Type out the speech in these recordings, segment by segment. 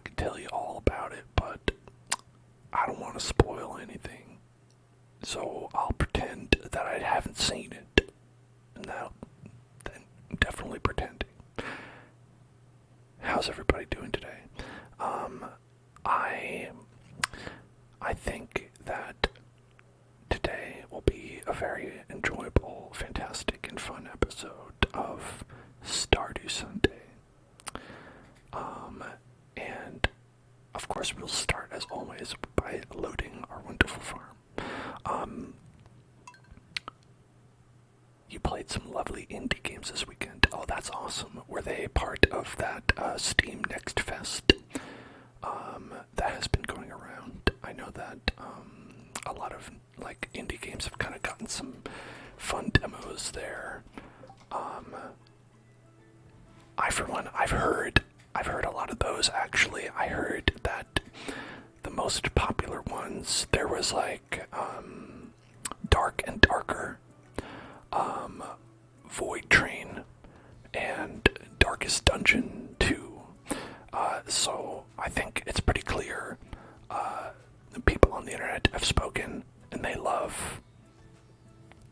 could tell you all about it, but I don't want to spoil anything. So I'll pretend that I haven't seen it. And then definitely pretending. How's everybody doing today? I think that today will be a very enjoyable, fantastic, and fun episode of Stardew Sunday. And of course we'll start as always by loading our wonderful farm. You played some lovely indie games this weekend. Oh, that's awesome. Were they part of that Steam Next Fest that has been going around? I know that a lot of like indie games have kind of gotten some fun demos there. I for one, I've heard a lot of those actually. I heard that the most popular ones, there was like Dark and Darker, Void Train, and Darkest Dungeon 2. So I think it's pretty clear the people on the internet have spoken and they love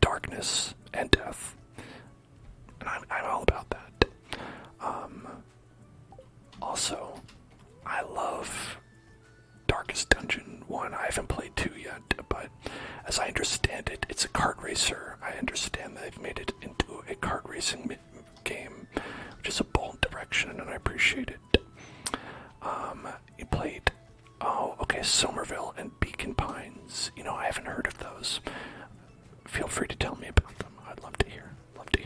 darkness and death. And I'm all about that. Also, I love Darkest Dungeon 1. I haven't played 2 yet, but as I understand it, it's a kart racer. I understand they've made it into a kart racing game, which is a bold direction, and I appreciate it. You played, Somerville and Beacon Pines. I haven't heard of those. Feel free to tell me about them. I'd love to hear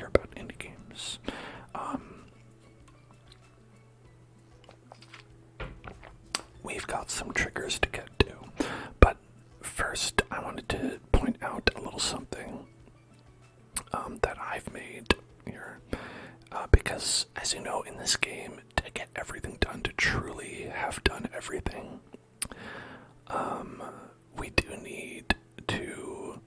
about indie games. We've got some triggers to get to, but first I wanted to point out a little something that I've made here, because as you know, in this game, to get everything done, to truly have done everything, we do need to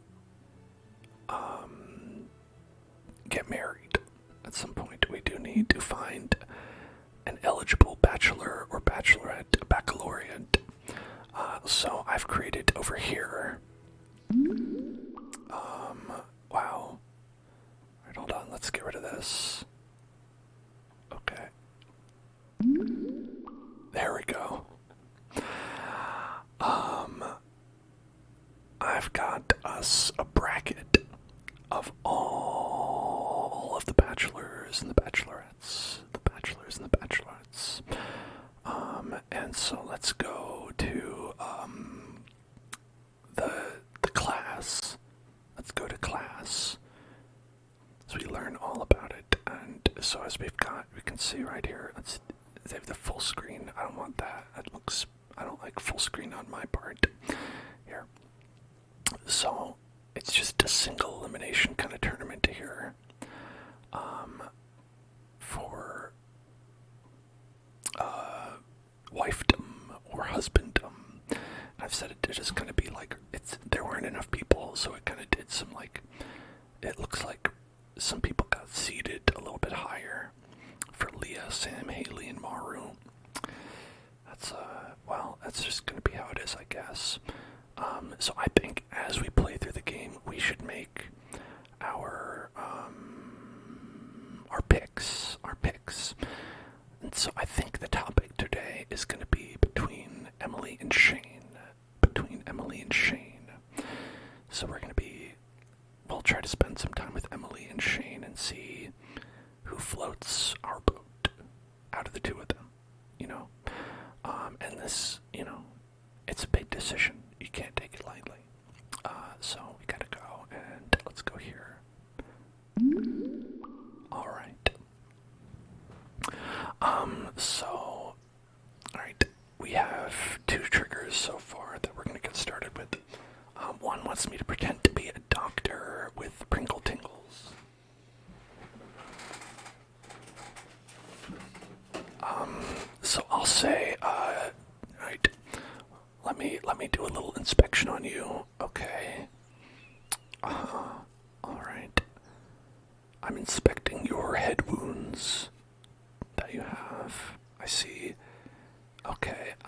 get married at some point. We do need to find an eligible bachelor or bachelorette, baccalaureate. So I've created over here. Wow. Alright, hold on, let's get rid of this. Okay. There we go. I've got us a bracket of all of the bachelors and the bachelorettes. And so let's go to the class. Let's go to class. So we learn all about it. And so as we can see right here, they have the full screen. I don't want that. I don't like full screen on my part. Here. So it's just a single elimination kind of tournament here. For wifedom or husbandom. I've said it just kind of be like, there weren't enough people, so it kind of did some it looks like some people got seated a little bit higher for Leah, Sam, Haley, and Maru. That's just going to be how it is, I guess. So I think as we play through the game, we should make our picks. And so I think the topic today is going to be between Emily and Shane. So we'll try to spend some time with Emily and Shane and see who floats our boat out of the two of them, And this, it's a big decision. You can't take it lightly. So we gotta go, and let's go here. Alright. Alright, we have 2 triggers so far that we're gonna get started with. One wants me to pretend to be a doctor with Pringle Tingles. So I'll say, right, let me do a little inspection on you, okay? Alright. I'm inspecting your head wounds that you have. I see. Okay,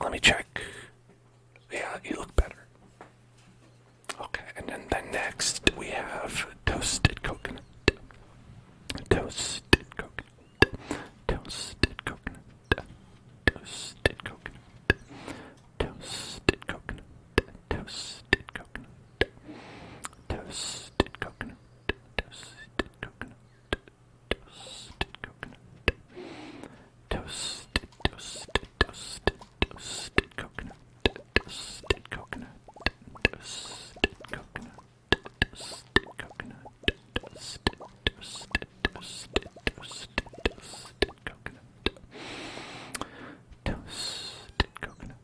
Let me check. Yeah, you look better. Okay, and then next we have toasted coconut. Toasted coconut. Toasted coconut. Toasted coconut. Toasted coconut. Toasted coconut. Toasted coconut. Toasted coconut. Toasted coconut. Toasted, toasted, toasted, toasted coconut. Toasted coconut. Toasted coconut. Toasted coconut. Toasted, toasted, toasted, toasted, toasted coconut. Toasted coconut.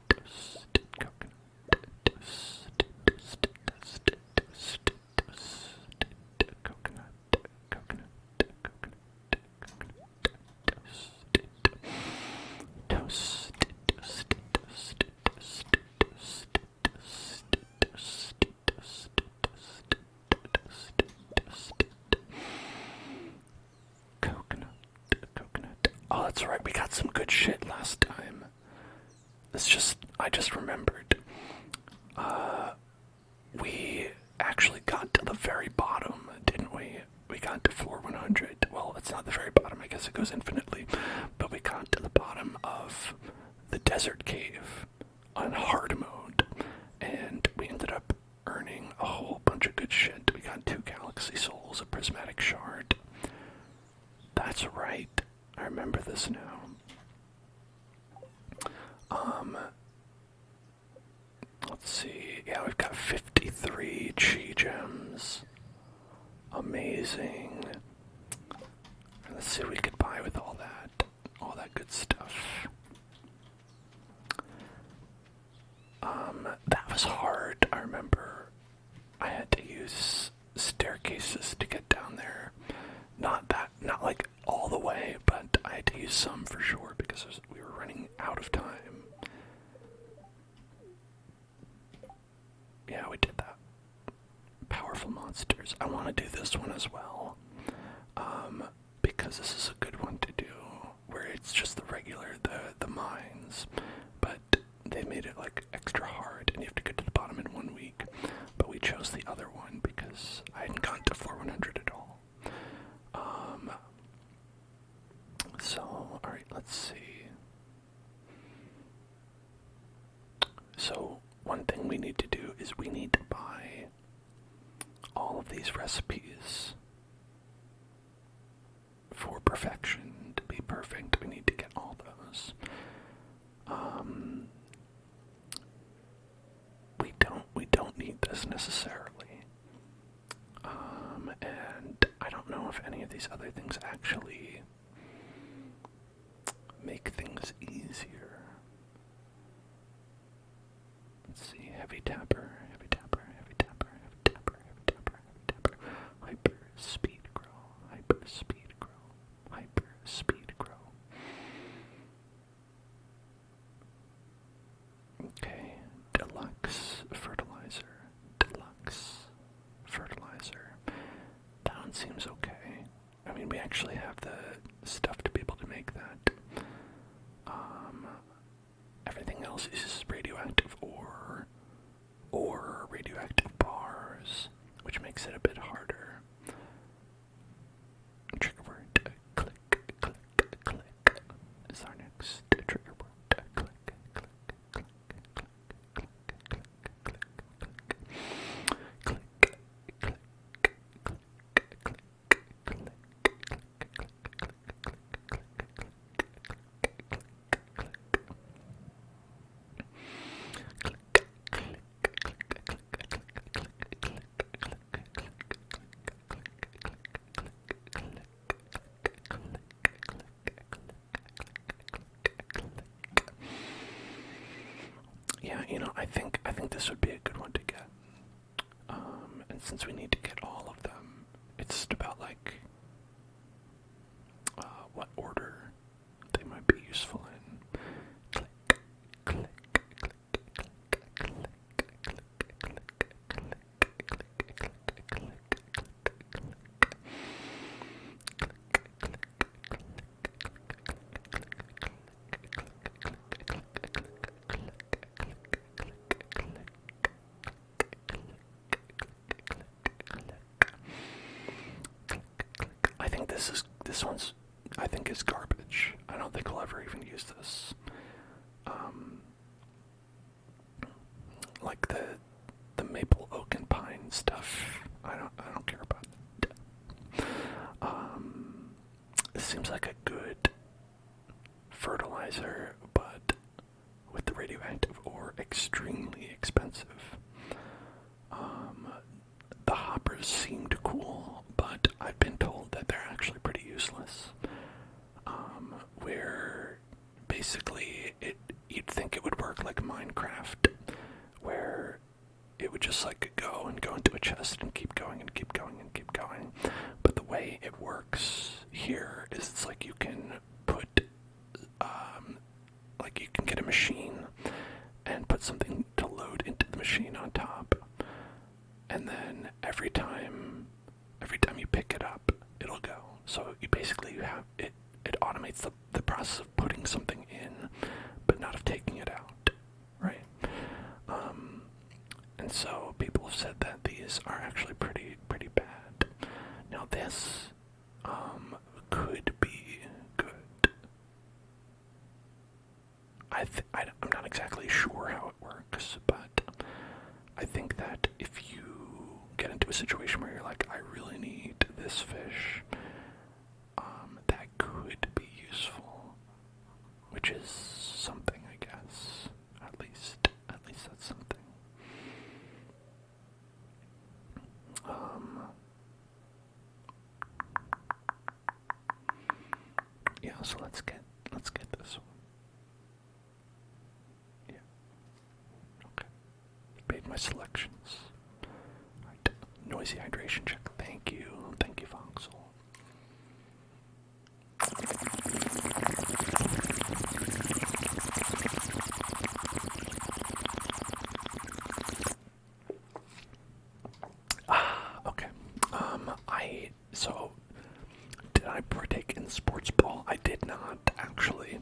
Toasted coconut. Toasted, toasted, toasted, toasted, toasted coconut. Coconut. Coconut. Toasted, toasted, toasted, toasted, toasted, toasted, toasted, toasted, toasted, toasted, coconut, coconut. Oh, that's right. We got some good shit last time. I just remembered. We actually got to the very bottom, didn't we? We got to floor 100. Well, it's not the very bottom. I guess it goes infinitely. But we got to the bottom of the desert cave on hard mode. And we ended up earning a whole bunch of good shit. We got 2 galaxy souls, a prismatic shard. That's right. I remember this now. Let's see. Yeah, we've got 53 chi gems. Amazing. Let's see what we could buy with all that. All that good stuff. That was hard. I remember I had to use staircases to get down there. Not like all the way, but I had to use some for sure because we were running out of time. Yeah, we did that. Powerful monsters. I want to do this one as well. Because this is a good one to do, where it's just the regular, the mines, but they made it like extra hard, and you have to get to the bottom in 1 week. But we chose the other one because I hadn't gone to 400 at all. So, alright, let's see. So, one thing we need to do is we need to buy all of these recipes for perfection. To be perfect, we need to get all those. We don't need this necessarily. And I don't know if any of these other things actually make things easier. Let's see, heavy tapper, heavy tapper, heavy tapper, heavy tapper, heavy tapper, heavy tapper, hyper speed grow, hyper speed grow, hyper speed grow. Okay, deluxe fertilizer, deluxe fertilizer. That one seems okay. I mean, we actually have the stuff to be able to make that. Everything else is radioactive ore or radioactive bars, which makes it a bit harder. Trigger word, click, click, click is our next trigger word. Click, click, click, click, click, click, click, click, click, click, click, click, click, click, click, click, click, I think this would be a good one to get. And since we need to get all of them, it's just about like what order they might be useful in. Click, click, click, click, click, click, I think this one's I think is garbage. I don't think I'll ever even use this. Like the maple, oak, and pine stuff. I don't care about it. This seems like a good fertilizer, but with the radioactive ore, extremely expensive. The hoppers seemed cool, but I've been told that they're actually pretty useless. Where basically you'd think it would work like Minecraft, where it would just like go into a chest and keep going and keep going and keep going. But the way it works here is it's like you can put, like you can get a machine and put something to load into the machine on top, and then every time you pick it up, it'll go. So you have it. It automates the process of putting something in, but not of taking it out, right? And so people have said that these are actually pretty bad. Now this could be good. I'm not exactly sure how it works, but I think that if you get into a situation where you're like, I really need this fish, that could be useful, which is something, I guess. At least that's something. Yeah, so let's get this one. Yeah. Okay. Made my selections. Alright. Noisy hydration check. Thank you, Voxel. Okay. So did I partake in sports ball? I did not, actually.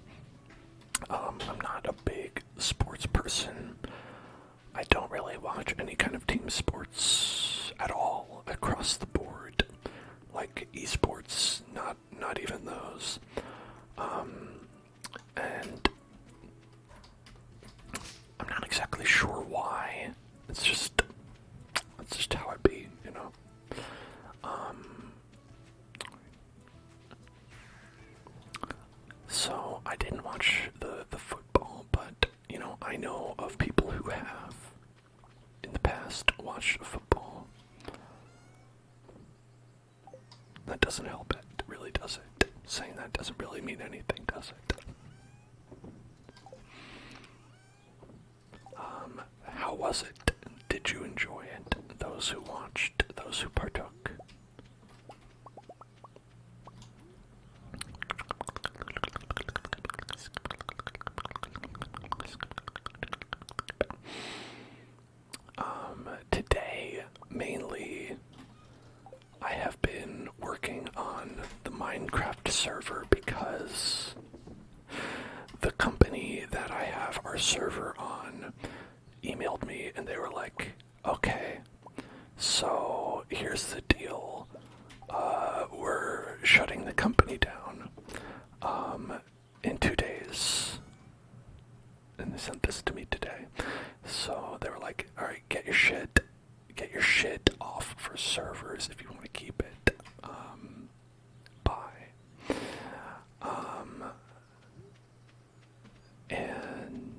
I'm not a big sports person. I don't really watch any kind of team sports at all across the board. Like esports, not even those. And I'm not exactly sure why. That's just how it be, you know. So I didn't watch the football, but you know, I know of people who have in the past watched football. That doesn't help it, really, does it? Saying that doesn't really mean anything, does it? How was it? Did you enjoy it? Those who watched, those who partook. Today, mainly, I have been working on the Minecraft server because the company that I have our server on emailed me and they were like, okay, so here's the deal. We're shutting the company down in 2 days. And they sent this to me today. So they were like, alright, get your shit off for servers if you want to keep it. Bye. And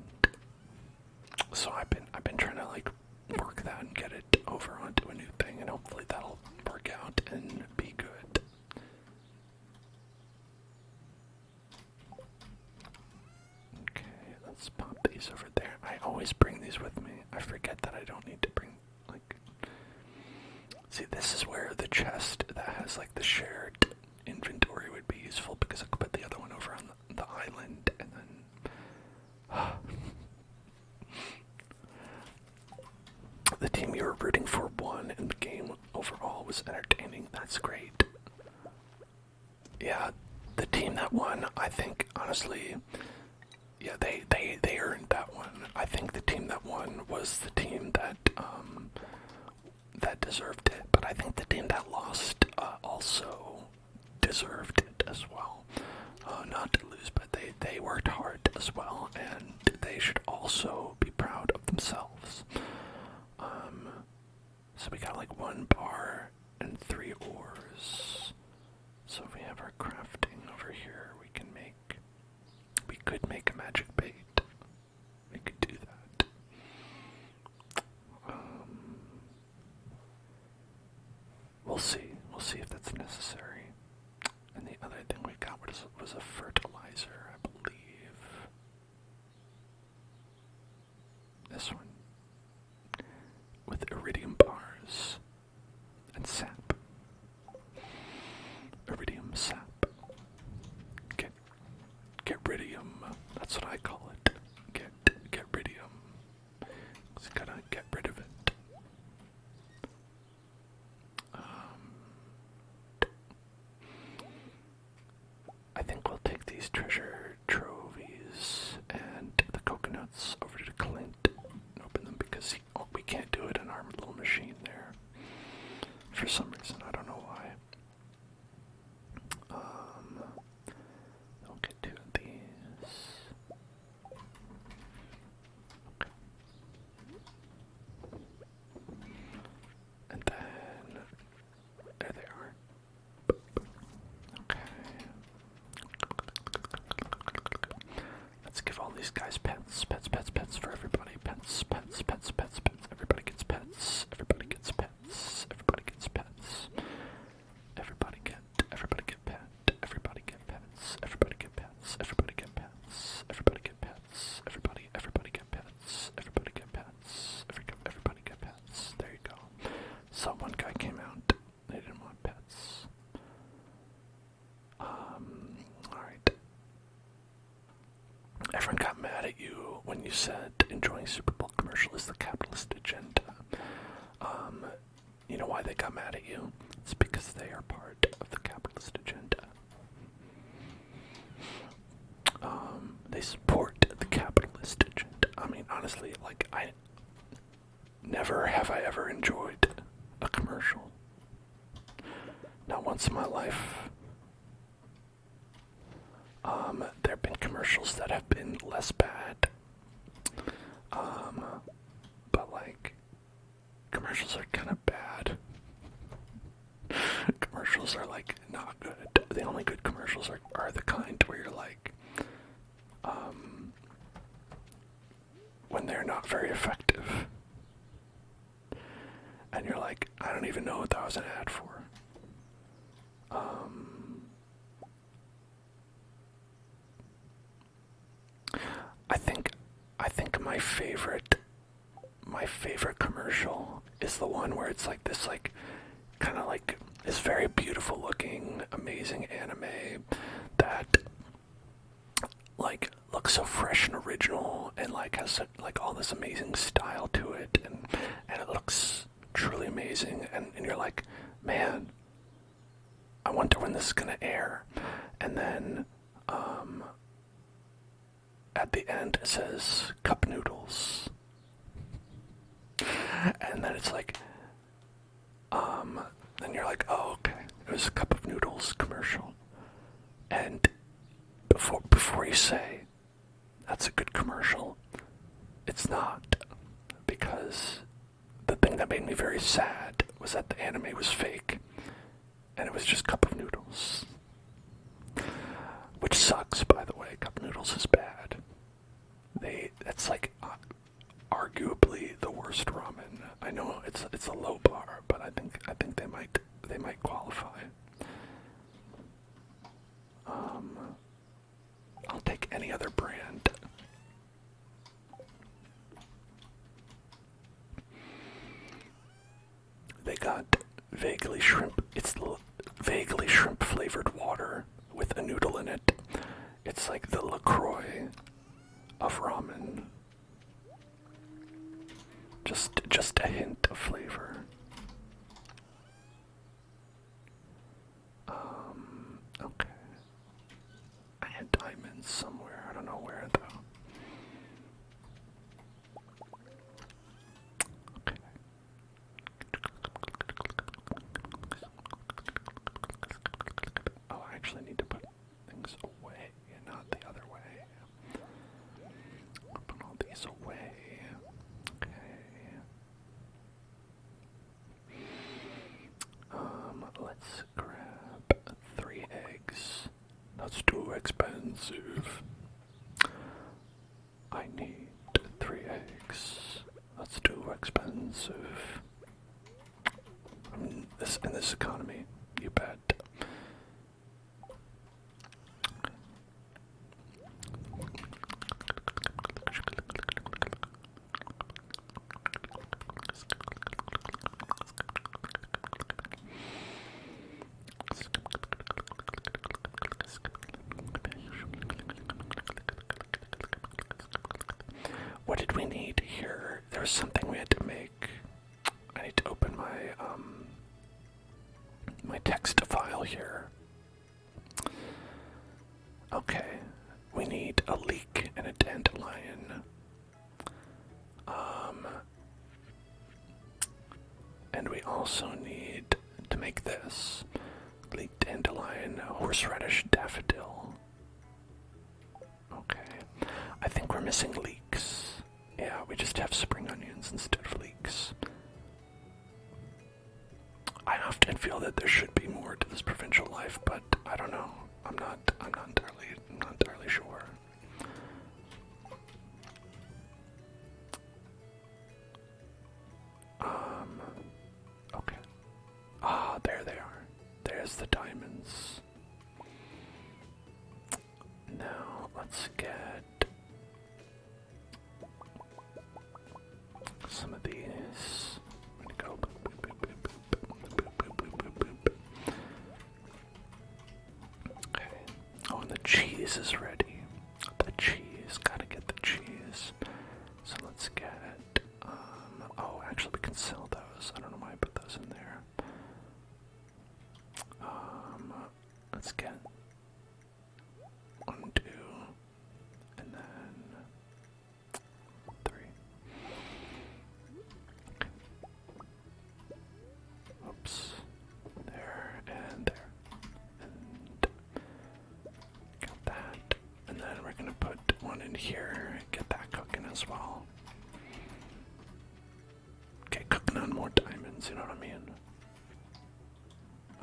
so I've been trying to like work that and get it over onto a new thing, and hopefully that'll work out and be good. Okay, let's pop these over there. I always bring these with me. I forget that I don't need to bring, like... See, this is where the chest that has, like, the shared inventory would be useful, because I could put the other one over on the island, and then... The team you were rooting for won, and the game overall was entertaining. That's great. Yeah, the team that won, I think, honestly... Yeah, they earned that one. I think the team that won was the team that that deserved it. But I think the team that lost also deserved it as well. Not to lose, but they worked hard as well, and they should also be proud of themselves. So we got like 1 bar and 3 ores. So if we have our crafting over here, we could make a magic bait. We could do that. We'll see. We'll see if that's necessary. And the other thing we got was a fertilizer, I believe. This one. With iridium bars and sap. Iridium sap. Get ridium. That's what I call it. Get ridium. Just gotta get rid of it. I think we'll take these treasure troves and the coconuts over to Clint and open them, because we can't do it in our little machine there. For some reason, I don't know why. I'll get 2 of these. Okay. And then, there they are. Okay. Let's give all these guys pets. Pets for everybody. Pets. Everybody gets pets. Everybody gets pets. Everybody gets pets. Everybody get pet. Everybody get pets. Everybody get pets. Everybody get pets. Everybody get pets. Everybody get pets. Everybody get pets. Everybody get pets. There you go. So one guy came out. They didn't want pets. Alright. Everyone got mad at you when you said enjoying Super Bowl commercial is the capitalist agenda. You know why they got mad at you? It's because they are part of the capitalist agenda. They support the capitalist agenda. I mean, honestly, like, never have I ever enjoyed a commercial. Not once in my life. There have been commercials that have been less bad. But like, commercials are kind of bad. Commercials are like not good. The only good commercials are the kind where you're like, when they're not very effective. And you're like, I don't even know what that was an ad for. I think my favorite commercial is the one where it's like this, like, kind of like this very beautiful looking, amazing anime that like looks so fresh and original and like has like all this amazing style to it, and it looks truly amazing, and you're like, man, I wonder when this is gonna air. And then at the end it says cup noodles, and then it's like, then you're like, oh, okay, it was a cup of noodles commercial. And before you say that's a good commercial, it's not, because the thing that made me very sad was that the anime was fake and it was just cup of noodles, which sucks, by the way. Cup noodles is bad. That's like arguably the worst ramen. I know it's a low bar, but I think they might qualify. I'll take any other brand. got vaguely shrimp. It's vaguely shrimp flavored water with a noodle in it. It's like the LaCroix of ramen. Just a hint of flavor. Okay. I had diamonds somewhere. I don't know where though. Okay. Oh, I actually need to put things away, not the other way. I'll put all these away. Okay. Let's grab 3 eggs. That's too expensive. I need 3 eggs. That's too expensive. In this economy, you bet. What did we need here? There was something we had to make. I need to open my my text file here. Okay, we need a leek and a dandelion. And we also need to make this leek, dandelion, horseradish, daffodil. Okay, I think we're missing leeks. Yeah, we just have spring onions instead of leeks. I often feel that there should be more to this provincial life, but I don't know. I'm not entirely sure. Okay. Ah, there they are. There's the diamonds. Now let's get some of these. I'm gonna go boop, boop, boop, boop, boop, boop, boop, boop, boop, boop, boop. Okay. Oh, and the cheese is ready. The cheese, gotta get the cheese. So let's get. Oh, actually, we can sell those. I don't know why I put those in there. Let's get 1, 2, and then 3. Oops. There and there. And got that. And then we're gonna put 1 in here and get that cooking as well. Okay, cooking on more diamonds, you know what I mean?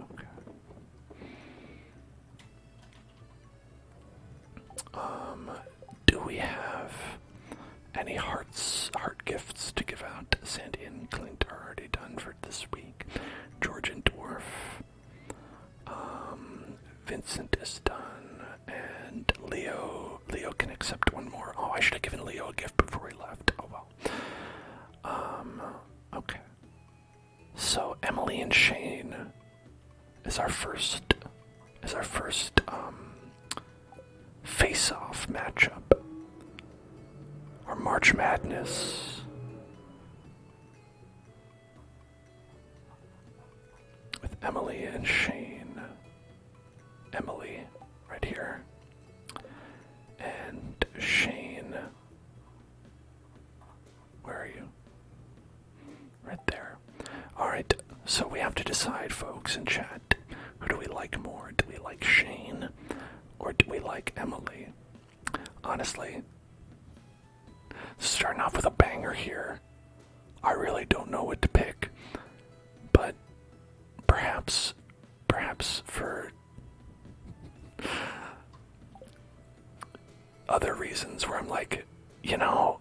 Okay. Do we have any heart gifts to give out? Sandy and Clint are already done for this week. Georgian Dwarf. Vincent is done. And Leo can accept 1 more. Oh, I should have given Leo a gift before he left. Oh well. Okay. So Emily and Shane is our first face-off matchup. Our March Madness. With Emily and Shane. Emily, right here. And Shane. Where are you? Right there. Alright, so we have to decide, folks, in chat. Who do we like more? Do we like Shane? Or do we like Emily? Honestly, starting off with a banger here. I really don't know what to pick. But perhaps for other reasons where I'm like, you know,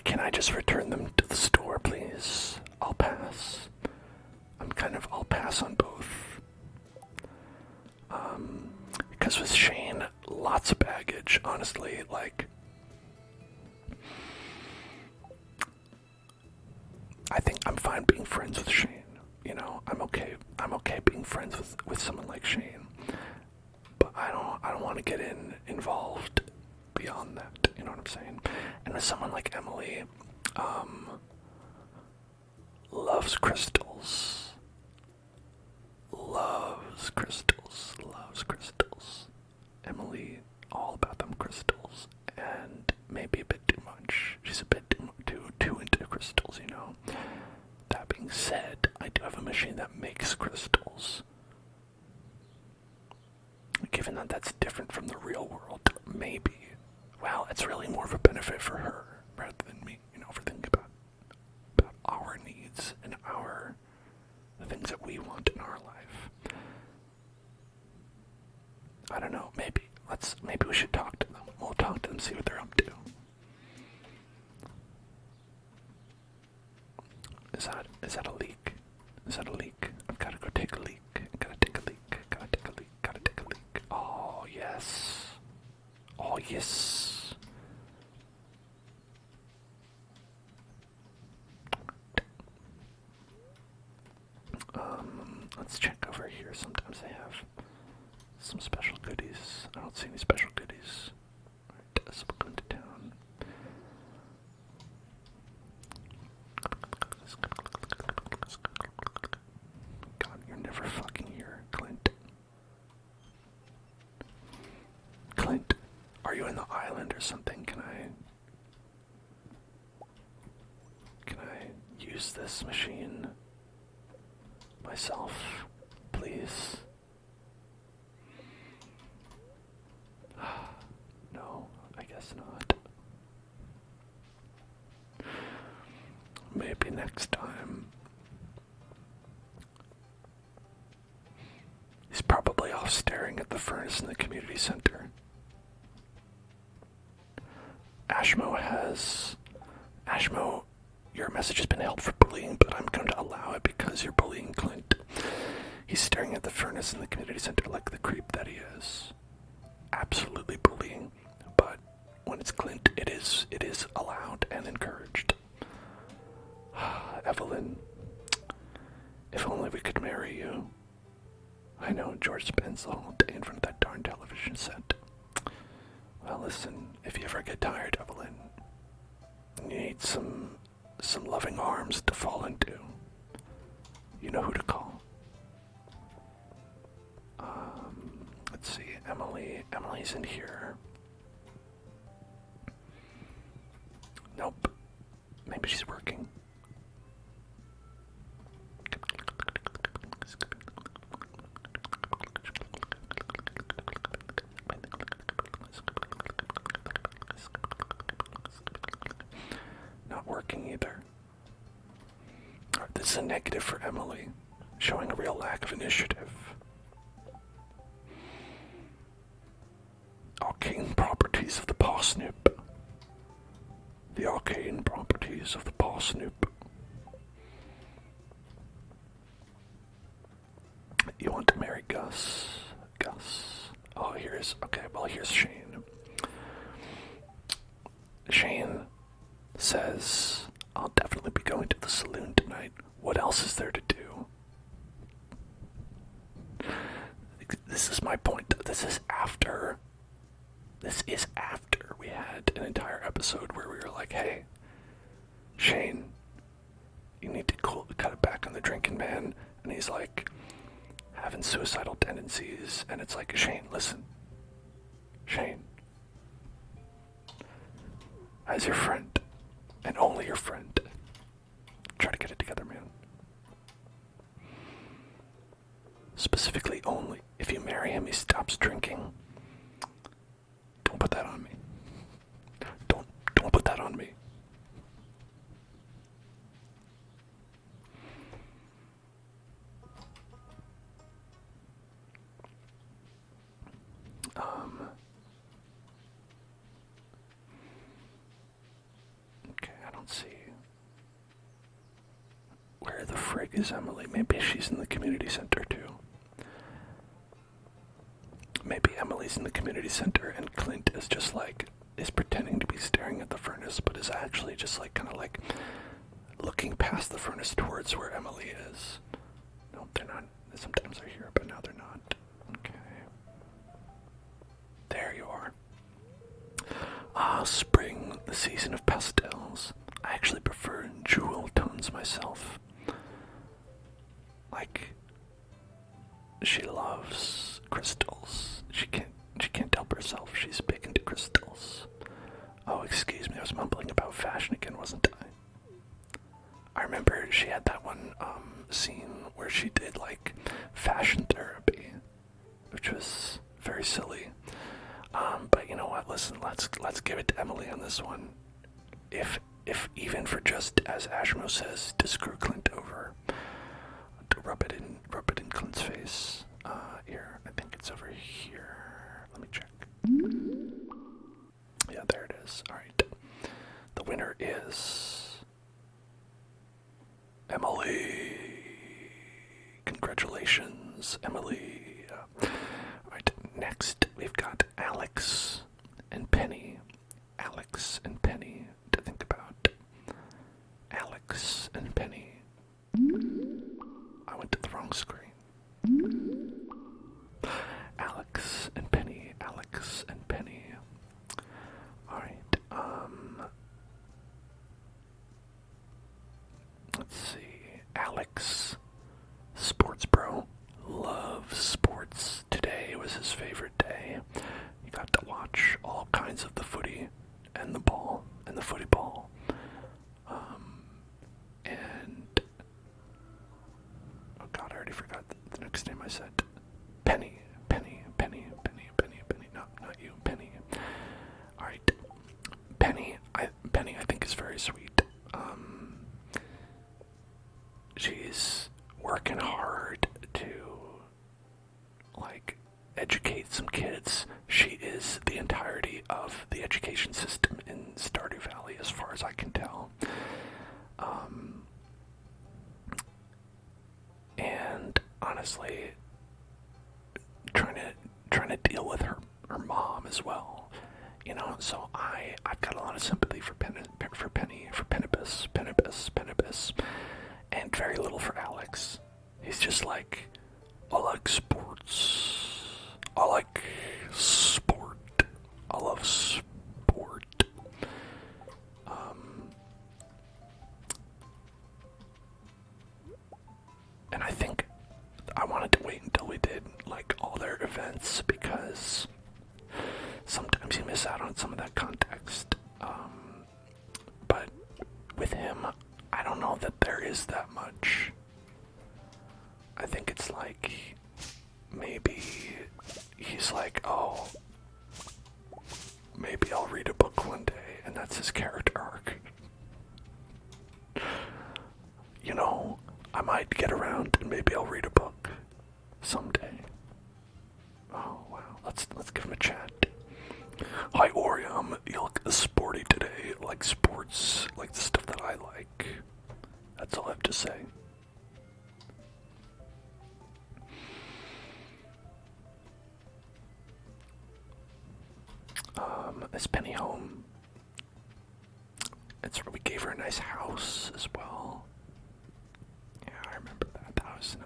can I just return them to the store, please? I'll pass. I'll pass on both. Because with Shane, lots of baggage, honestly, like, I think I'm fine being friends with Shane, you know, I'm friends with someone like Shane, but I don't want to get involved beyond that. You know what I'm saying? And with someone like Emily, loves crystals, loves crystals, loves crystals. Emily, all about them crystals, and maybe a bit too much. She's a bit too into crystals, you know. That being said, I do have a machine that makes crystals. Given that that's different from the real world, maybe, well, it's really more of a benefit for her rather than me, you know, for thinking about our needs and the things that we want in our life. I don't know, maybe we should talk to them. We'll talk to them, see what they're up to. Is that a leak? Is that a leak? I've gotta go take a leak. Gotta take a leak. Gotta take a leak. Gotta take a leak. Oh yes. Oh yes. Let's check over here. Sometimes they have some special goodies. I don't see any special goodies. Alright, so we'll go into town. God, you're never fucking here, Clint. Clint, are you in the island or something? Can I use this machine myself, please? No, I guess not. Maybe next time. He's probably off staring at the furnace in the community center. Ashmo, your message has been held for bullying, but I'm going to allow it because you're bullying Clint. He's staring at the furnace in the community center like the creep that he is. Absolutely bullying, but when it's Clint, it is allowed and encouraged. Evelyn, if only we could marry you. I know George spends the whole day in front of that darn television set. Well, listen, if you ever get tired, Evelyn, you need some loving arms to fall into. You know who to call. Let's see, Emily's in here. Nope. Maybe she's working. Not working either. Alright, this is a negative for Emily, showing a real lack of initiative. Arcane properties of the parsnip. The arcane properties of the parsnip. You want to marry Gus? Gus. Oh, here's Shane. Shane says, I'll definitely be going to the saloon tonight. What else is there to do? This is my point. This is after we had an entire episode where we were like, hey, Shane, you need to cut it back on the drinking, man. And he's like, having suicidal tendencies. And it's like, Shane, listen. Shane, as your friend, and only your friend, try to get it together, man. Specifically only if you marry him, he stops drinking. Don't put that on me. Don't put that on me. Okay, I don't see. Where the frig is Emily? Maybe she's in the community center too. Maybe Emily's in the community center and Clint is just like, is pretending to be staring at the furnace, but is actually just like, kind of like looking past the furnace towards where Emily is. No, they're not. Sometimes they're here, but now they're not. Okay. There you are. Ah, spring, the season of pastels. I actually prefer jewel tones myself. Like, she loves crystals. She can't help herself. She's big into crystals. Oh, excuse me, I was mumbling about fashion again, wasn't I? I remember she had that one scene where she did like fashion therapy, which was very silly. But you know what? Listen, let's give it to Emily on this one. If even for just as Ashmo says, to screw Clint over, to rub it in Clint's face. Here, I think it's over here. Let me check. Yeah, there it is. All right. The winner is Emily. Congratulations, Emily. Alright, next we've got Alex and Penny. Alex and Penny to think about. Alex and Penny. I went to the wrong screen. Alex and Penny. Alex and Penny. Alright, let's see. Alex, sports bro, loves sports. Today was his favorite day. He got to watch all kinds of the footy and the ball and the footy ball. And oh god, I already forgot the next name I said. Penny. No, not you, Penny. Alright. Penny, I think is very sweet. She's working hard to, like, educate some kids. She is the entirety of the education system in Stardew Valley, as far as I can tell. And honestly, trying to deal with her mom as well. You know, so I've got a lot of sympathy for Penny, for Penibus, and very little for Alex. He's just like, I like sports. I like sport. I love sport. And I think I wanted to wait until we did like all their events because sometimes you miss out on some of that context. But with him, I don't know that there is that much. I think it's like maybe he's like, oh, maybe I'll read a book one day, and that's his character arc. You know, I might get around and maybe I'll read a book someday. Oh wow, let's give him a chat. Hi Orium, you look sporty today, like sports, like the stuff that I like. That's all I have to say. Is Penny home? We gave her a nice house as well. Yeah, I remember that.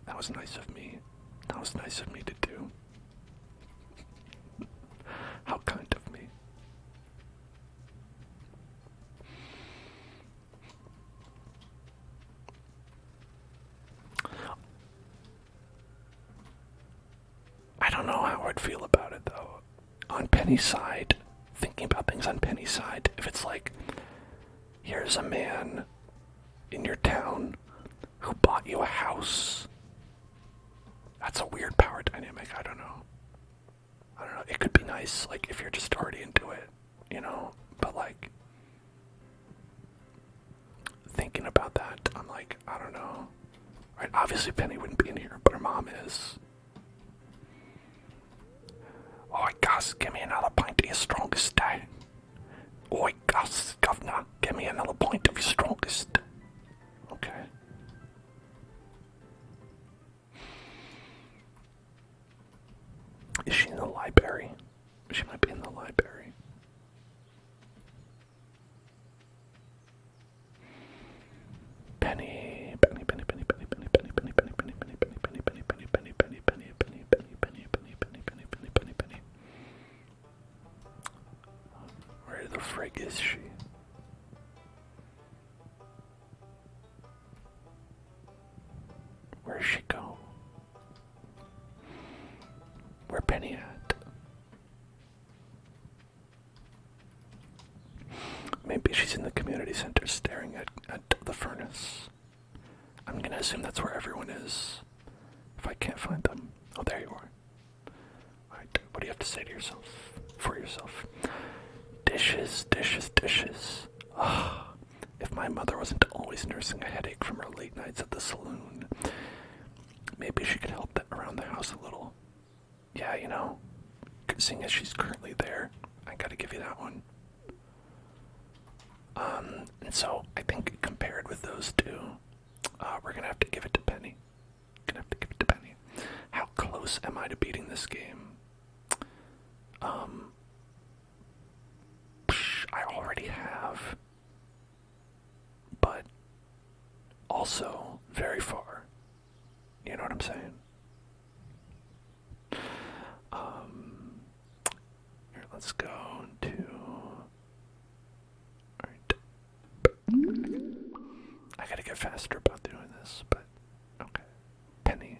That was nice of me. That was nice of me to do. How kind of me. I don't know how I'd feel about it though. On Penny's side, thinking about things on Penny's side, if it's like, here's a man in your town who bought you a house. That's a weird power dynamic, I don't know. It could be nice, like, if you're just already into it, you know? But, like, thinking about that, I'm like, I don't know. Right, obviously Penny wouldn't be in here, but her mom is. Oi, Gus, give me another pint of your strongest day. Oi, Gus, governor, give me another pint of your strongest. Okay. Is she in the library? She might be in the library. Penny. frig is she? Where'd she go? Where Penny at? Maybe she's in the community center staring at the furnace. I'm gonna assume that's where everyone is. If I can't find them. Oh, there you are. Alright, what do you have to say to yourself? For yourself? Dishes, dishes, dishes. Ah, if my mother wasn't always nursing a headache from her late nights at the saloon, maybe she could help around the house a little. Yeah, you know, seeing as she's currently there, I gotta give you that one. And so I think compared with those two, we're gonna have to give it to Penny. Gonna have to give it to Penny. How close am I to beating this game? I already have, but also very far. You know what I'm saying? Here, let's go to. Alright. I gotta get faster about doing this, but okay. Penny.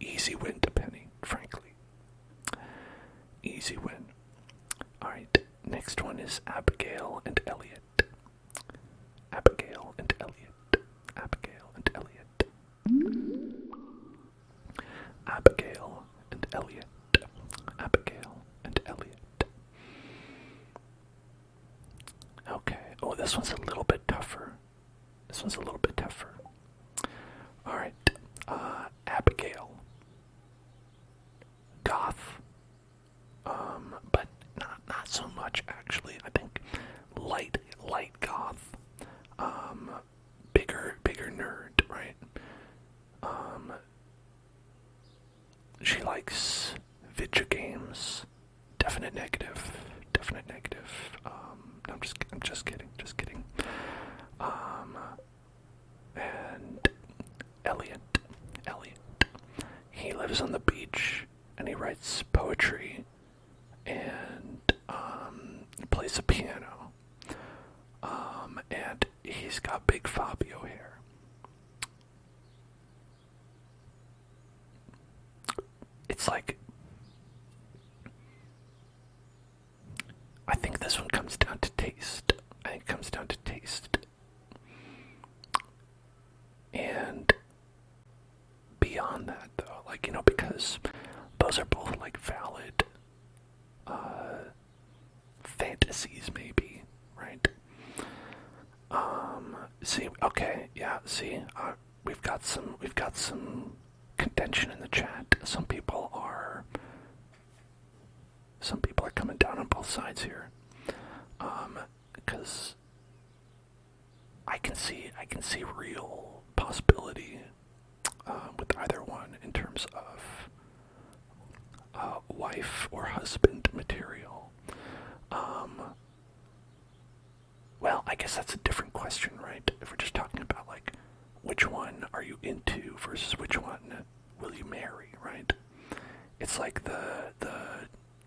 Easy win to Penny, frankly. Easy win. Alright, next one is Abigail and Elliot. Abigail and Elliot. Abigail and Elliot. Abigail and Elliot. Abigail and Elliot. Okay. Oh, this one's a little bit tougher. This one's a little bit tougher. Alright. Abigail. Goth. But not so much actually. I think light goth. Bigger nerd, right? She likes video games. Definite negative. Definite negative. No, I'm just kidding. Just kidding. And Elliot. He lives on the beach and he writes poetry and plays the piano. And he's got big Fabio hair. It's like, I think this one comes down to taste. And beyond that, though, like, you know, because those are both like valid fantasies, maybe, right? See, okay, yeah, see, we've got some contention in the chat. Some people are coming down on both sides here, because I can see real possibility with either one in terms of wife or husband material. Well, I guess that's a different question, right? If we're just talking about like which one are you into versus which one will you marry, right? It's like the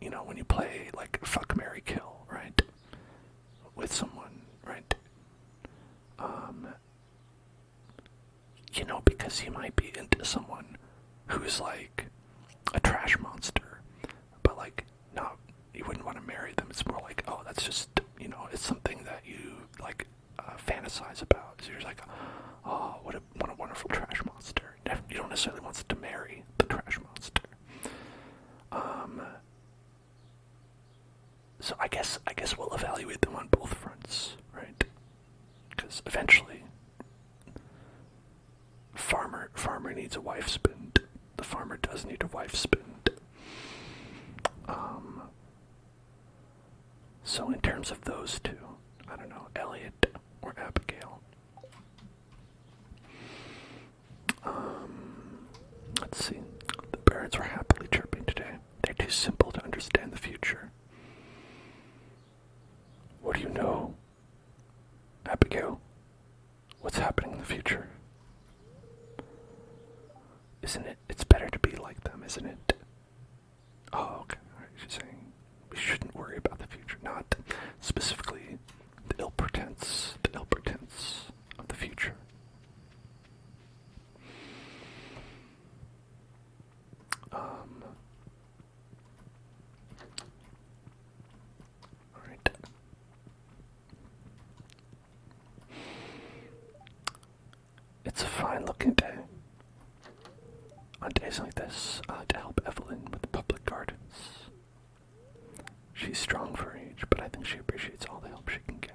you know, when you play like fuck, marry, kill, right? With someone, right? You know, because you might be into someone who's like a trash monster, but like, no, you wouldn't want to marry them. It's more like, oh, that's just, you know, it's something that you like fantasize about. So you're like, oh, what a wonderful trash monster. You don't necessarily want to marry the trash monster. So I guess we'll evaluate them on both fronts, right? Because eventually, farmer needs a wife spend. The farmer does need a wife spend. So in terms of those two, I don't know, Elliot or Abigail. Let's see. The birds were happily chirping today. They're too simple to understand the future. What do you know, Abigail? What's happening in the future? Isn't it? It's better to be like them, isn't it? Oh, okay. All right, she's saying we shouldn't worry about the future. Not specifically the ill pretense of the future. Alright. It's a fine looking day. On days like this, I like to help Evelyn with the public gardens. She's strong for her age, but I think she appreciates all the help she can get.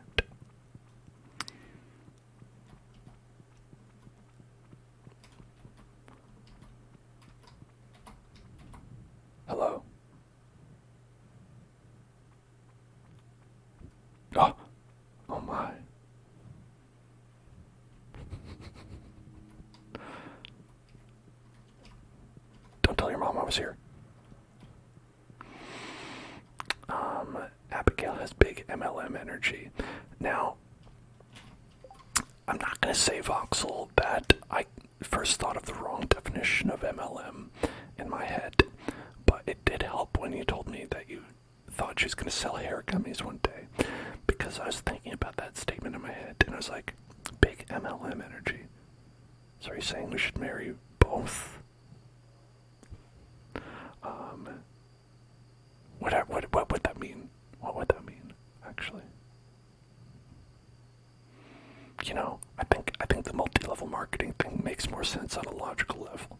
Hello? Oh! Oh my. Don't tell your mom I was here. Abigail has big MLM energy. Now, I'm not going to say, Voxel, that I first thought of the wrong definition of MLM in my head, but it did help when you told me that you thought she was going to sell hair gummies one day, because I was thinking about that statement in my head, and I was like, big MLM energy. So are you saying we should marry both? What would that mean? What would that mean, actually? You know, I think the multi-level marketing thing makes more sense on a logical level.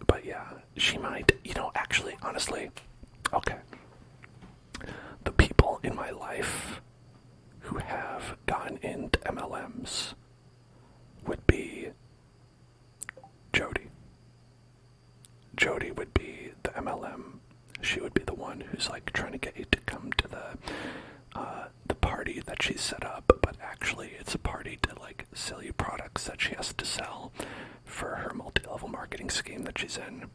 But yeah, she might, actually, honestly, okay. The people in my life who have gotten into MLMs would be Jody. Jody would be the MLM. She would be the one who's like trying to get you to come to the party that she set up, but actually it's a party to like sell you products that she has to sell for her multi-level marketing scheme that she's in.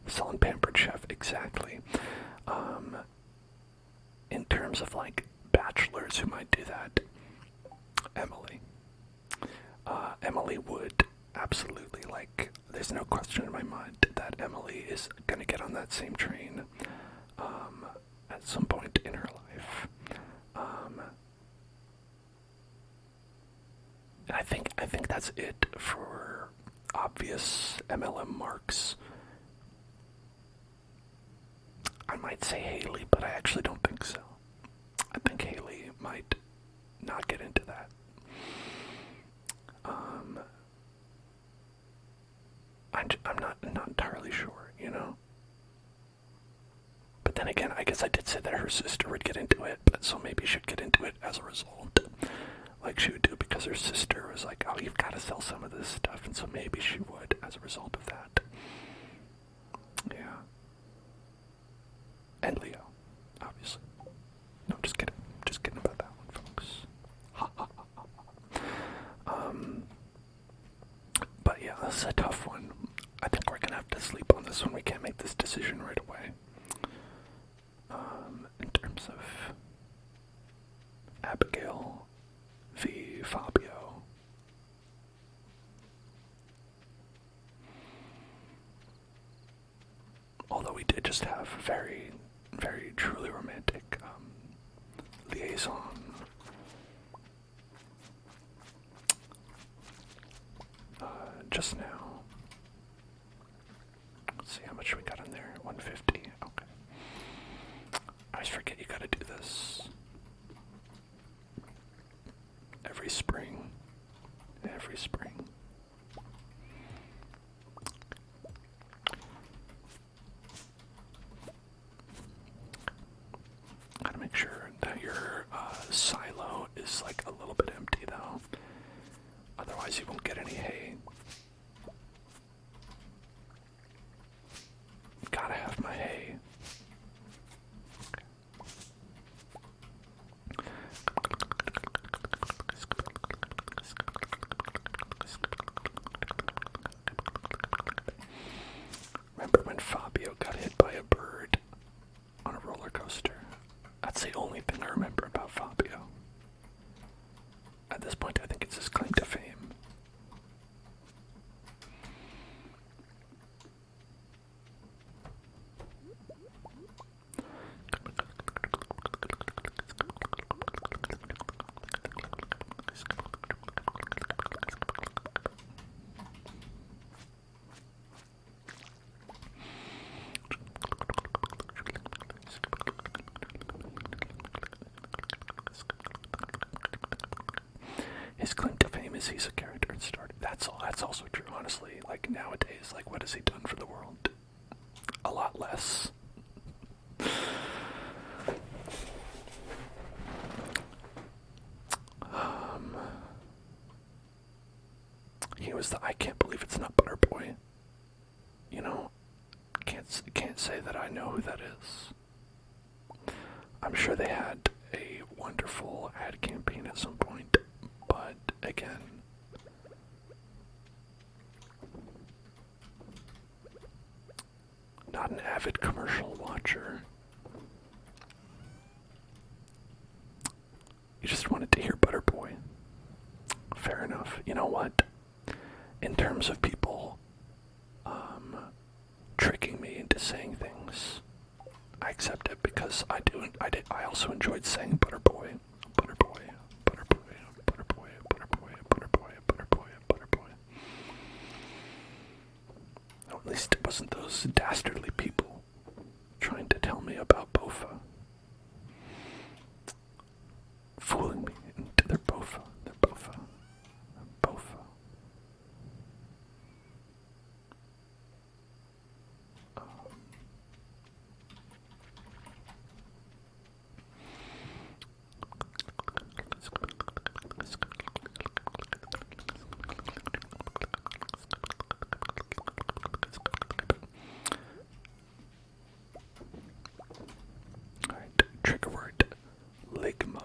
Selling Pampered Chef, exactly. In terms of like bachelors who might do that, Emily. Emily would absolutely, like, there's no question in my mind that Emily is going to get on that same train at some point in her life. And I think that's it for obvious MLM marks. I might say Haley, but I actually don't think so. I think Haley might not get into that. I'm not entirely sure, But then again, I guess I did say that her sister would get into it, but so maybe she'd get into it as a result. Like she would do because her sister was like, oh, you've got to sell some of this stuff, and so maybe she would as a result of that. Yeah. And Leo, obviously. No, just kidding. Just kidding about that one, folks. Ha ha ha ha. But yeah, this is a tough one. I think we're gonna have to sleep on this one. We can't make this decision right away. In terms of Abigail v. Fabio. Although we did just have a very, very truly romantic liaison. Just now. Let's see how much we got in there. 150. Okay. I always forget you gotta do this. Every spring. Every spring. Gotta make sure that your silo is like a little bit empty though. Otherwise you won't get any hay. Gotta have my hay. Remember when Fabio got hit by a bird on a roller coaster? That's the only thing I remember about Fabio. At this point, I think it's his claim to fame. His claim to fame is he's a character in Stardew. That's all. That's also true, honestly. Like nowadays, like what has he done for the world? A lot less. He was the I can't believe it's not Butter Boy. You know, can't say that I know who that is. I'm sure they had a wonderful ad campaign at some point, but again, not an avid commercial watcher. You just wanted to hear Butter Boy. Fair enough. You know what? In terms of people tricking me into saying things, I accept it because I also enjoyed saying Butter Boy, Butter Boy, Butter Boy, Butter Boy, Butter Boy, Butter Boy, Butter Boy, Butter Boy. No, at least it wasn't those dastardly people trying to tell me about Bofa, fooling me into their Bofa, their Bofa, their Bofa. Alright, trigger word. Ligma.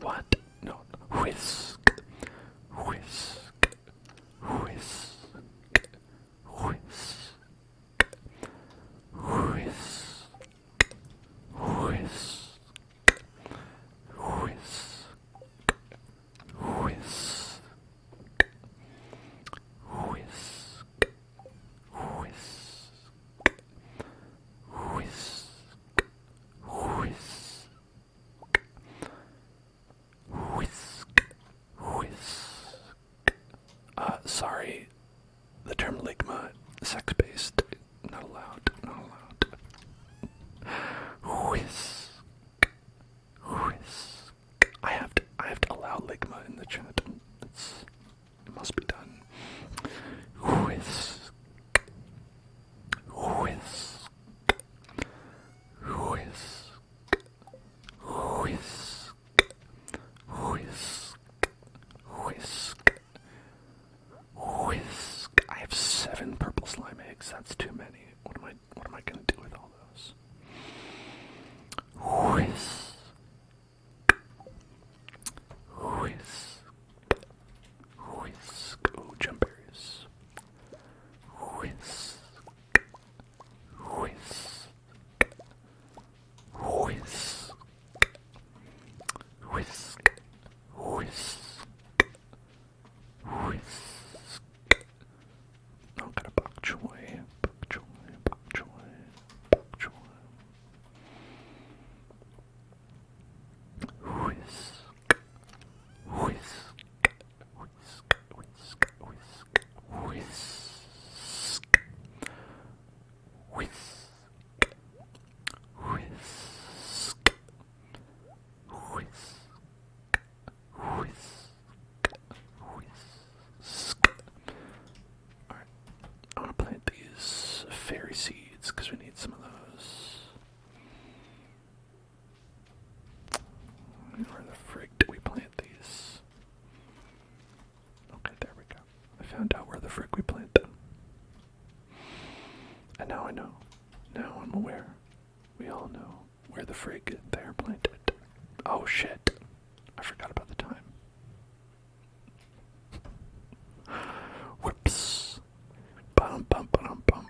What? No. Whisk. Whisk. Whisk. Whisk. Whisk. Whisk. Whisk. Whisk. Whisk. Whisk. Whisk. Whisk. Whisk. Whisk. Sorry. The term ligma, sex-based, not allowed, not allowed. Whisk. Whisk. I have to allow ligma in the chat. It must be done. Whisk. Whisk. Whisk. Whisk. Whisk. Whisk. Whisk. I have 7 purple slime eggs. That's too many. What am I gonna do with all those? Whisk. Whisk. Whisk. Ooh, jump berries. Whisk. Whisk. Whisk. Whisk. Whisk. Whisk. I'm gonna bok choy, bok choy, bok choy, bok choy. Whisk. Whisk. Whisk. Whisk. Whisk. Whisk. Whisk. Whisk. Whisk. Whisk. Whisk. Alright, I want to plant these fairy seeds because we need some of those. Where the frig did we plant these? Okay, there we go. I found out where the frig we plant them. And now I know. Now I'm aware. We all know where the frig they are planted. Oh shit. I forgot about the time. Whoops. Bum bum bum bum.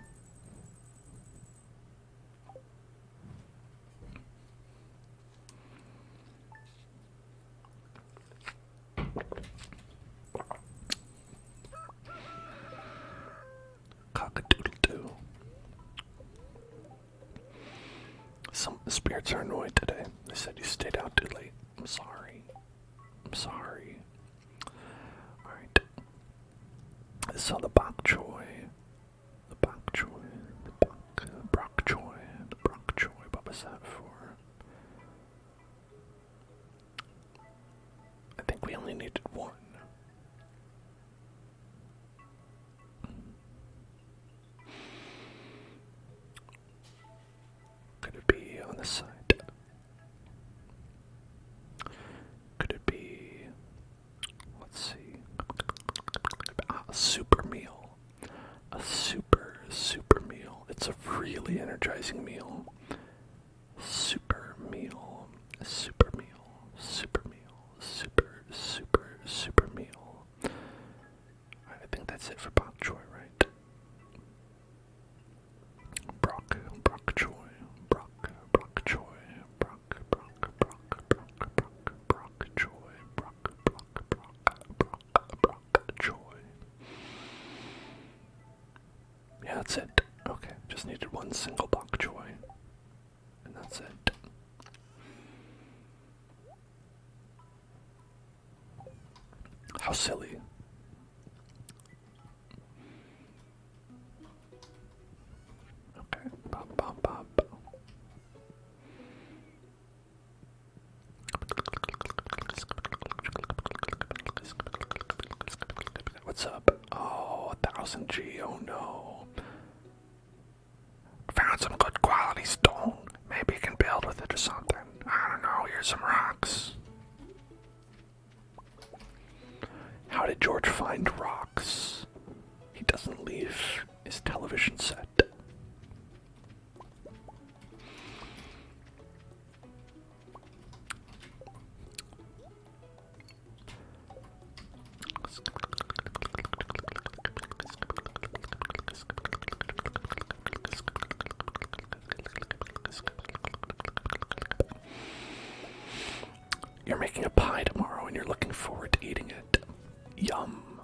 Cock-a-doodle-doo. Some of the spirits are annoyed today. They said you stayed out too late. I'm sorry. I'm sorry. Alright. So the bok choy. The bok choy. The bok choy. The bok choy. What was that for? I think we only needed one. this side? Could it be, let's see, a super meal. A super meal. It's a really energizing meal. Super meal. Super meal. Super meal. Super meal. I think that's it for bok choy, right? Brock choy. Brock choy. Brock choy. Brock choy. Yeah, that's it. Okay, just needed one single bok choy. And that's it. How silly. Okay, bop, bop, bop. What's up? Oh, 1000 G, oh no. Found some good quality stone. Maybe you can build with it or something. I don't know, here's some rocks. How did George find rocks? He doesn't leave his television set. You're making a pie tomorrow and you're looking forward to eating it. Yum.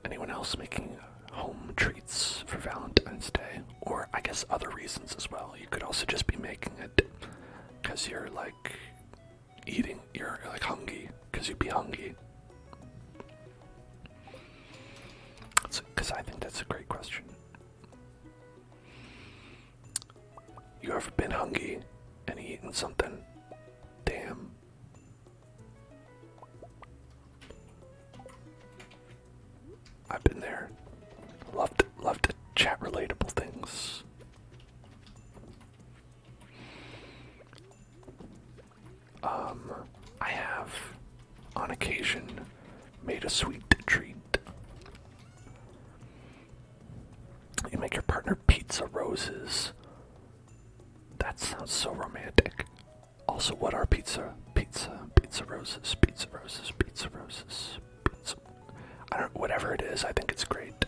Anyone else making home treats for Valentine's Day? Or I guess other reasons as well. You could also just be making it because you're like eating, you're like hungry, because you'd be hungry. Because I think that's a great question. You ever been hungry and eaten something? Damn. I've been there. Love to chat relatable things. I have, on occasion, made a sweet treat. You make your partner pizza roses. That sounds so romantic. Also, what are pizza roses. I don't know, whatever it is, I think it's great.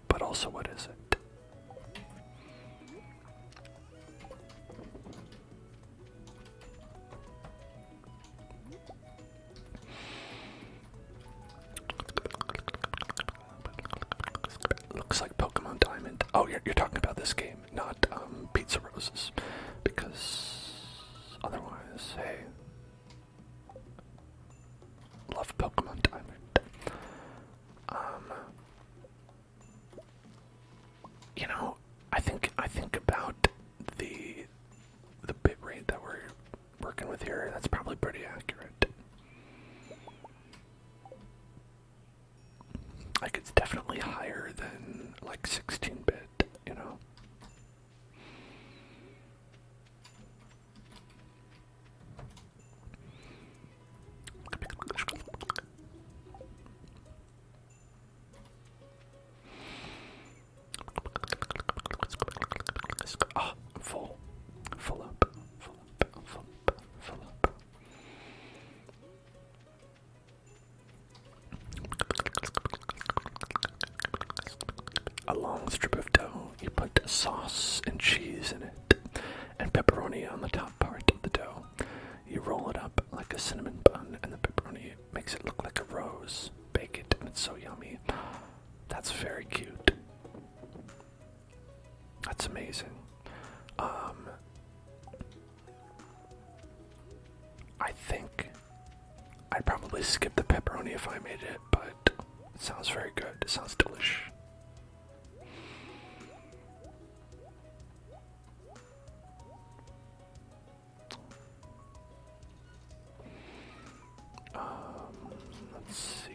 But also, what is it? Looks like Pokemon Diamond. Oh, you're talking about this game, not Pizza Roses. Because otherwise, hey. Love Pokemon Diamond. You know, I think about the bit rate that we're working with here. That's probably pretty accurate. Like, it's definitely higher than like 16-bit, you know. Oh, I'm full. Full up. A long strip of dough. You put sauce and cheese in it, and pepperoni on the top part of the dough. You roll it up like a cinnamon bun, and the pepperoni makes it look like a rose. Bake it, and it's so yummy. That's very cute. That's amazing. I think I'd probably skip the pepperoni if I made it, but it sounds very good. It sounds delish. Let's see.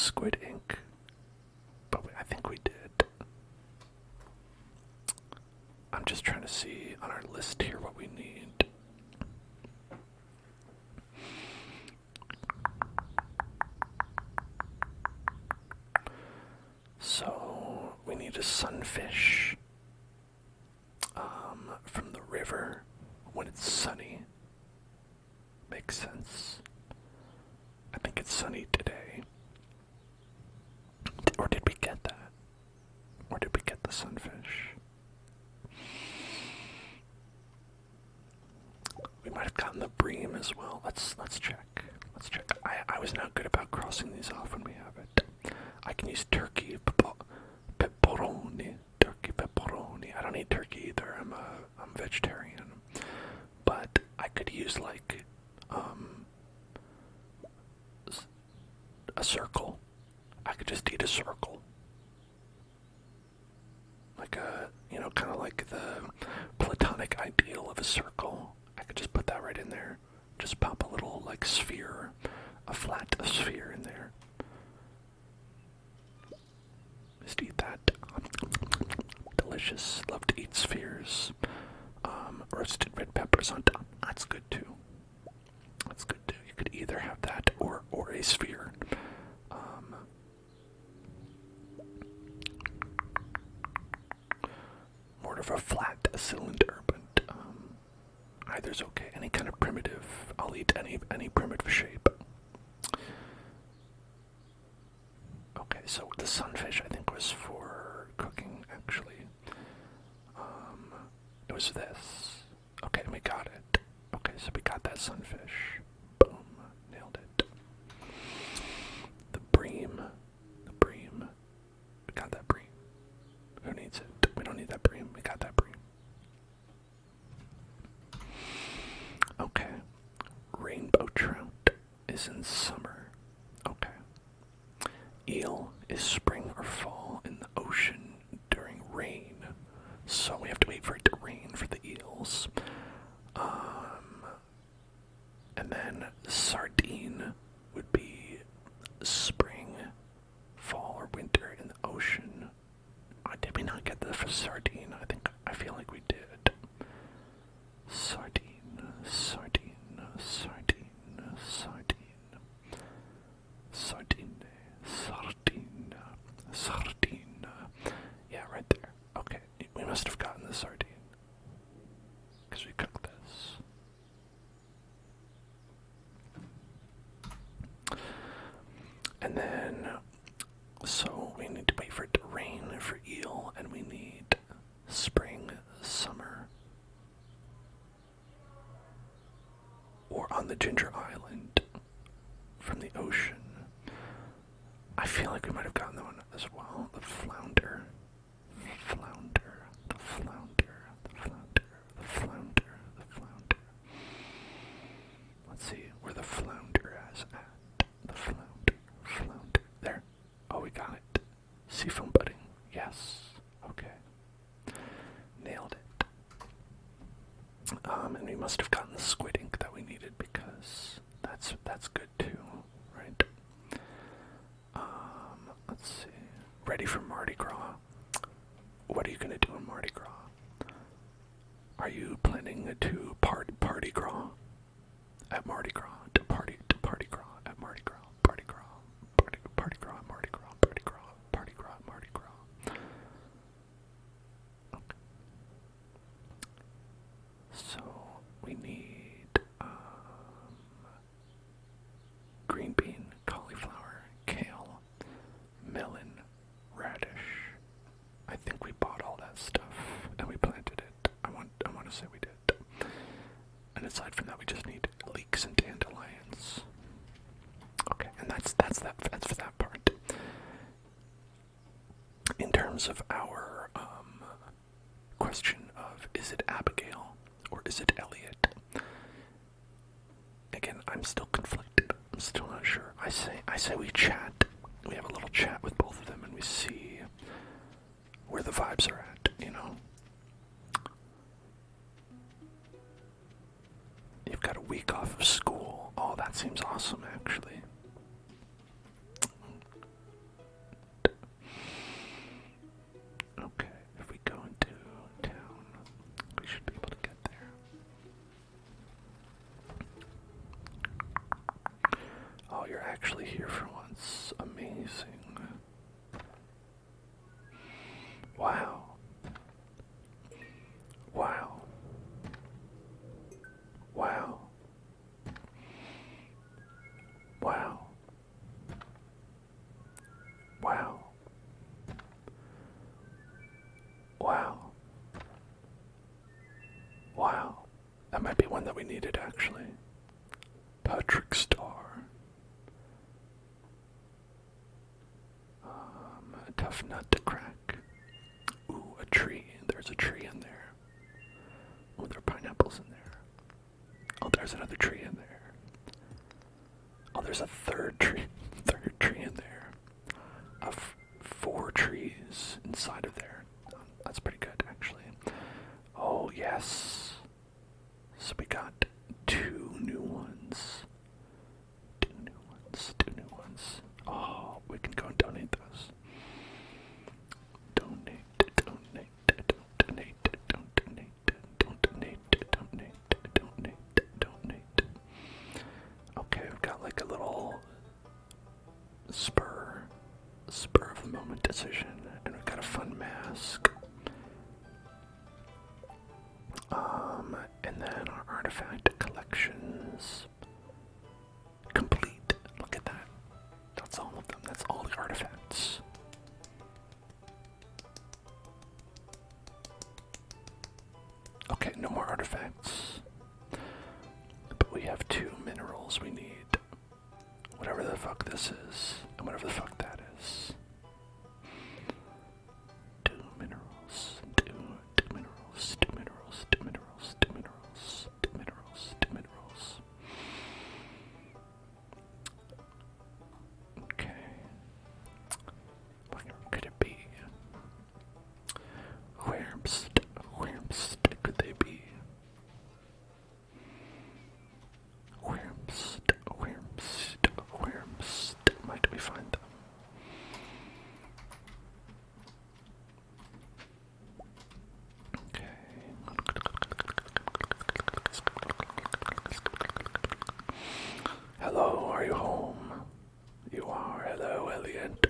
squid ink, but I think we did. I'm just trying to see on our list here what we need. So we need a sunfish from the river when it's sunny. Makes sense. I think it's sunny today. Or did we get that? Or did we get the sunfish? We might have gotten the bream as well. Let's check. Let's check. I was not good about crossing these off when we have it. I can use turkey pepperoni. Turkey pepperoni. I don't eat turkey either. I'm vegetarian. But I could use like a circle. I could just eat a circle. Like a, kind of like the platonic ideal of a circle. I could just put that right in there. Just pop a little, like, sphere, a flat sphere in there. Just eat that. Delicious. Love to eat spheres. Roasted red peppers on top. That's good too. That's good too. You could either have that or a sphere. More of a flat cylinder, but either's okay. Any kind of primitive. I'll eat any primitive shape. Okay, so the sunfish I think was for cooking actually. It was this. Okay, we got it. Okay, so we got that sunfish. Boom. Nailed it. The bream. We got that bream. Who needs it? We don't need that bream. We got that bream. Okay. Rainbow trout is in summer. Okay. Eel is spring or fall in the ocean during rain. So we have to wait for it to rain for the eels. And then sardine would be spring, fall, or winter in the ocean. Did we not get the sardine? I feel like we did. Sardine. Yeah, right there. Okay, we must have gotten the sardine. Because we cooked this. And then, so we need to wait for it to rain for eel, and we need spring, summer, or on the Ginger Island from the ocean. I feel like we might have gotten that one as well. The flounder. Let's see where the flounder is at. The flounder. There. Oh, we got it. Seafoam pudding. Yes. Okay. Nailed it. And we must have gotten the squid ink that we needed because that's good too, right? Let's see. Ready for Mardi Gras. What are you gonna do on Mardi Gras? Are you planning to party gras at Mardi Gras? To party gras at Mardi Gras. Party gras at Mardi Gras. Party gras at Mardi Gras. Okay. So we need green bean, cauliflower, kale, melon, radish. I think we bought all that stuff and we planted it. I want to say we did. And aside from that, we just need leeks and dandelions. Okay, and that's for that part. In terms of our question of is it Abigail or is it Elliot? Again, I'm still conflicted. I'm still not sure. I say we chat. We have a little chat with both of them and we see where the vibes are at, you know? You've got a week off of school. Oh, that seems awesome, actually. actually here for once. Amazing. Wow. Wow. Wow. Wow. Wow. Wow. Wow. That might be one that we needed, actually. Patrick Star. A tough nut to crack. Ooh, a tree. There's a tree in there. Oh, there are pineapples in there. Oh, there's another tree in there. Oh, there's a third tree in there. Of 4 trees inside of there. That's pretty good, actually. Oh, yes. So we got 2 new ones. 2 new ones. 2 new ones. Oh, we can go and donate those. Donate, donate, don't donate, don't donate, don't donate, donate, donate, donate. Okay, we've got like a little spur of the moment decision, and we've got a fun mask. And then our artifact collections complete. Look at that. That's all of them. That's all the artifacts. Okay, no more artifacts. But we have 2 minerals we need. Whatever the fuck this is, and whatever the fuck that is. 2 minerals, 2 minerals, 2 minerals, 2 minerals, 2 minerals, 2 minerals, 2 minerals. Okay. What could it be? Where could they be? Where might we find them? Okay. Hello, are you home? You are. Hello, Elliot.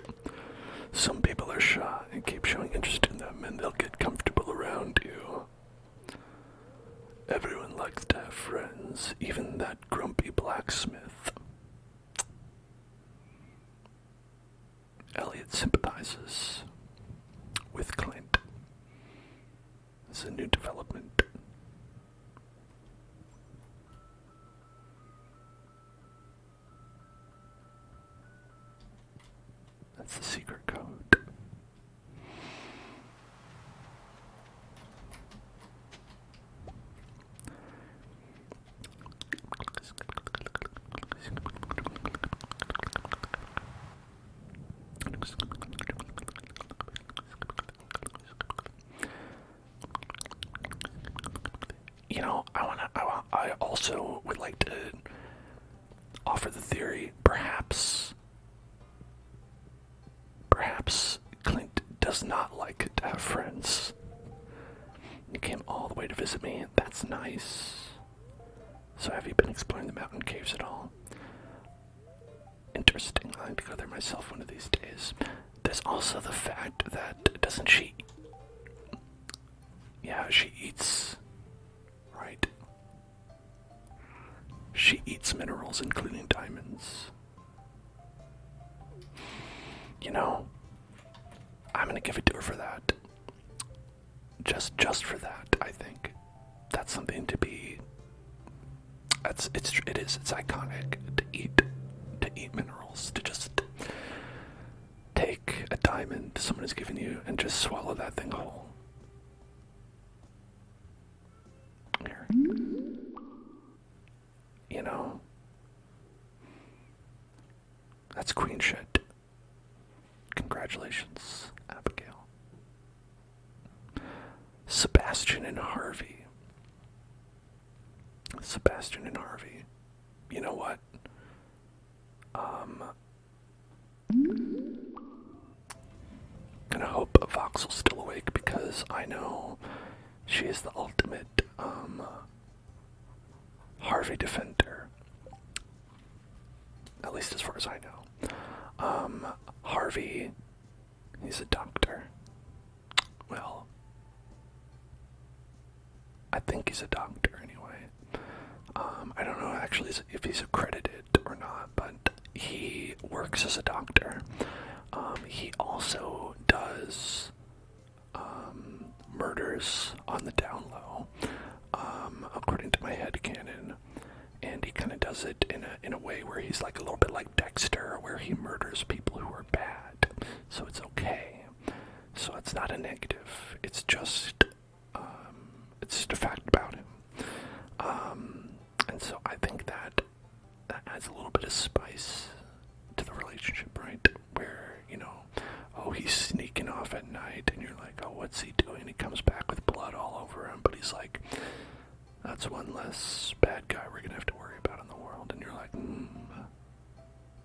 Some people are shy and keep showing interest in them, and they'll get comfortable around you. Everyone likes to have friends, even that grumpy blacksmith. Elliot sympathizes with Clint. It's a new development. That's the secret code. You know, I also would like to offer the theory, perhaps Clint does not like to have friends. You came all the way to visit me. That's nice. So have you been exploring the mountain caves at all? Interesting. I'd like to go there myself one of these days. There's also the fact that, doesn't she... Yeah, she eats... Right. She eats minerals, including diamonds. You know, I'm gonna give it to her for that. Just for that, I think. That's something to be... It's iconic to eat minerals, to just take a diamond someone has given you and just swallow that thing whole. Here. You know, that's queen shit. Congratulations, Abigail. Sebastian and Harvey. You know what? Gonna hope Voxel's still awake because I know she is the ultimate Harvey defender. at least as far as I know. Harvey, he's a doctor. Well, I think he's a doctor anyway. I don't know actually if he's accredited or not, but he works as a doctor. He also does murders on the down low, according to my headcanon. And he kind of does it in a way where he's like a little bit like Dexter, where he murders people who are bad. So it's okay. So it's not a negative. It's just a fact about him. And so I think that adds a little bit of spice to the relationship, right? Where, oh, he's sneaking off at night, and you're like, oh, what's he doing? He comes back with blood all over him, but he's like, that's one less bad guy we're gonna have to worry about in the world. And you're like,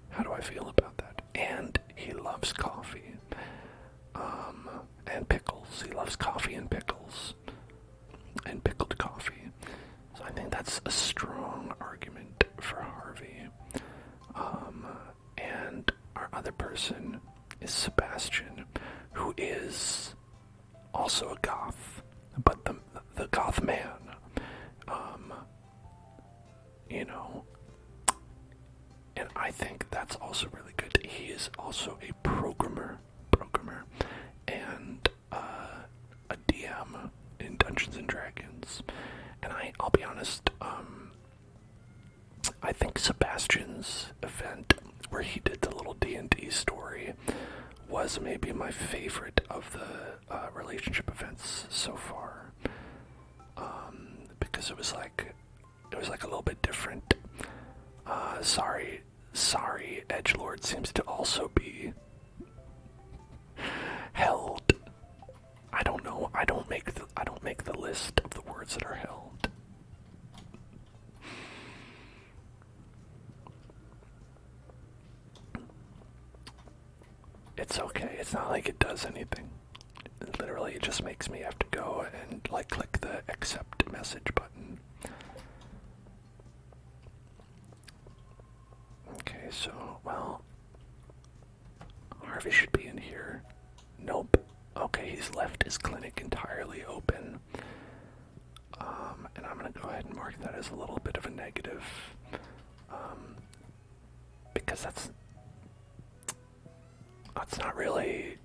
how do I feel about that? And he loves coffee, and pickles. He loves coffee and pickles, and pickled coffee. So I think that's a strong argument for Harvey. And our other person is Sebastian, who is also a goth, but the goth man. And I think that's also really good. He is also a programmer, and a DM in Dungeons and Dragons. And I'll be honest, I think Sebastian's event where he did the little D&D story was maybe my favorite of the relationship events so far, because it was like a little bit different. Sorry, Edgelord seems to also be held. I don't know. I don't make the list of the words that are held. It's okay. It's not like it does anything. Literally, it just makes me have to go and click the accept message button. Okay, so, well, Harvey should be in here. Nope. Okay, he's left his clinic entirely open. And I'm gonna go ahead and mark that as a little bit of a negative. Because that's not really,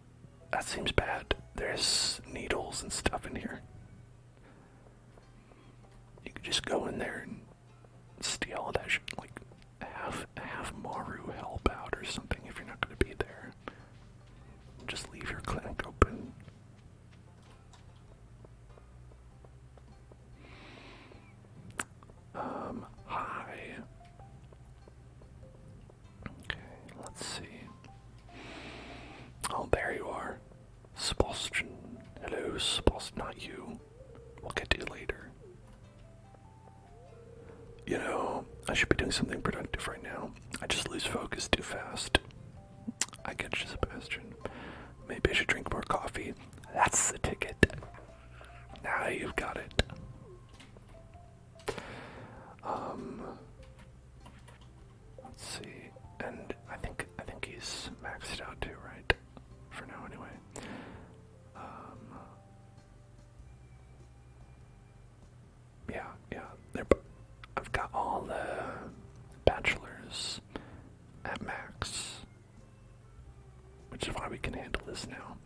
that seems bad. There's needles and stuff in here. You could just go in there and steal all that shit, have Maru help out or something if you're not going to be there. Just leave your clinic open. Hi. Okay, let's see. Oh, there you are. Sebastian. Hello, Sebastian. Not you. We'll get to you later. I should be doing something productive right now. I just lose focus too fast. I get you, Sebastian. Maybe I should drink more coffee. That's the ticket. Now you've got it. Let's see. And I think he's maxed out too, right? For now, anyway. Yeah. I've got all the bachelors at max, which is why we can handle this now.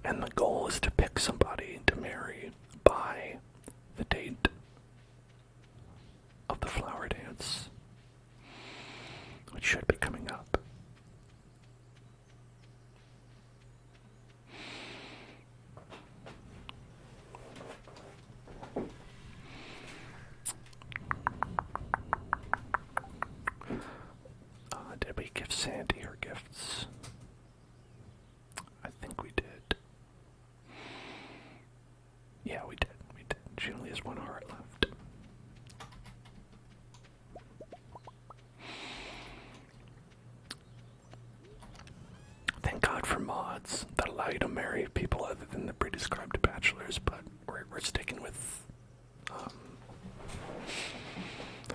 And the goal is to pick somebody to marry by the date of the flower dance, which should be coming up. Did we give Sandy her gifts? I think we did. Yeah, we did. She only has one heart left. Thank God for mods that allow you to marry people other than the pre-described bachelors, but we're sticking with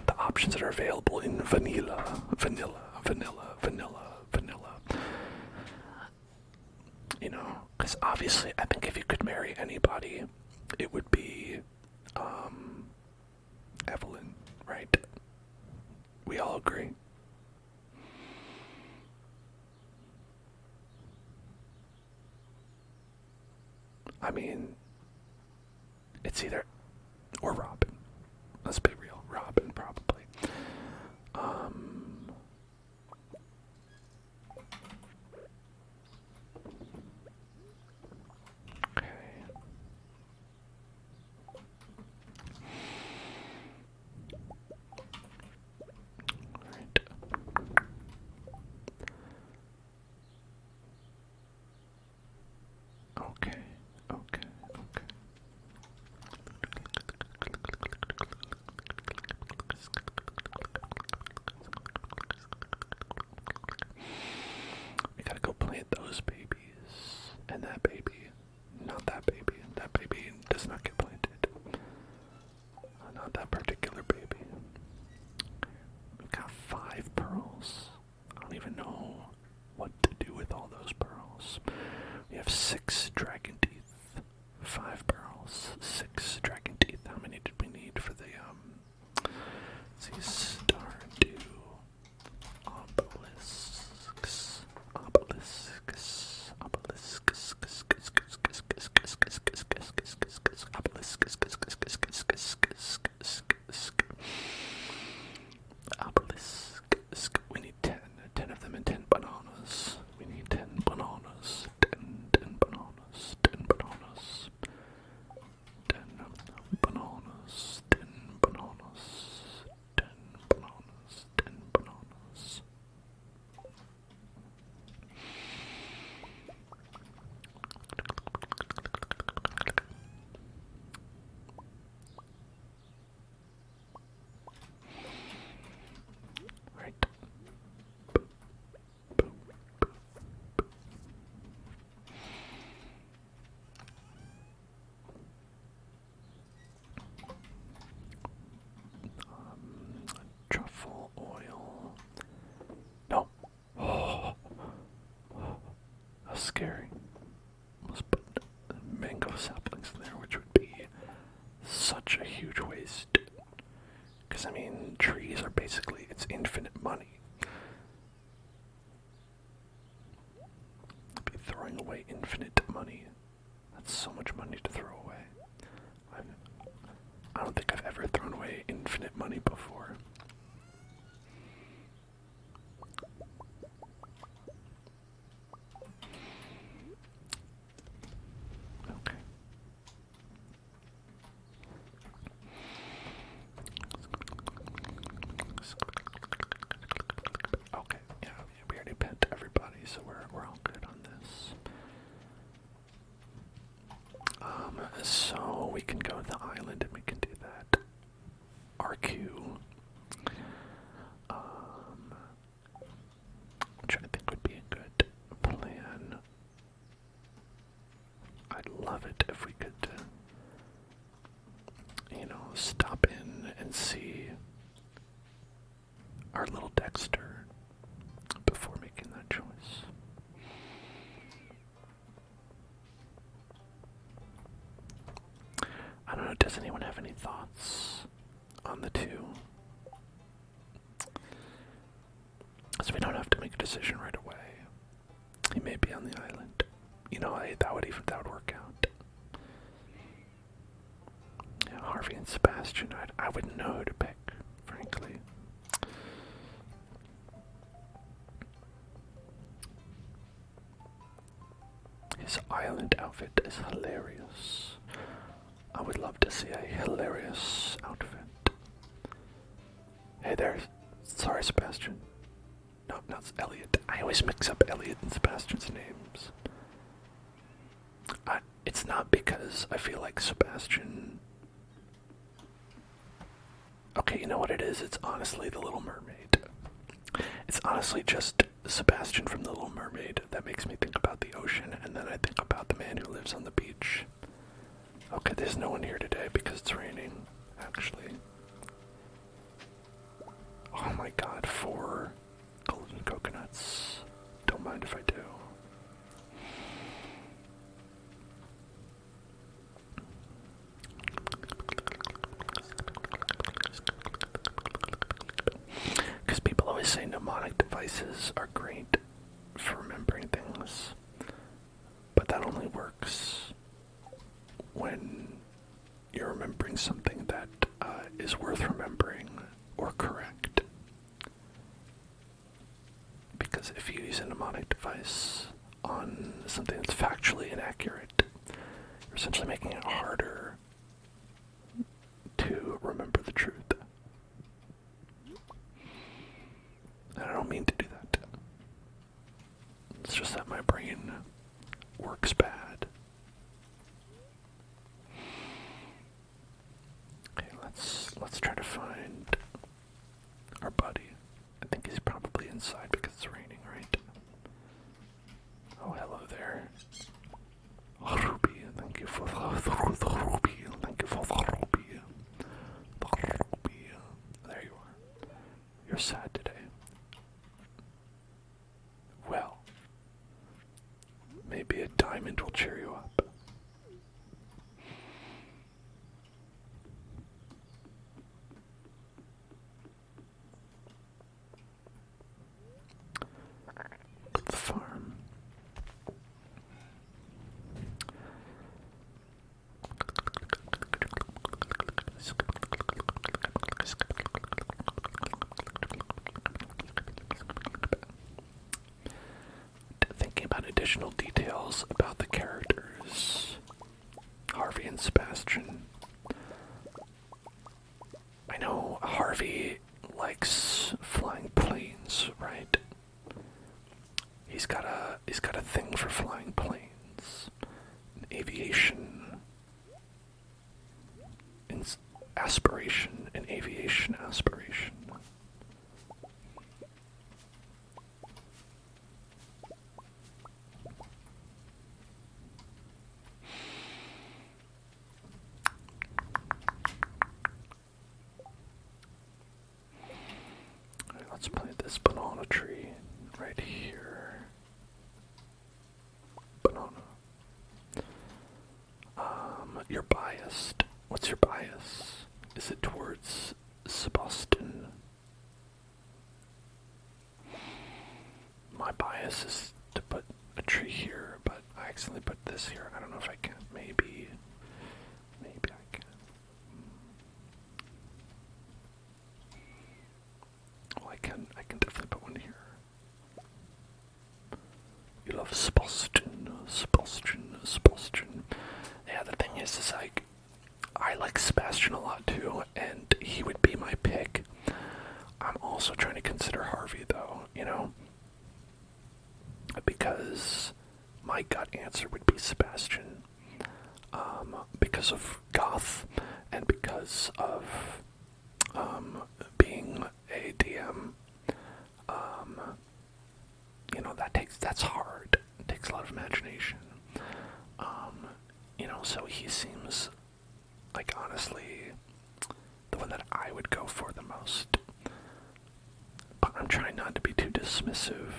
the options that are available in vanilla, vanilla, vanilla, vanilla, vanilla. You know, because obviously I think if you could marry anybody, it would be Evelyn, right? We all agree. I mean, it's either or Robin. Let's be real, Robin probably. Okay. Alright. Okay, okay, okay. We gotta go plant those babies. And that baby. Not that baby. That baby does not get planted. Not that particular baby. We've got 5 pearls. I don't even know what to do with all those pearls. We have 6 dragon teeth. 5 pearls. 6 dragon teeth. How many did we need for the, let's see, Stardew obelisks. Obelisks. Obelisks. Obelisk. We need 10. 10 of them and 10 bananas. We need 10 bananas. 10 bananas. 10 bananas. 10 bananas. 10 bananas. 10 bananas. 10 bananas. Right. Truffle oil. No. Oh, that's scary. Let's put mango saplings in there, which would be such a huge waste. Because, I mean, trees are basically, it's infinite money. I'd be throwing away infinite money. That's so much money to throw away. I don't think I've ever thrown away infinite money before. Okay. Okay, yeah, we already pet everybody, so we're all good on this. So we can go to the island and we can do that. RQ. Which I think would be a good plan. I'd love it if we could, stop in and see our little Dexter before making that choice. I don't know, does anyone have any thoughts on the two? So we don't have to make a decision right away. He may be on the island. That would work out. Yeah, Harvey and Sebastian, I wouldn't know who to pick, frankly. His island outfit is hilarious. I would love to see a hilarious outfit. Hey there. Sorry, Sebastian. No, not Elliot. I always mix up Elliot and Sebastian's names. It's not because I feel like Sebastian... Okay, you know what it is? It's honestly The Little Mermaid. It's honestly just Sebastian from The Little Mermaid that makes me think about the ocean, and then I think about the man who lives on the beach. Okay, there's no one here today because it's raining, actually. Oh my god, 4 golden coconuts. Don't mind if I do. Because people always say mnemonic devices are great for remembering things, but that only works when you're remembering something that is worth remembering or correct. Because if you use a mnemonic device on something that's factually inaccurate, you're essentially making it harder to remember the truth. And I don't mean to do that. It's just that my brain works bad. Okay, let's try to find our buddy. I think he's probably inside because it's raining, right? Oh, hello there. Ruby, thank you for the ruby. Thank you for the ruby. The ruby. There you are. You're sad today. Well, maybe a diamond will cheer you up. The farm. Thinking about additional details about the characters, Harvey and Sebastian. I know Harvey likes flying planes, right? He's got a thing for flying planes, aviation, aspiration, and aviation aspiration. Alright, let's plant this banana tree right here. Banana. You're biased. What's your bias? Is it towards Sebastian? My bias is to put a tree here, but I accidentally put this here. I don't know if I can. Maybe I can. Well, I can definitely put one here. You love Sebastian. Yeah, the thing is like, I like Sebastian a lot too, and he would be my pick. I'm also trying to consider Harvey though, you know? Because my gut answer would be Sebastian. Because of goth, and because of being a DM. You know, that's hard. It takes a lot of imagination. You know, so he seems like, honestly, the one that I would go for the most. But I'm trying not to be too dismissive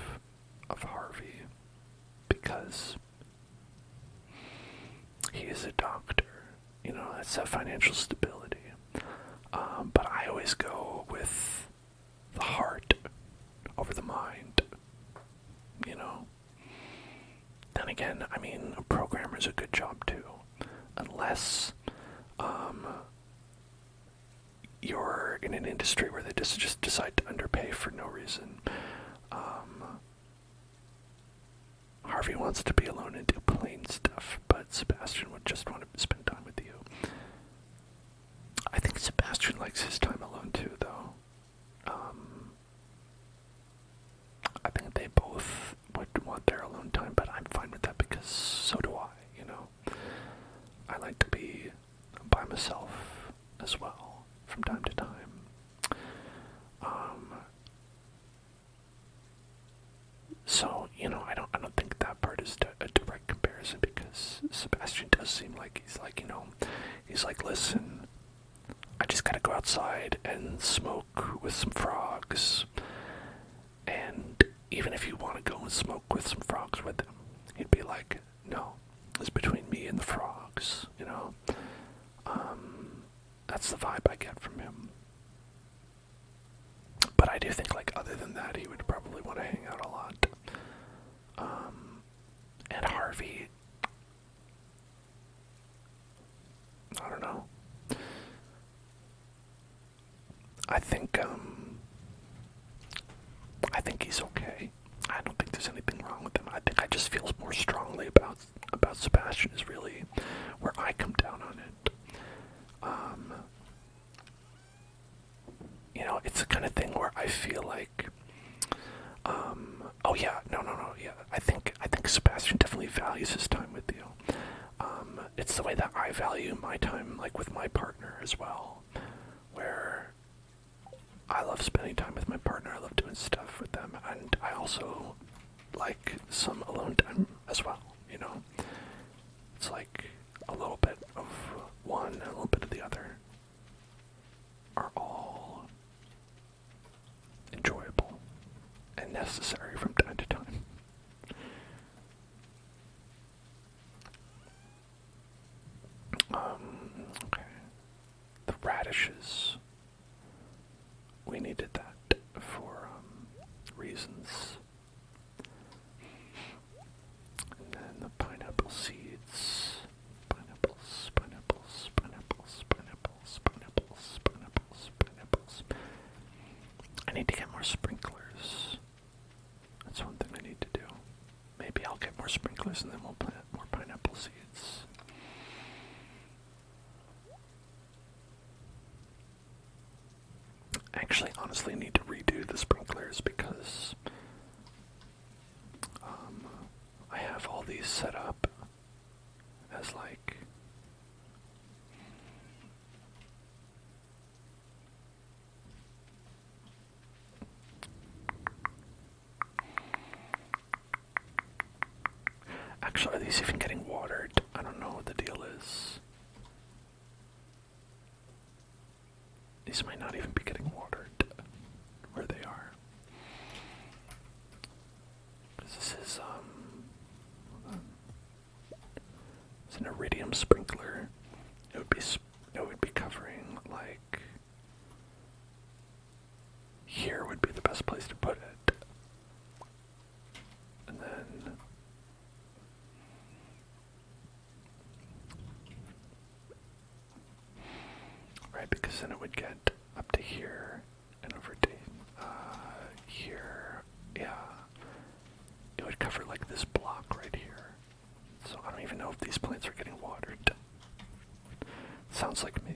of Harvey, because he is a doctor. You know, that's that financial stability. But I always go with the heart over the mind. You know? Then again, I mean, a programmer's a good job too. Unless you're in an industry where they just decide to underpay for no reason. Harvey wants to be alone and do plain stuff, but Sebastian would just want to spend time with you. I think Sebastian likes his time alone too, though. I think they both would want their alone time, but I'm fine with that because so do I, you know. I like to be by myself as well from time to time. So, you know, I don't think that part is a direct comparison, because Sebastian does seem like he's like, you know, he's like, listen, I just gotta go outside and smoke with some frogs. And even if you want to go and smoke with some frogs with him, he'd be like, no, it's between me and the frogs, you know? That's the vibe I get from him. But I do think, like, other than that, he would probably want to hang out a lot. And Harvey, I don't know. I think he's okay. I don't think there's anything wrong with him. I think I just feel more strongly about Sebastian is really where I come down on it. You know, it's the kind of thing where I feel like, oh yeah, no, yeah. I think Sebastian definitely values his time with you. It's the way that I value my time, like with my partner as well, where I love spending time with my partner. I love doing stuff with them, and I also like some alone time as well. You know, it's like a little bit of one, and a little bit of the other are all enjoyable and necessary from time to time. Okay. The radishes. We needed that for reasons. And then the pineapple seeds. Pineapples. I need to get more sprinklers. That's one thing I need to do. Maybe I'll get more sprinklers and then we'll plant more pineapple seeds. Actually, honestly, need to redo the sprinklers because I have all these set up as like actually, are these even getting watered? I don't know what the deal is. These might not even be getting watered where they are. This is it's an iridium sprinkler. It would be covering like here would be the best place to put it. And then right, because then it would get up to here and over to here. Yeah, it would cover like this block right here. So I don't even know if these plants are getting watered. Sounds like me.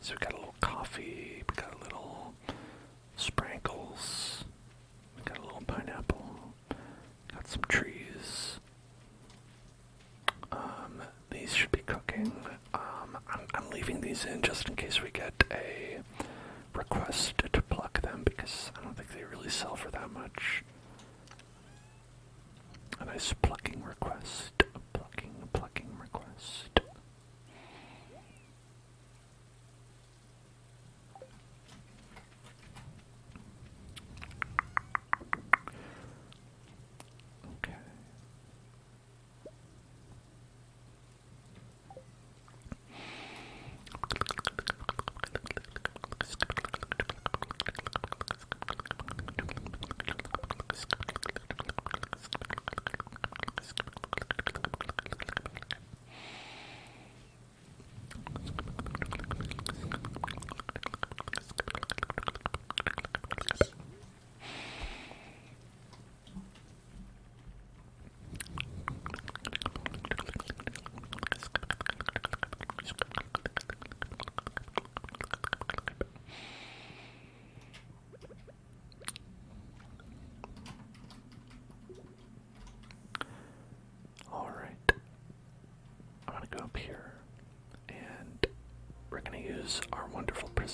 So we got a little coffee, we got a little sprinkles, we got a little pineapple, got some trees. These should be cooking. I'm leaving these in just in case we get a request to pluck them because I don't think they really sell for that much. A nice plucking request. Plucking request. Okay.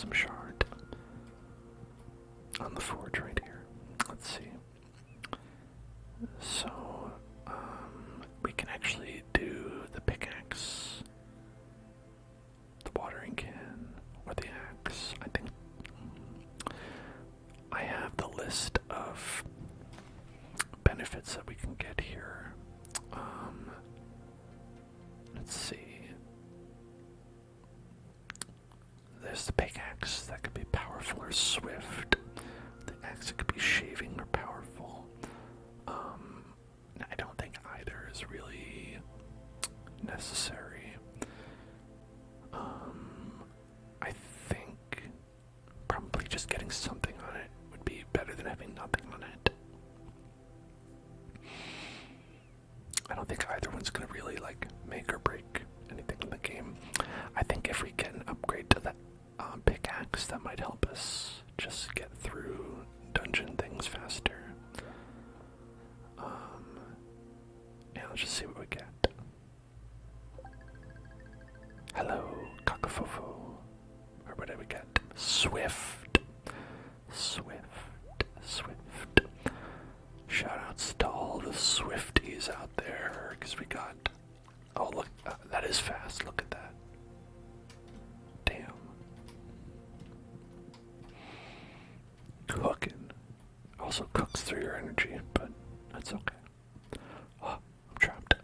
awesome shard on the forge right here. Let's see. So, we can actually do the pickaxe, the watering can, or the axe. I think I have the list of benefits that we can get here. Let's see. There's the pickaxe that could be powerful or swift. The axe that could be shaving or powerful. I don't think either is really necessary. I think probably just getting something on it would be better than having nothing on it. I don't think either one's gonna really like make or break anything in the game. I think if we can upgrade to that pickaxe, that might help us just get through dungeon things faster. Yeah, let's just see what we get. Hello, Kakafofo. Or what did we get? Swift. Swift. Shoutouts to all the Swifties out there, because we got... Oh, look, that is fast. Look at that. Damn. Cooking. Also cooks through your energy, but that's okay. Oh, I'm trapped.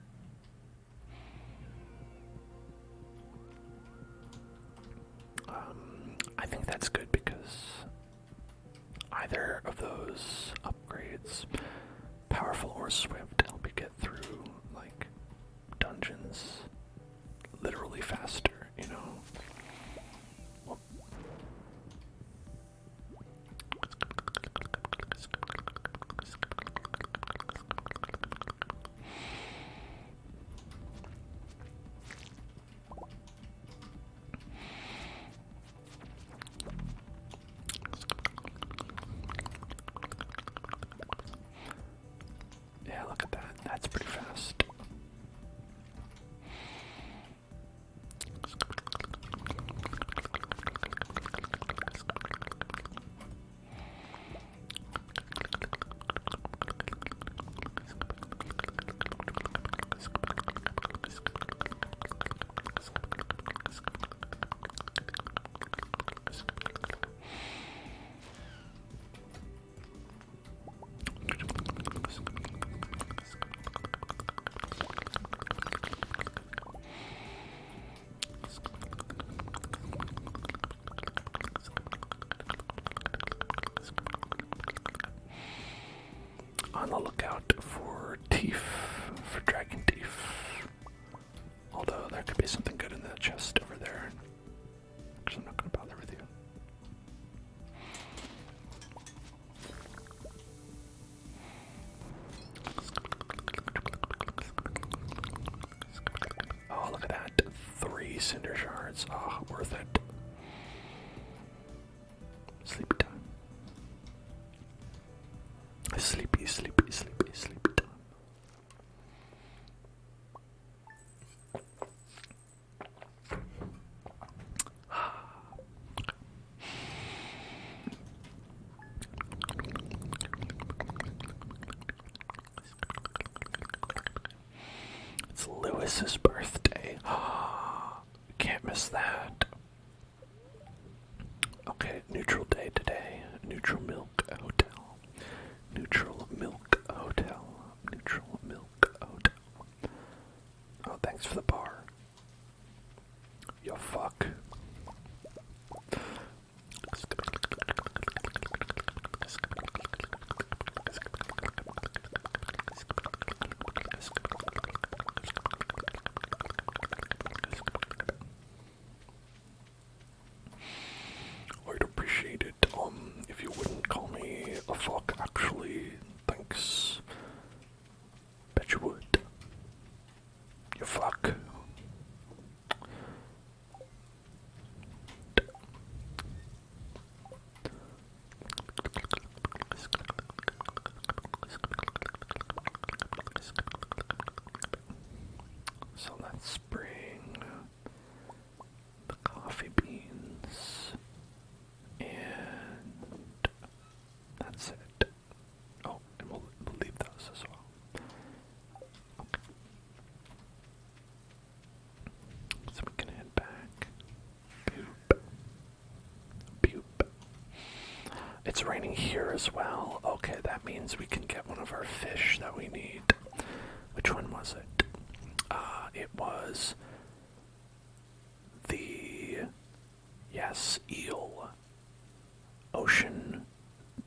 I think that's good because either of those upgrades, powerful or swift, help you get through, like, dungeons literally faster, you know? Whoop. Yeah, look at that. That's pretty fast. On the lookout for teeth, for dragon teeth. Although there could be something good in that chest over there. Because I'm not going to bother with you. Oh, look at that. 3 cinder shards. Oh, worth it. Sleepy time. Sleepy time. It's Lewis's birthday. Can't miss that. Okay, neutral day today. Neutral milk hotel. Neutral milk hotel. Neutral milk hotel. Oh, thanks for the bar. Yo, fuck. I'd appreciate it, if you wouldn't call me a fuck, actually. Thanks. Bet you would. You fuck. water as well. Okay, that means we can get one of our fish that we need. Which one was it? It was the, yes, eel. Ocean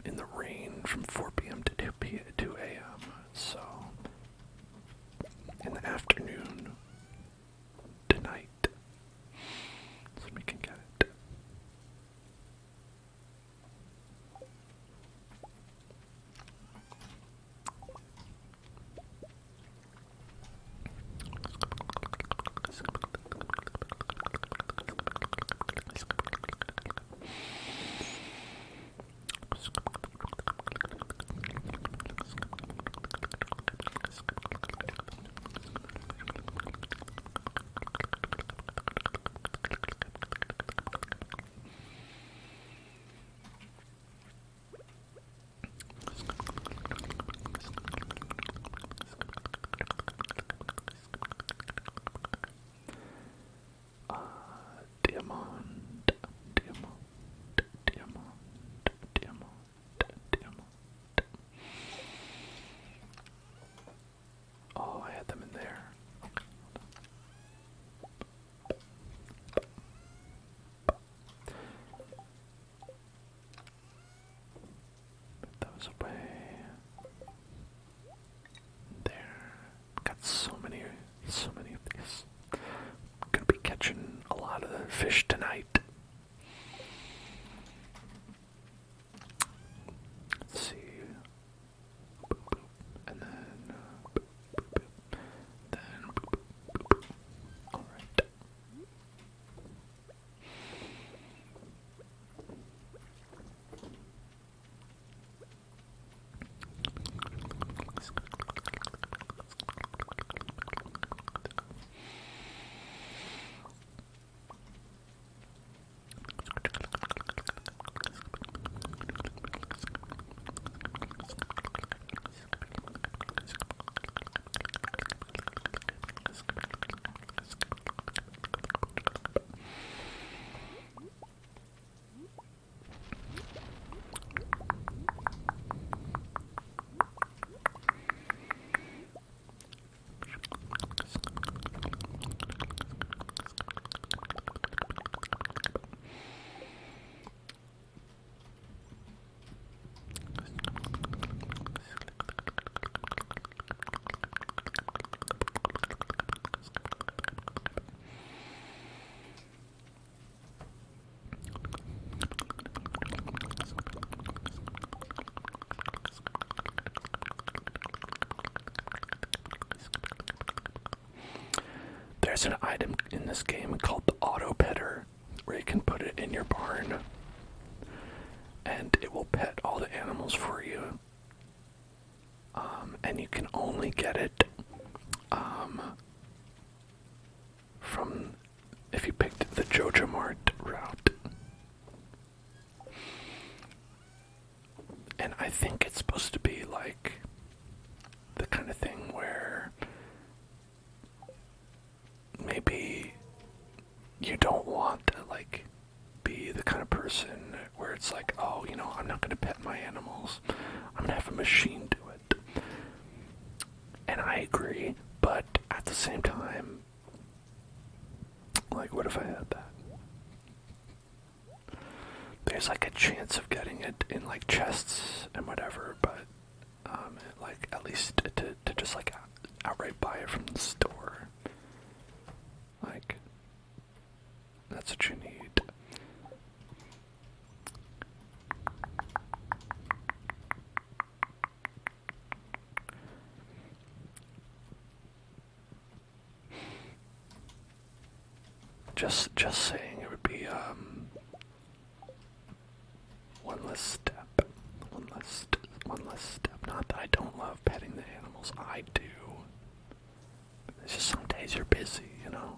in the rain from 4 p.m. to 2 a.m. So, in the afternoon, tonight, so we can get it. Diamond, diamond, diamond, diamond, diamond. Oh, I had them in there. Okay, put those away. There. Got so many of these. Gonna be catching a lot of the fish tonight. Let's see. Boop, boop. And then boop, boop, boop. Then boop, boop, boop, boop. All right. There's an item in this game called the auto petter, where you can put it in your barn and it will pet all the animals for you. And you can only get it from if you picked the Jojo Mart route. And I think it's supposed to be like the kind of thing where maybe you don't want to like be the kind of person where it's like, oh, you know, I'm not going to pet my animals. I'm going to have a machine do it. And I agree, but at the same time, like, what if I had that? There's like a chance of getting it in like chests and whatever, but like at least to just like outright buy it from the store. Like, that's what you need. Just saying, it would be one less step. One less step. Not that I don't love petting the animals. I do. It's just some days you're busy, you know.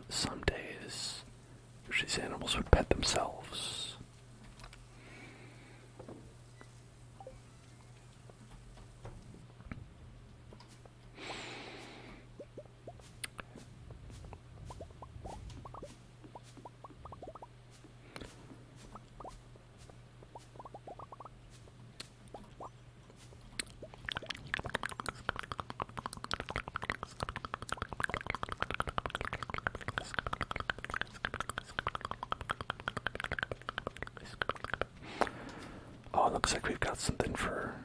Some days these animals would pet themselves. looks like we've got something for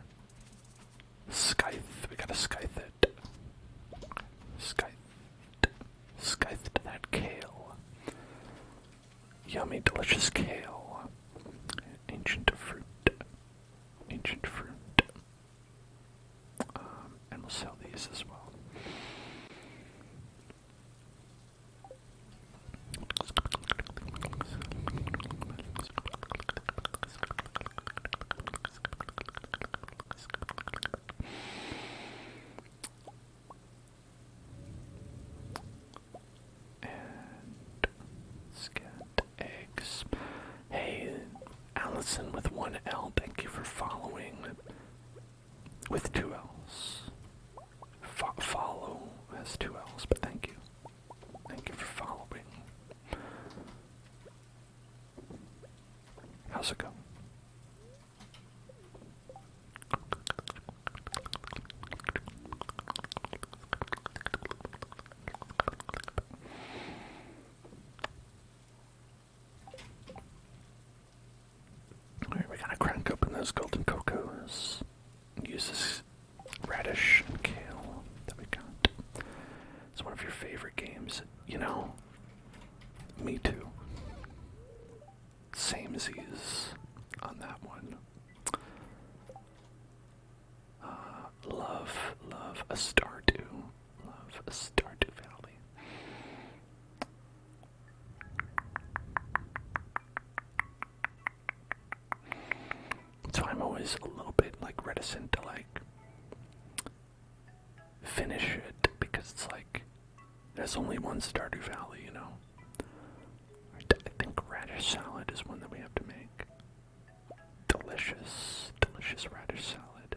Scythe. We got a Scythe it. Scythe that kale. Yummy, delicious kale. Ancient fruit. Ancient fruit. And we'll sell these as well. Eggs. Hey, Allison with 1L, thank you for following. With 2 L's. Follow has 2 L's, but thank you. Thank you for following. How's it going? Alright, we gotta crack open those golden cocos. Use this radish and kale that we got. It's one of your favorite games. You know, me too. Samesies on that one. Love a Stardew. Love a Stardew Valley. So I'm always a little bit like reticent to like finish it because it's like there's only one Stardew Valley, you know. I think radish salad is one that we have to make. Delicious, delicious radish salad.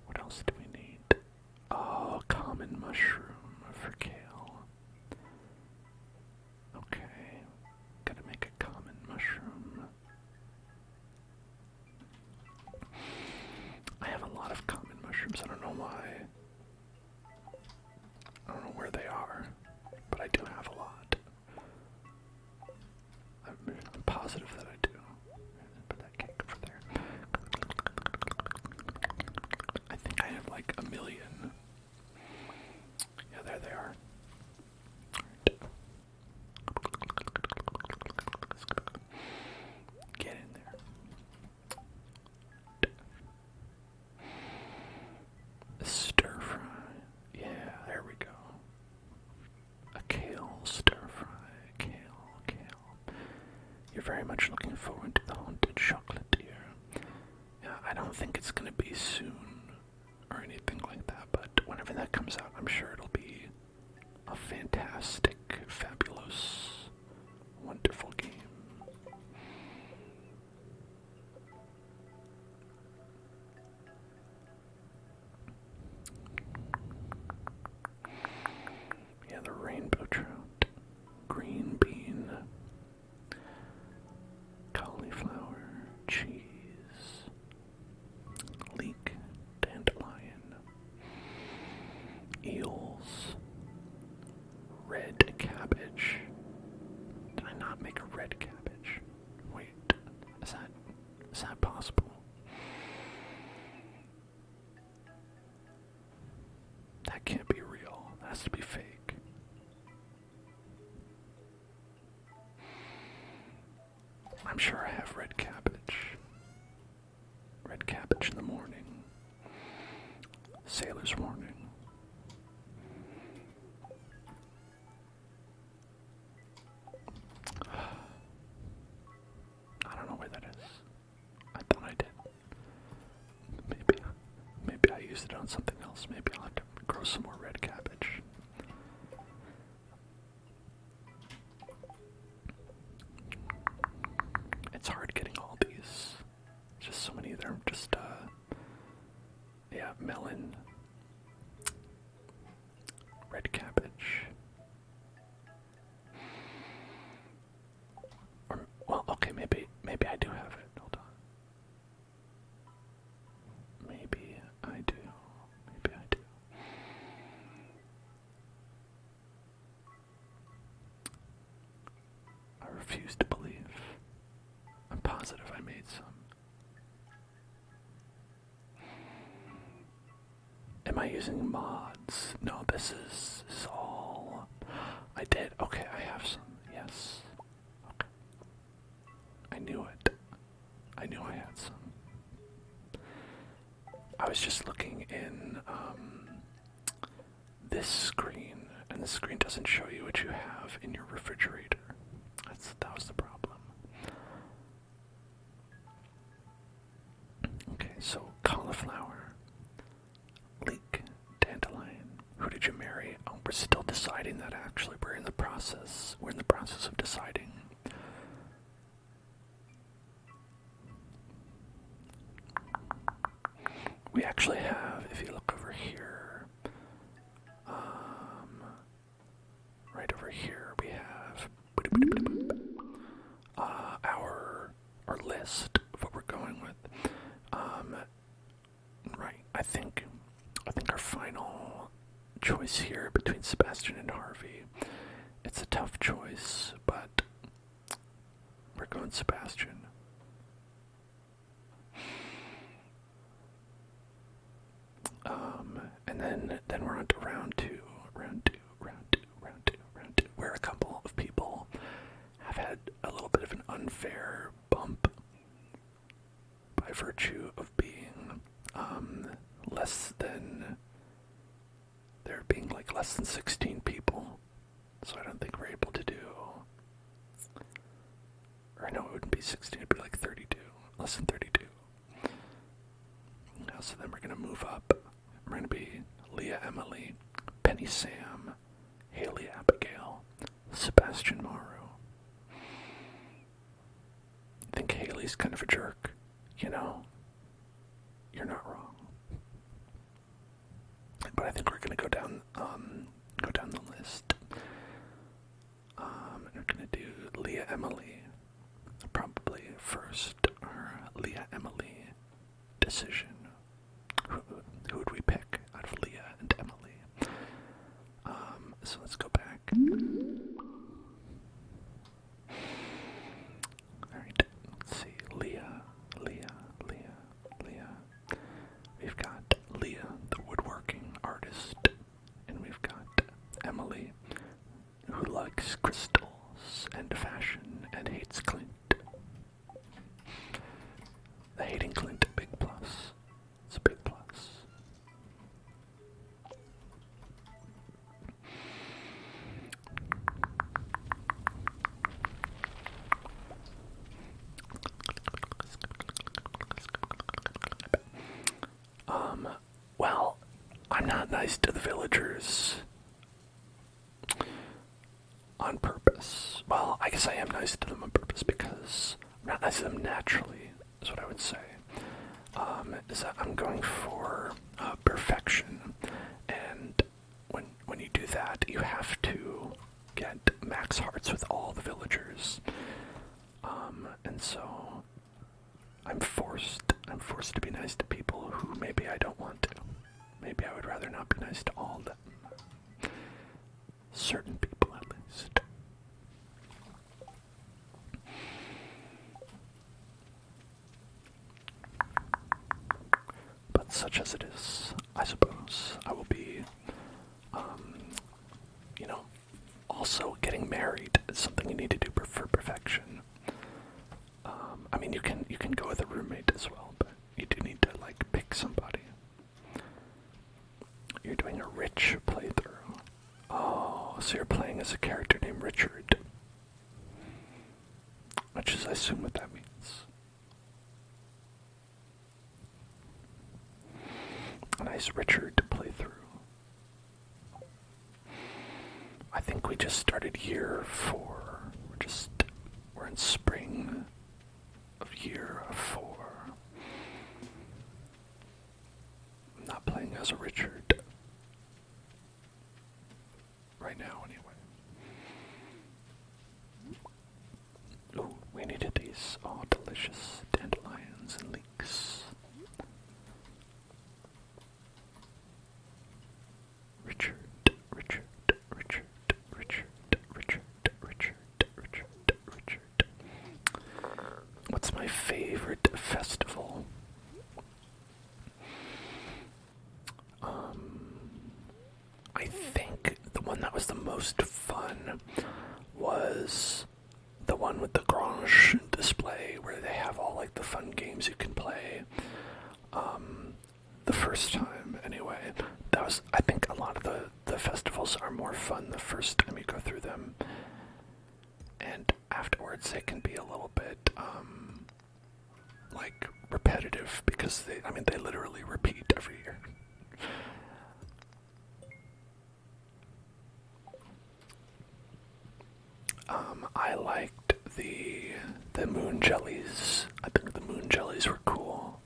What else do we need? Oh, common mushroom for kale. Okay, gotta make a common mushroom. I have a lot of common mushrooms. I don't know why. I don't know where they are, but I do have a lot. I'm positive that I do. Put that cake over there. I think I have like 1 million. Yeah, there they are. Get in there. Stir fry. Yeah, there we go. A kale stir fry. Kale. You're very much looking forward to the haunted chocolate, dear. Yeah, I don't think it's gonna be soon or anything like that, but whenever that comes out, I'm sure it'll be a fantastic, fabulous, wonderful game. Yeah, the rainbow trout, green bean, cauliflower, cheese, leek, dandelion, eels, red cabbage. Did I not make a red cabbage? Wait, is that possible? That can't be real. That has to be fake. I'm sure I have red cabbage. Red cabbage in the morning. Sailor's warning. I don't know where that is. I thought I did. Maybe I used it on something else. Maybe I'll have to grow some more red cabbage. It's hard getting all these. Just so many of them. Just yeah, melon, red cabbage. Or well, okay, maybe I do have it. Hold on. Maybe I do. Maybe I do. Am I using mods? No, this is all... I did. Okay, I have some. Yes. Okay. I knew it. I knew I had some. I was just looking in this screen, and the screen doesn't show you what you have in your refrigerator. That was the problem. Okay, so cauliflower, leek, dandelion. Who did you marry? Oh, we're still deciding that actually. We're in the process. We're in the process of deciding. We actually have, if you look over here, right over here, we have our list of what we're going with. Right, I think our final choice here between Sebastian and Harvey. It's a tough choice, but we're going Sebastian. And then we're on to round two, where a couple of people have had a little bit of an unfair bump by virtue of being there being like less than 16 people. So I don't think we're able to do, or no, it wouldn't be 16, it'd be like 32, less than 32. So then we're going to move up. We're going to be Leah Emily, Penny Sam, Haley Abigail, Sebastian Maru. I think Haley's kind of a jerk, you know? You're not wrong. But I think we're going to go down the list. And we're going to do Leah Emily, probably first, or Leah Emily decision. Who would we pick out of Leah and Emily? So let's go back. Alright, let's see. Leah. We've got Leah, the woodworking artist. And we've got Emily, who likes crystals and fashion and hates Clint. The hating Clint, a big plus. It's a big plus. Well, I'm not nice to the villagers on purpose. Well, I guess I am nice to them on purpose because I'm not nice to them naturally, is what I would say. Is that I'm going for perfection, and when you do that, you have to get max hearts with all the villagers, and so I'm forced to be nice to people who maybe I don't want to. Maybe I would rather not be nice to all of them. Certain people, at least. But such as it is, I suppose I will be, also getting married is something you need to do for perfection. I mean, you can go with a roommate as well, but you do need to, like, pick somebody. You're doing a rich playthrough. Oh, so you're playing as a character named Richard. Which is, I assume, what that means. A nice Richard playthrough. I think we just started year 4. We're in spring of year 4. I'm not playing as a Richard. Right now, anyway. Ooh, we needed these. Oh, delicious dandelions and leeks. Richard. was the one with the Grange display where they have all like the fun games you can play. The first time, anyway. That was, I think a lot of the festivals are more fun the first time you go through them. And afterwards they can be a little bit, like, repetitive because they literally repeat every year. I liked the moon jellies. I think the moon jellies were cool.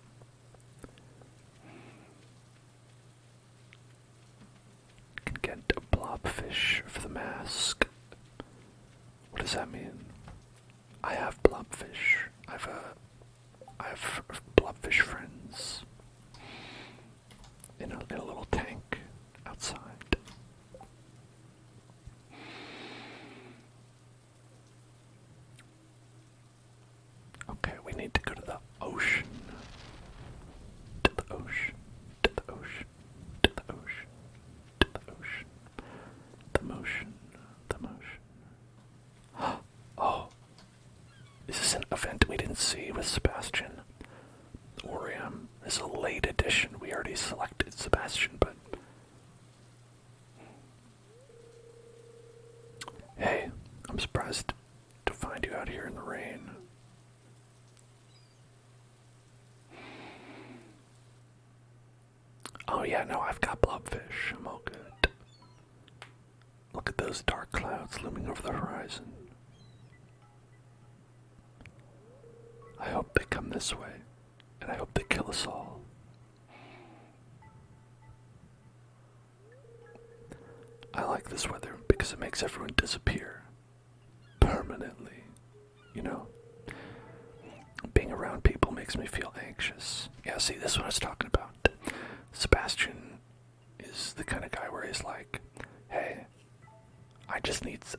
You can get a blobfish for the mask. What does that mean? I have blobfish. I have blobfish friends in a little tank outside. Okay, we need to go to the ocean. To the ocean. To the ocean. To the ocean. To the ocean. The motion. The motion. Oh. Is this an event we didn't see with Sebastian? Or this is a late edition. We already selected Sebastian, but hey, I'm surprised to find you out here in the rain. Oh yeah, no, I've got blobfish. I'm all good. Look at those dark clouds looming over the horizon. I hope they come this way, and I hope they kill us all. I like this weather because it makes everyone disappear. Permanently. You know? Being around people makes me feel anxious. Yeah, see, this is what I was talking about. Sebastian is the kind of guy where he's like, hey, I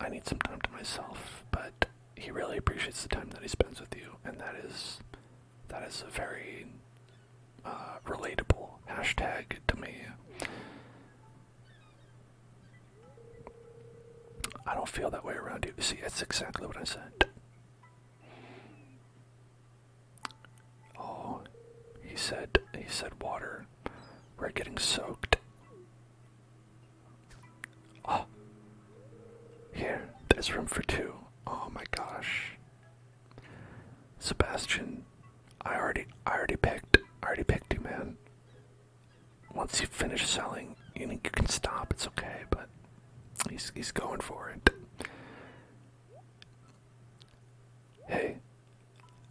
need some time to myself, but he really appreciates the time that he spends with you, and that is a very relatable hashtag to me. I don't feel that way around you. See, that's exactly what I said. Oh, he said water. We're getting soaked. Oh, here, there's room for two. Oh my gosh. Sebastian, I already picked you, man. Once you finish selling, you can stop, it's okay, but he's going for it. Hey,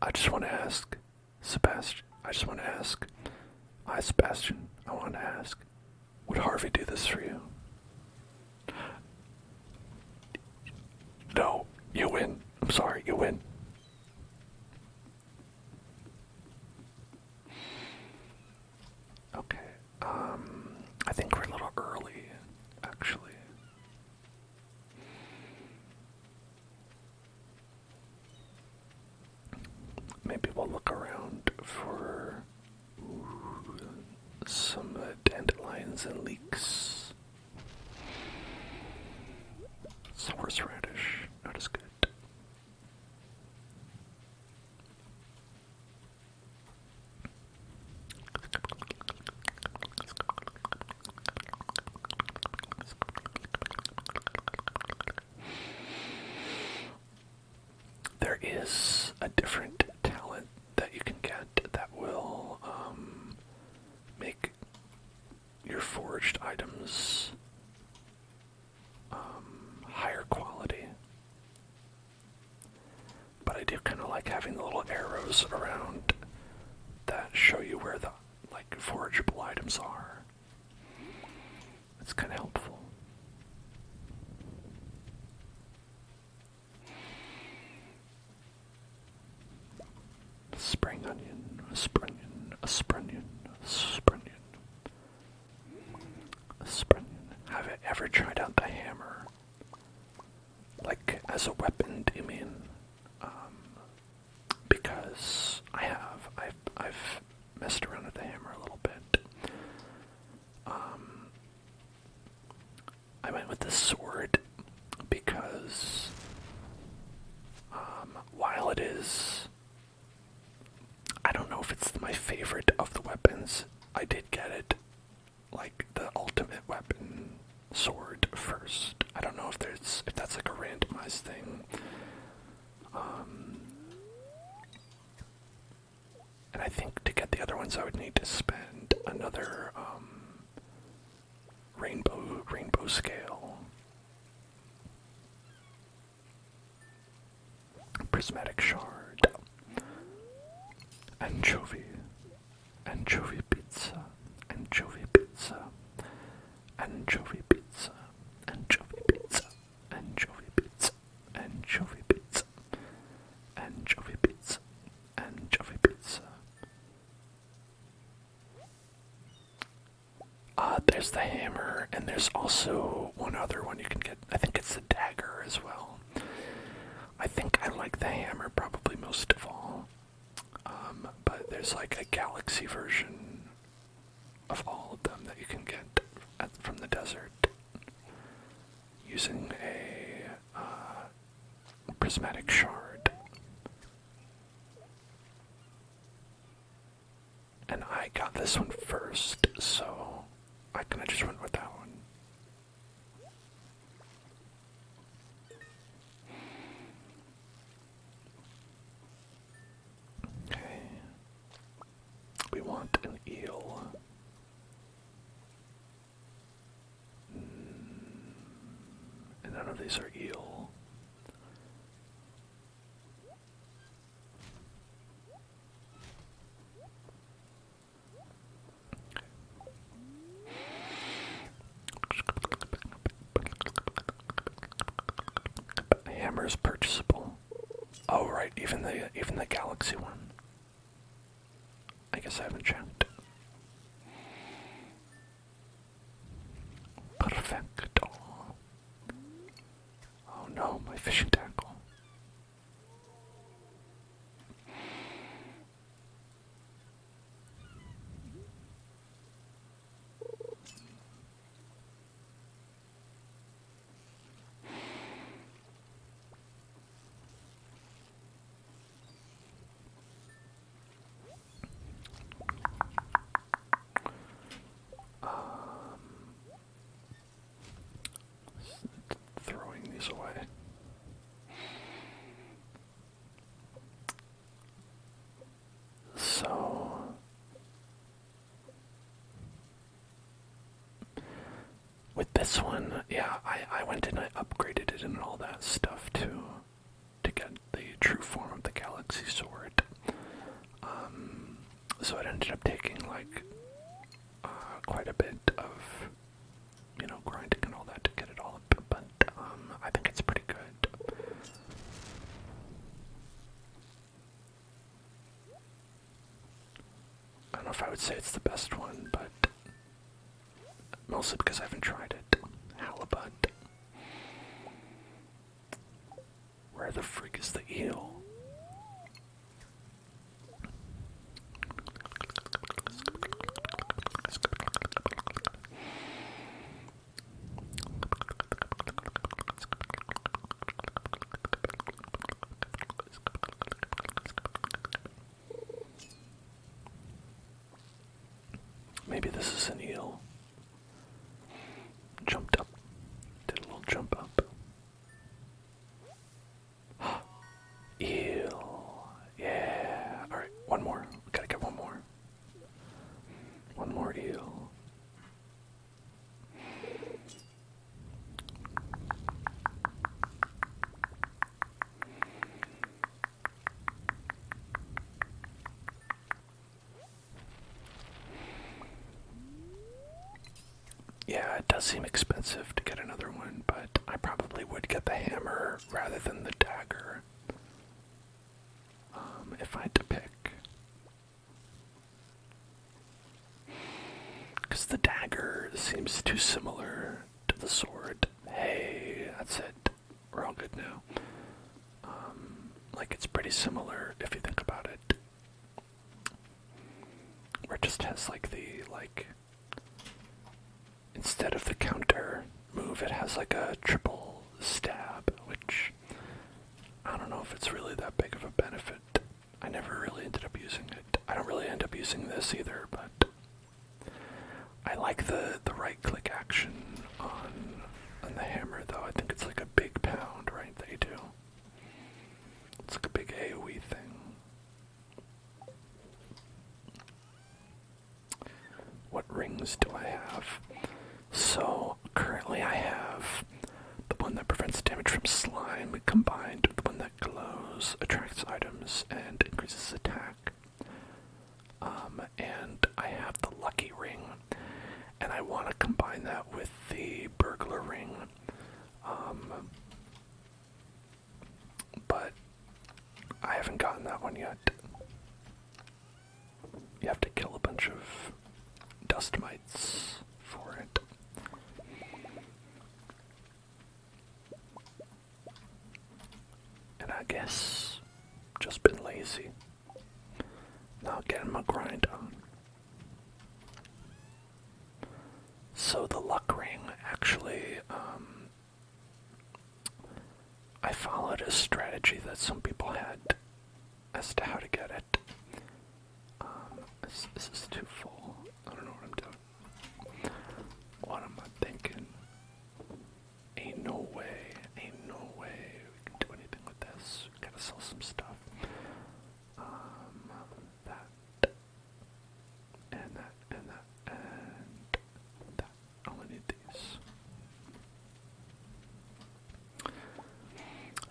I just want to ask, Sebastian, hi Sebastian, I want to ask, would Harvey do this for you? No, you win. I'm sorry, you win. Okay, I think we're a little early, actually. Maybe we'll look around for some dandelions and leeks. It's horseradish, not as good. There is a different talent that you can get that will make your foraged items higher quality. But I do kind of like having the little arrows around that show you where the forageable items are. It's kind of helpful. Spring onion, a springion, a springion, a springion, a springion. Have you ever tried out the hammer? Like, as a weapon, do you mean? Because I have. I've messed around with the hammer a little bit. I went with the sword because While it is, I don't know if it's my favorite of the weapons. I did get it, like the ultimate weapon sword first. I don't know if that's like a randomized thing. And I think to get the other ones, I would need to spend another rainbow scale. Prismatic shard. Anchovy. Anchovy pizza. Anchovy pizza. Anchovy pizza. Anchovy pizza. Anchovy pizza. Anchovy pizza. Anchovy pizza. Anchovy pizza. There's the hammer, and there's also one other one you can get. I think it's the dagger as well. I think I like the hammer probably most of all. But there's like a galaxy version of all of them that you can get from the desert using a prismatic shard. And I got this one first, so I kind of just went with that one. Okay. We want an eel. And none of these are eel. Hammer is purchasable. Oh right, even the galaxy one. I guess I haven't checked. Perfecto. Oh no, my fishing tackle. Throwing these away. So with this one, yeah, I went and I upgraded it and all that stuff too to get the true form of the galaxy sword. So it ended up taking like quite a bit of, grinding and all that to get it all up, but I think it's pretty good. I don't know if I would say it's the best one, but mostly because I haven't tried it. Halibut. Where the freak is the eel? Maybe this is an eel. Jumped up. Did a little jump up. Eel. Yeah. Alright, one more. We gotta get one more. One more eel. Yeah, it does seem expensive to get another one, but I probably would get the hammer rather than the dagger. If I had to pick. Because the dagger seems too similar to the sword. Hey, that's it. We're all good now. Like, it's pretty similar if you think about it. Where it just has, like, instead of the counter move, it has, like, a triple stab, which I don't know if it's really that big of a benefit. I never really ended up using it. I don't really end up using this either, but I like the right-click action on the hammer, though. I think it's like a big pound, right, that you do. It's like a big AoE thing. What rings do I have? So, currently I have the one that prevents damage from slime combined with the one that glows, attracts items, and increases attack. And I have the lucky ring, and I want to combine that with the burglar ring. But I haven't gotten that one yet. You have to kill a bunch of dust mites for it. And I guess just been lazy. Not getting my grind on. So the luck ring, actually, I followed a strategy that some people had as to how to get it. This is too full. I don't know what I'm doing. What am I thinking? Ain't no way we can do anything with this. We gotta sell some stuff. That, and that, and that, and that. I only need these.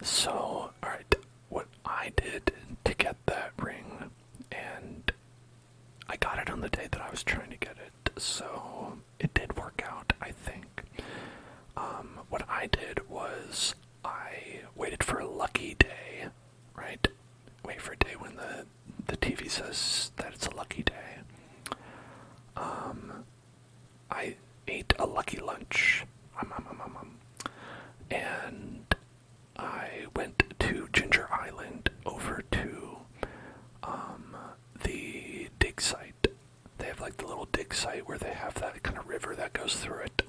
So, alright, what I did to get that ring, and I got it on the day that I was trying to get it, so it did work out, I think. What I did was I waited for a lucky day, right? Wait for a day when the TV says that it's a lucky day. I ate a lucky lunch, and I went to Ginger Island over to the dig site. They have like the little dig site where they have that kind of river that goes through it.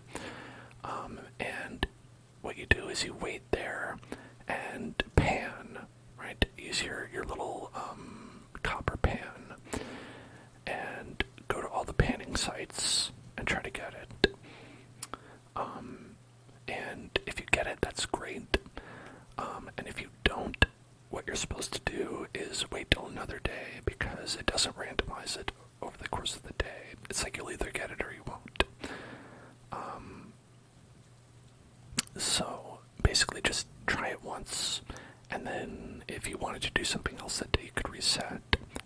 And what you do is you wait there and pan, right? Use your little copper pan and go to all the panning sites and try to get it. And if you get it, that's great. And if you don't, what you're supposed to do is wait till another day because it doesn't randomize it over the course of the day. It's like you'll either get it or you won't. So basically just try it once, and then if you wanted to do something else that day, you could reset.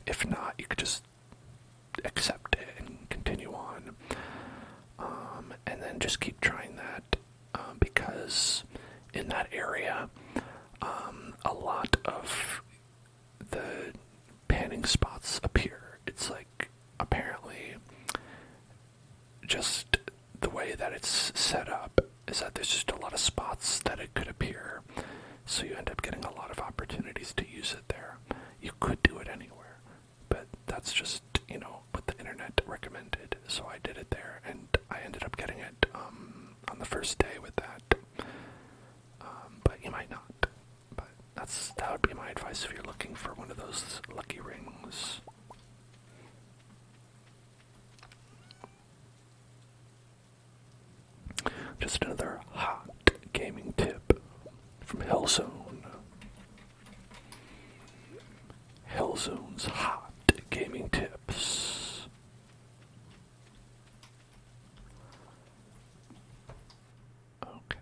If not, you could just accept it and continue on. And then just keep trying that because in that area, a lot of the panning spots appear. It's like apparently just the way that it's set up is that there's just a lot of spots that it could appear, so you end up getting a lot of opportunities to use it there. You could do it anywhere, but that's just, what the internet recommended, so I did it there, and I ended up getting it on the first day with that. But you might not. But that would be my advice if you're looking for one of those lucky rings. Just another hot gaming tip from Hellzone. Hellzone's hot gaming tips. Okay.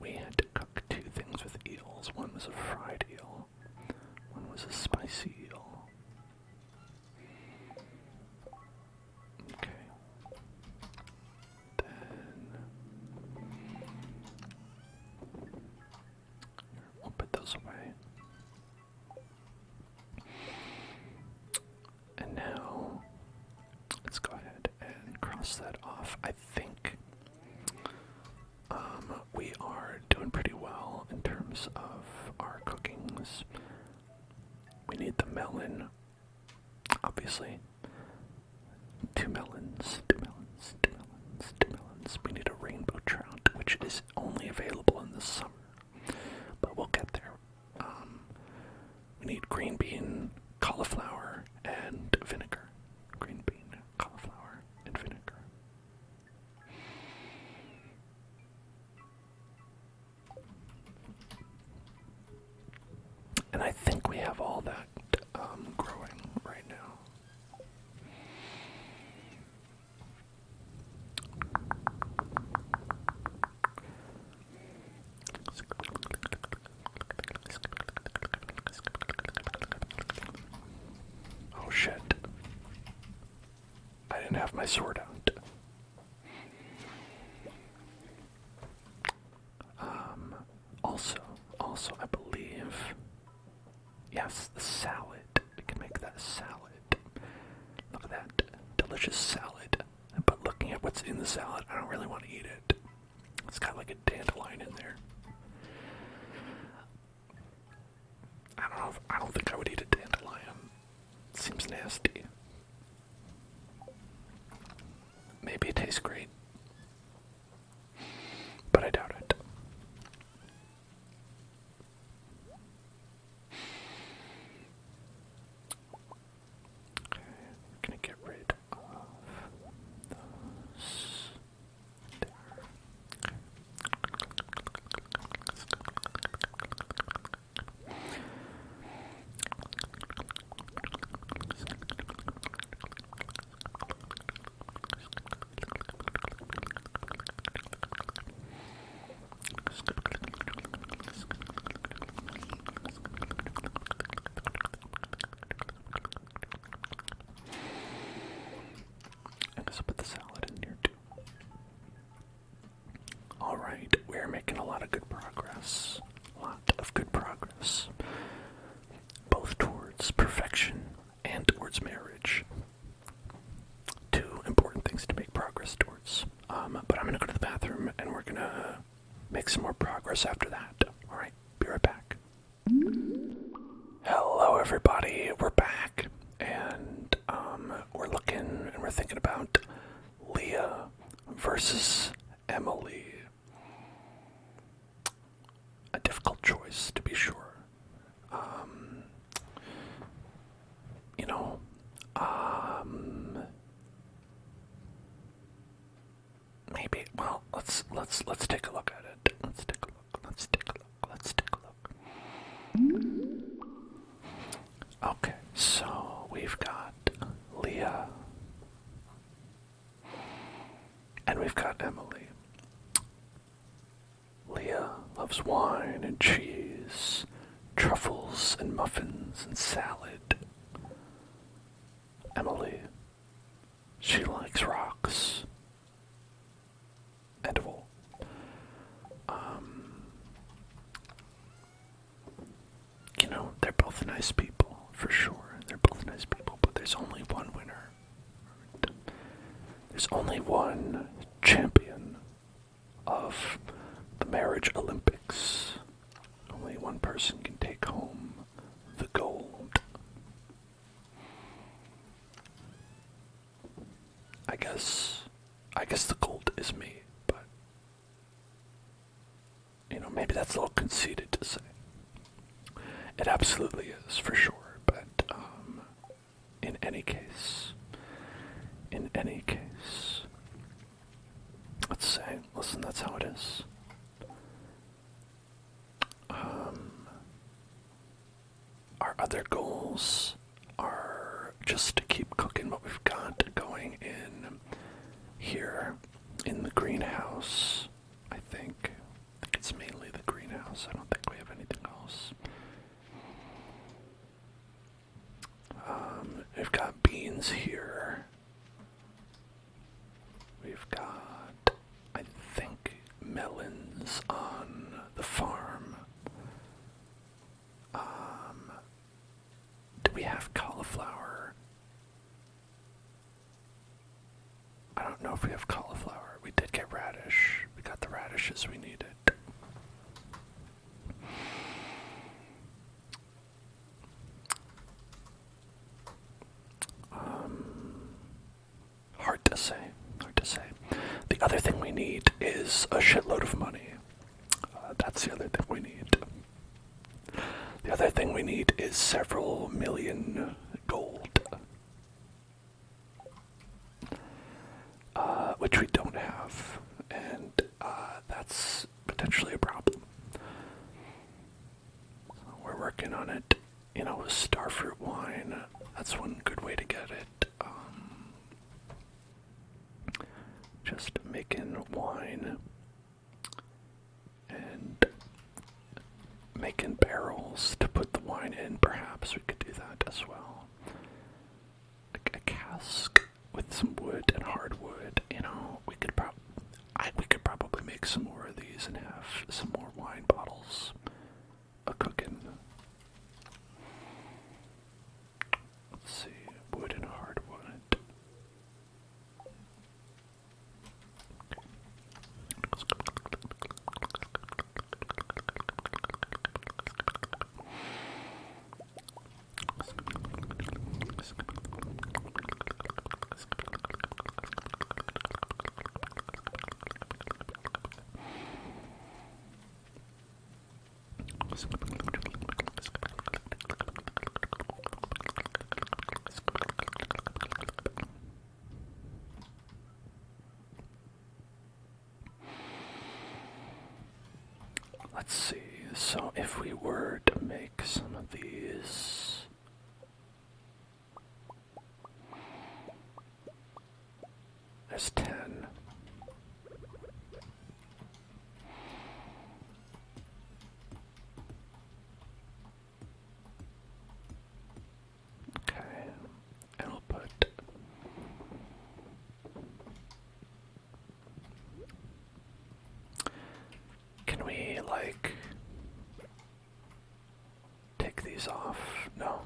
We had to cook two things with eels. One was a fried eel. One was a spicy eel. Okay. We'll put those away. And now, let's go ahead and cross that off. I think we are doing pretty well in terms of our cookings. We need the melon, obviously. Two melons. We need a rainbow trout, which is only available in the summer. But we'll get there. cauliflower and vinegar. Green bean, cauliflower, and vinegar. And I think we have all that growing right now. Oh shit. I didn't have my sword out. Also, I believe, yes, the salad. We can make that a salad. Look at that delicious salad. But looking at what's in the salad, I don't really want to eat it. It's got like a dandelion in there. I don't think I would eat a dandelion. It seems nasty. Maybe it tastes great, but I doubt it. Okay, we're gonna get rid of those there. Okay. I guess I'll put the salad in here too. Alright, we're making a lot of good progress. Both towards perfection and towards marriage. Two important things to make progress towards. But I'm gonna go to the bathroom and we're gonna make some more progress after that. Alright, be right back. Hello everybody, we're back. And we're looking and we're thinking about Leah versus Emily. A difficult choice, to be sure. You know, maybe. Well, let's take a look at it. Let's take a look. Okay, so we've got Leah, and we've got Emily. Leah loves wine and cheese, truffles and muffins and salad. Emily, she likes rocks and wool. You know, they're both nice people, for sure. They're both nice people, but there's only one winner. There's only one champion of the marriage Olympics. Only one person can take home the gold. I guess the gold is me, but you know, maybe that's a little conceited to say. It absolutely is, for sure, but in any case, let's say, listen, that's how it is. Our other goals are just to keep cooking what we've got going in here in the greenhouse. I think it's mainly the greenhouse. I don't think we have anything else. We've got beans here. We've got, I think, melons on the farm. Do we have cauliflower? I don't know if we have cauliflower. We did get radish. We got the radishes we needed. Hard to say. The other thing we need is a shitload of money. That's the other thing we need. The other thing we need is several million gold. Which we don't have, and that's potentially a problem. So we're working on it. You know, with starfruit wine, that's one good way to get it. Just making wine and making barrels to put the wine in. Perhaps we could do that as well. Like a cask with some wood and hardwood. You know, we could probably make some more of these and have some more wine bottles cooking. Let's see, wood and hardwood. Let's see, so if we were to make some of these, there's 10. Okay, and I'll put can we, like, take these off? No.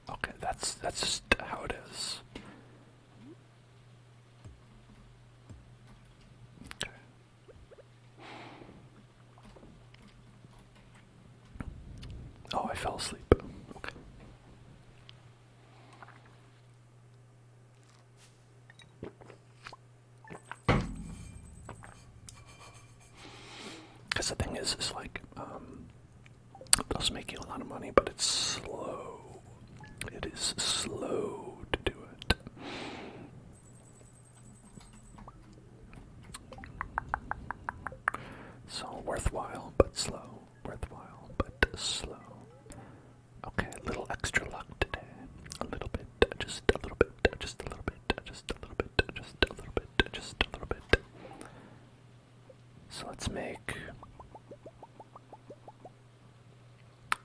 Okay, that's just how it is. Okay. Oh, I fell asleep. Okay. Because the thing is like, it does make you a lot of money, but it's slow. It is slow to do it. So worthwhile, but slow. Worthwhile, but slow. Okay, a little extra luck today. A little bit, just a little bit, just a little bit, just a little bit, just a little bit, just a little bit. So let's make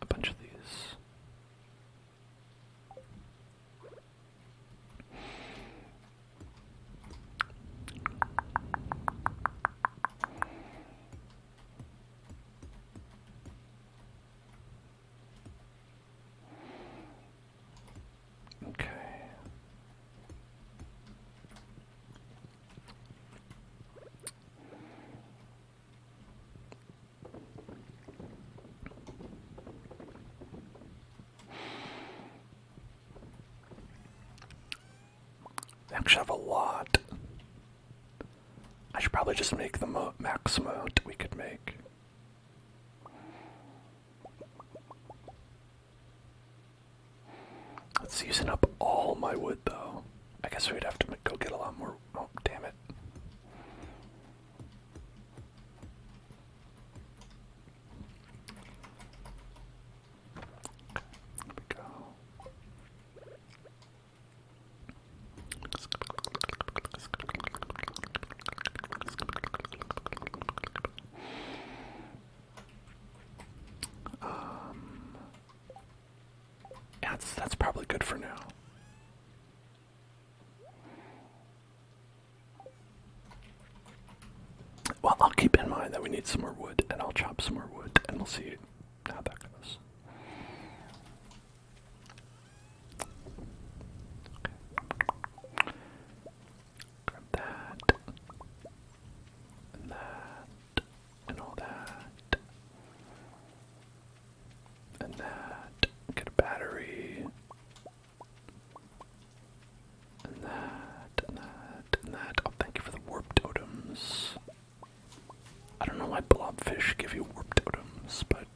a bunch of these. Okay. They actually have a lot. I should probably just make the max amount we could make. It's using up all my wood, though. I guess we'd have to go get a lot more. Oh, damn it. There we go. Yeah, that's probably good for now. Well, I'll keep in mind that we need some more wood, and I'll chop some more wood, and we'll see how that goes. Okay. Grab that, and all that, and that. Get a battery, and that, and that, and that. Oh, thank you for the warp totems. I don't know why blobfish give you warp totems, but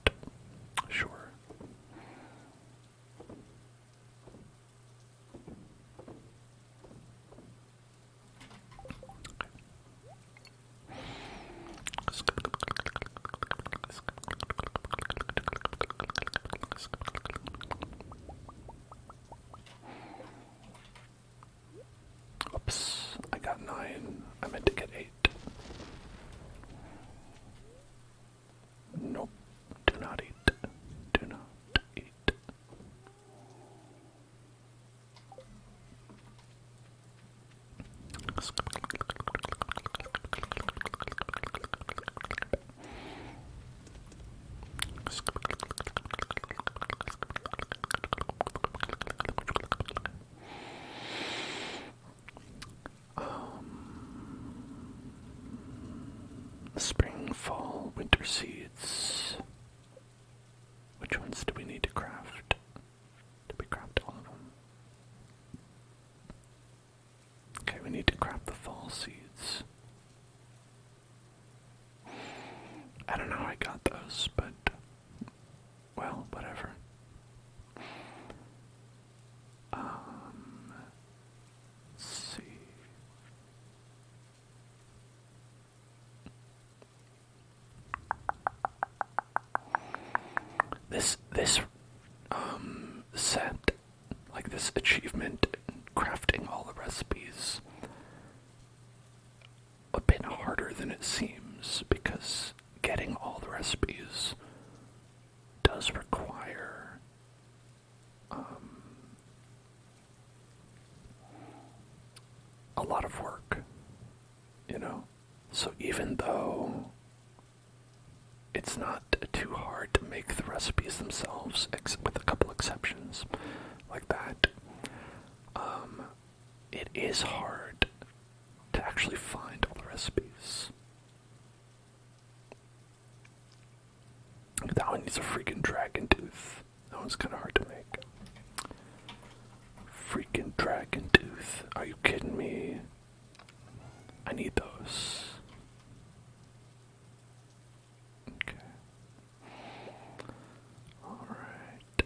videos, but, well, whatever. Let's see. This set, like this achievement, crafting all the recipes, a bit harder than it seems, because getting all the recipes does require a lot of work, you know? So even though it's not too hard to make the recipes themselves, with a couple exceptions like that, it is hard to actually find all the recipes. That one needs a freaking dragon tooth. That one's kind of hard to make. Freaking dragon tooth. Are you kidding me? I need those. Okay. Alright.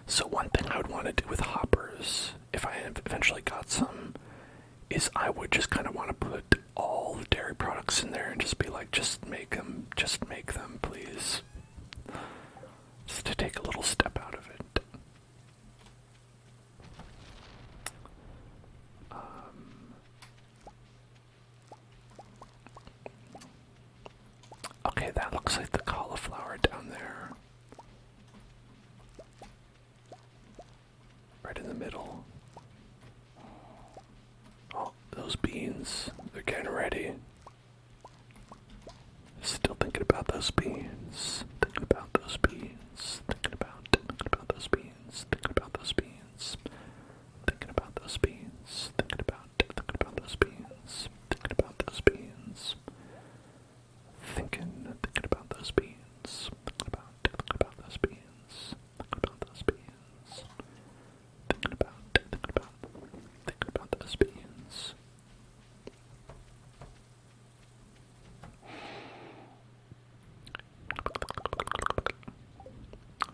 So one thing I would want to do with hoppers, if I eventually got some, is I would just kind of want to put all the dairy products in there and just be like, just make them, please. Just to take a little step out of it. Okay, that looks like the cauliflower down there. Right in the middle. Oh, those beans. They're getting ready. Still thinking about those beans. Thinking about those beans. Thinking about those beans. Thinking about those beans. Thinking about those beans. Thinking about those beans. Thinking about those beans. Thinking about those beans. Thinking about those beans. Thinking about those beans. Thinking about those beans.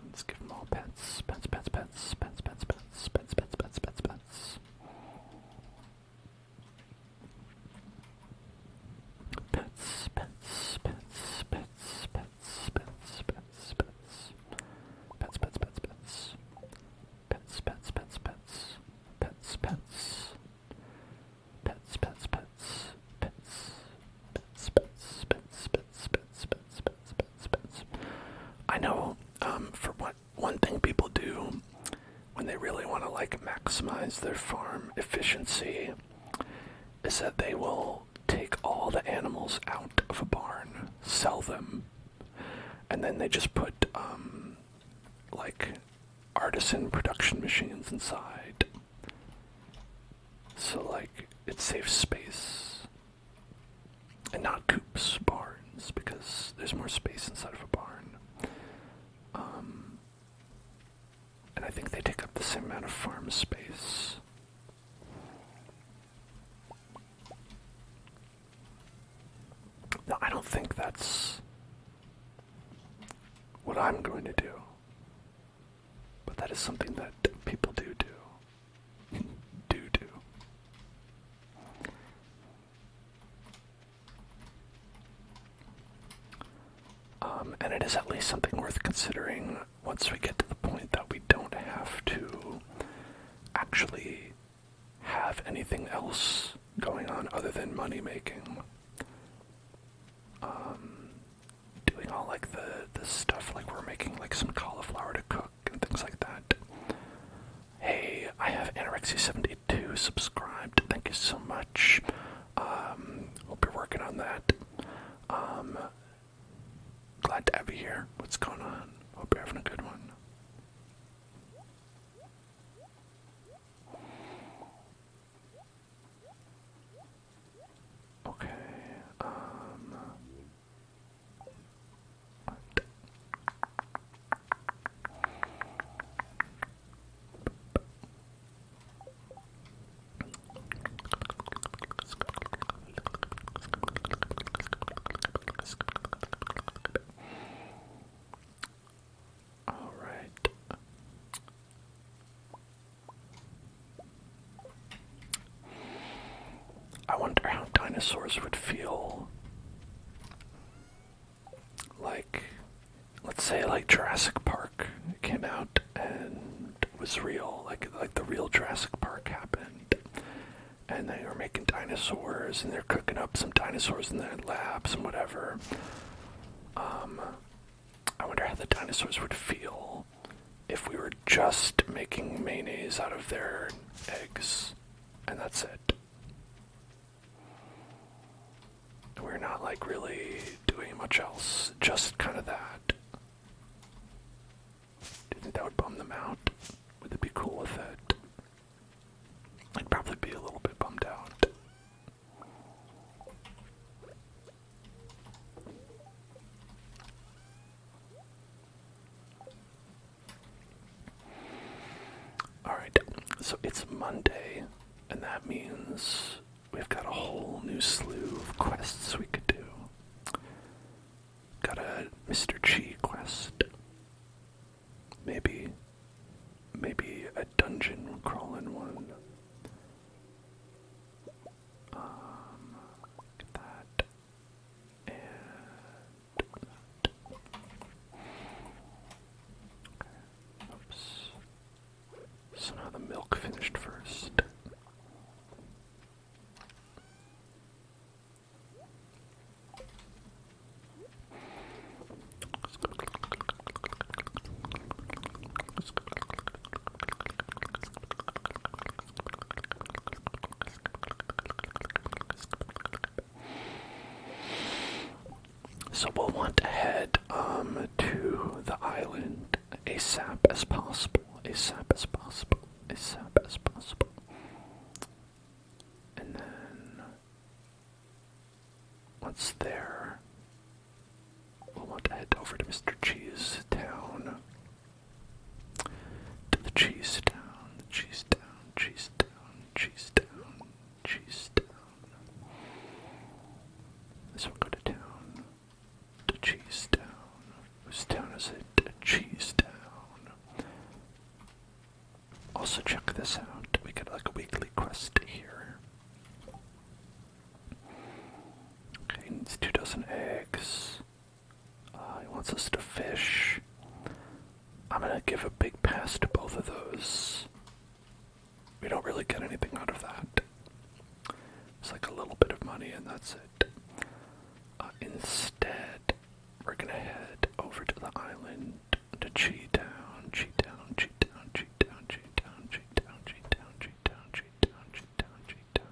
Let's give them all pets. Pets, pets, pets, pets, pets, pets, pets, pets, pets, pets, pets. Pets, pets, pets, pets, pets, pets, pets, pets. Pets, pets, pets, pets. Pets, pets, pets, pets. Pets, pets. Pets, pets, pets. Pets. Pets, pets, pets, pets, pets, pets, pets, pets, pets. I know, for one thing people do when they really want to like maximize their farm efficiency is that they will take all the animals out of a barn, sell them, and then they just put like artisan production machines inside. So like it saves space. And not coops, barns, because there's more space inside of a barn. And I think they take up the same amount of farm space. Now, I don't think that's what I'm going to do. But that is something that people do. And it is at least something worth considering once we get to the point that we don't have to actually have anything else going on other than money making. Doing all like the stuff, like we're making like some cauliflower to cook and things like that. Hey, I have Anorexia72 subscribed. Thank you so much. Hope you're working on that. Glad to have you here. What's going on? Hope you're having a good one. Okay. dinosaurs would feel like, let's say, like Jurassic Park came out and was real, like the real Jurassic Park happened, and they were making dinosaurs, and they're cooking up some dinosaurs in their labs and whatever. I wonder how the dinosaurs would feel if we were just making mayonnaise out of their eggs, and that's it. We're not like really doing much else, just kind of that. Do you think that would bum them out? Would they be cool with it? I'd probably be a little bit bummed out. Alright, so it's Monday, and that means we've got a whole new slew of quests we could do. Got a Mr. Chi quest. Maybe a dungeon crawling one. Look at that. And okay. Oops. Somehow the milk finished first. So we'll want to head to the island ASAP as possible, ASAP as possible, ASAP as possible. And then once there, we'll want to head over to Mr. Cheese Town. To the Cheese Town, the Cheese Town, Cheese Town, Cheese Town, Cheese Town. This one go to town. To Cheese Town. Whose town is it? Cheese Town. Also check this out. We get like a weekly quest here. Okay, he needs 24 eggs. He wants us to fish. I'm gonna give a big pass to both of those. We don't really get anything out of that. It's like a little bit of money and that's it. Instead, we're gonna head over to the island to Chi Town, Chi Town, Chi Town, Chi Town, Chi Town, Chi Town, Chi Town, Chi Town, Chi Town, Chi Town, Chi Town.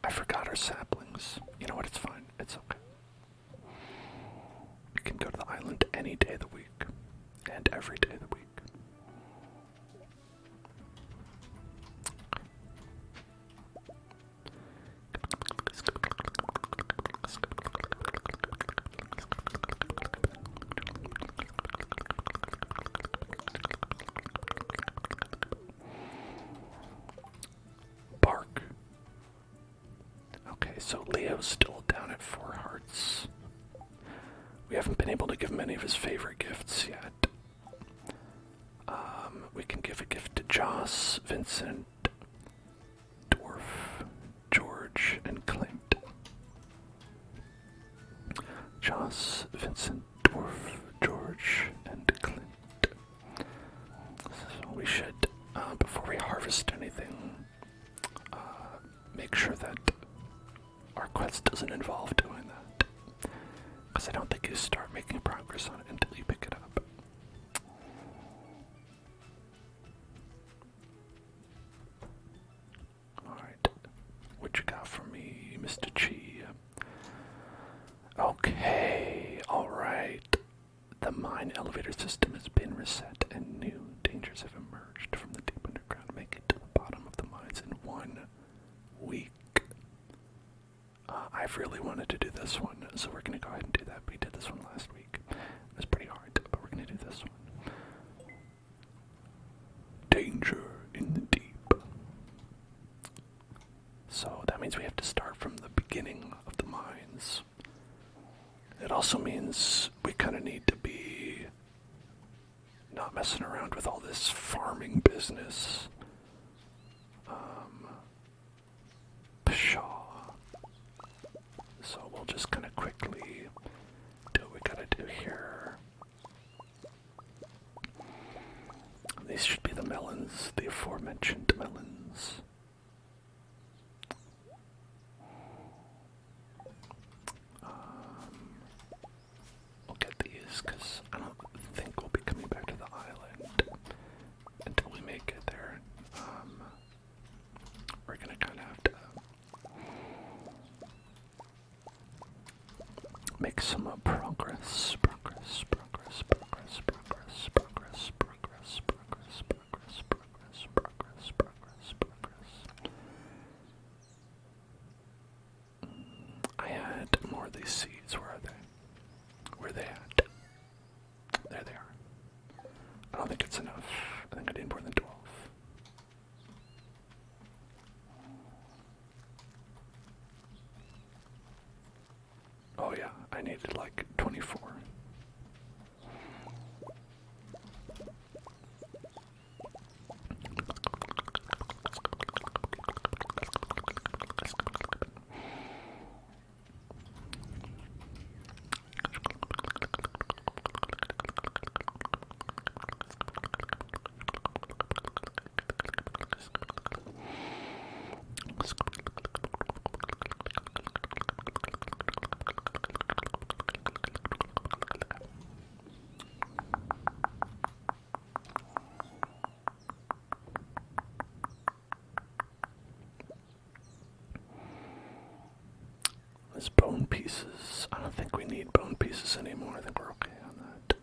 I forgot our saplings. You know what? It's fine. It's okay. We can go to the island any day of the week, and every day of the week. Bark. Okay, so Leo's still down at 4 hearts. We haven't been able to give him any of his favorite gifts yet. We can give a gift to Joss, Vincent, Dwarf, George, and Clint. Joss, Vincent, Dwarf, George, and Clint. So we should, before we harvest anything, make sure that our quest doesn't involve doing that. Because I don't think you start making progress on it until you pick it up. Alright. What you got for me, Mr. Chi? Okay, alright. The mine elevator system has been reset and new dangers have emerged from the deep underground. Make it to the bottom of the mines in 1 week. I've really wanted to do this one, so we're going to go ahead and do that. We did this one last week. It was pretty hard, but we're going to do this one. Danger in the deep. So that means we have to start from the beginning of the mines. It also means we kind of need to be not messing around with all this farming business. Pshaw. So we'll just kind of quickly do what we gotta do here. These should be the melons, the aforementioned melons. We'll get these because I don't think we'll be coming back to the island until we make it there. We're gonna kind of have to make some progress. I had more of these seeds. Where are they? Where are they at? There they are. I don't think it's enough. I think I need more than 12. Oh yeah, I needed like 24. There's bone pieces. I don't think we need bone pieces anymore. I think we're okay on that.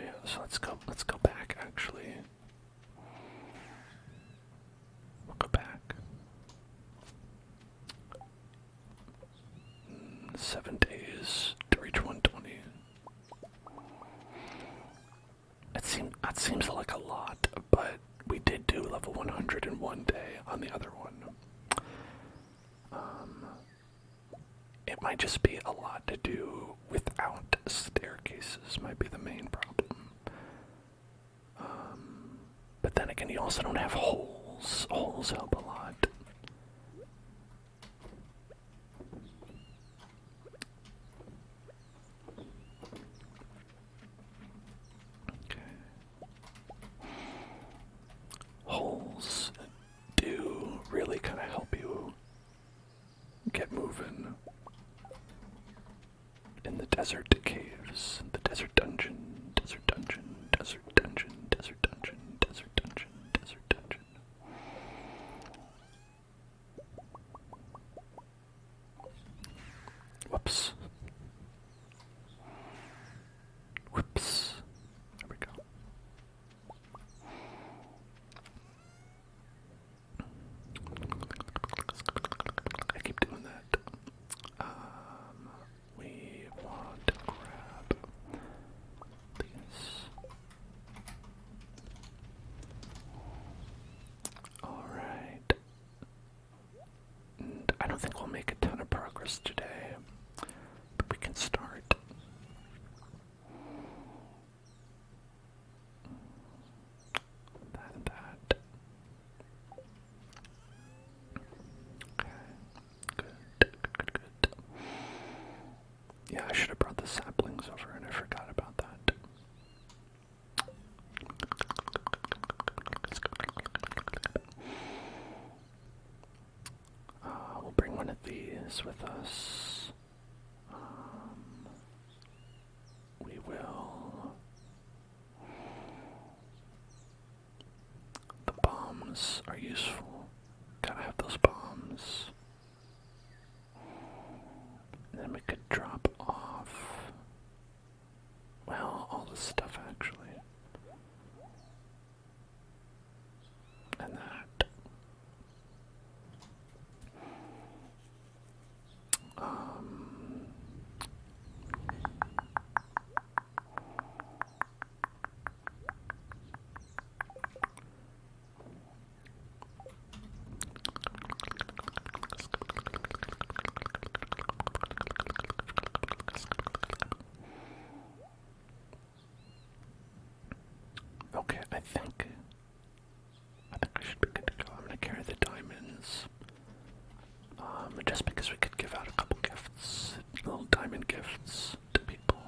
Yeah, so let's go back actually. We'll go back. 7 days to reach 120. That seems like a lot, but we did do level 100 in 1 day on the other one. It might just be a lot to do without staircases, might be the main problem. But then again, you also don't have holes. Holes help a lot. Holes do really kind of help you get moving in the desert caves, the desert dungeon, desert dungeon, desert dungeon, desert dungeon, desert dungeon, desert dungeon. Whoops. Whoops. There we go. I keep doing that. We want to grab these. Alright. And I don't think we'll make a ton of progress today, but we can start. That and that. Okay. Good. Yeah, I should have brought the saplings over and I forgot about that. We'll bring one of these with us. We will. The bombs are useful. Gotta have those bombs. And then we could drop off, well, all this stuff actually. And that. think I should be good to go. I'm gonna carry the diamonds. Just because we could give out a couple gifts, little diamond gifts to people.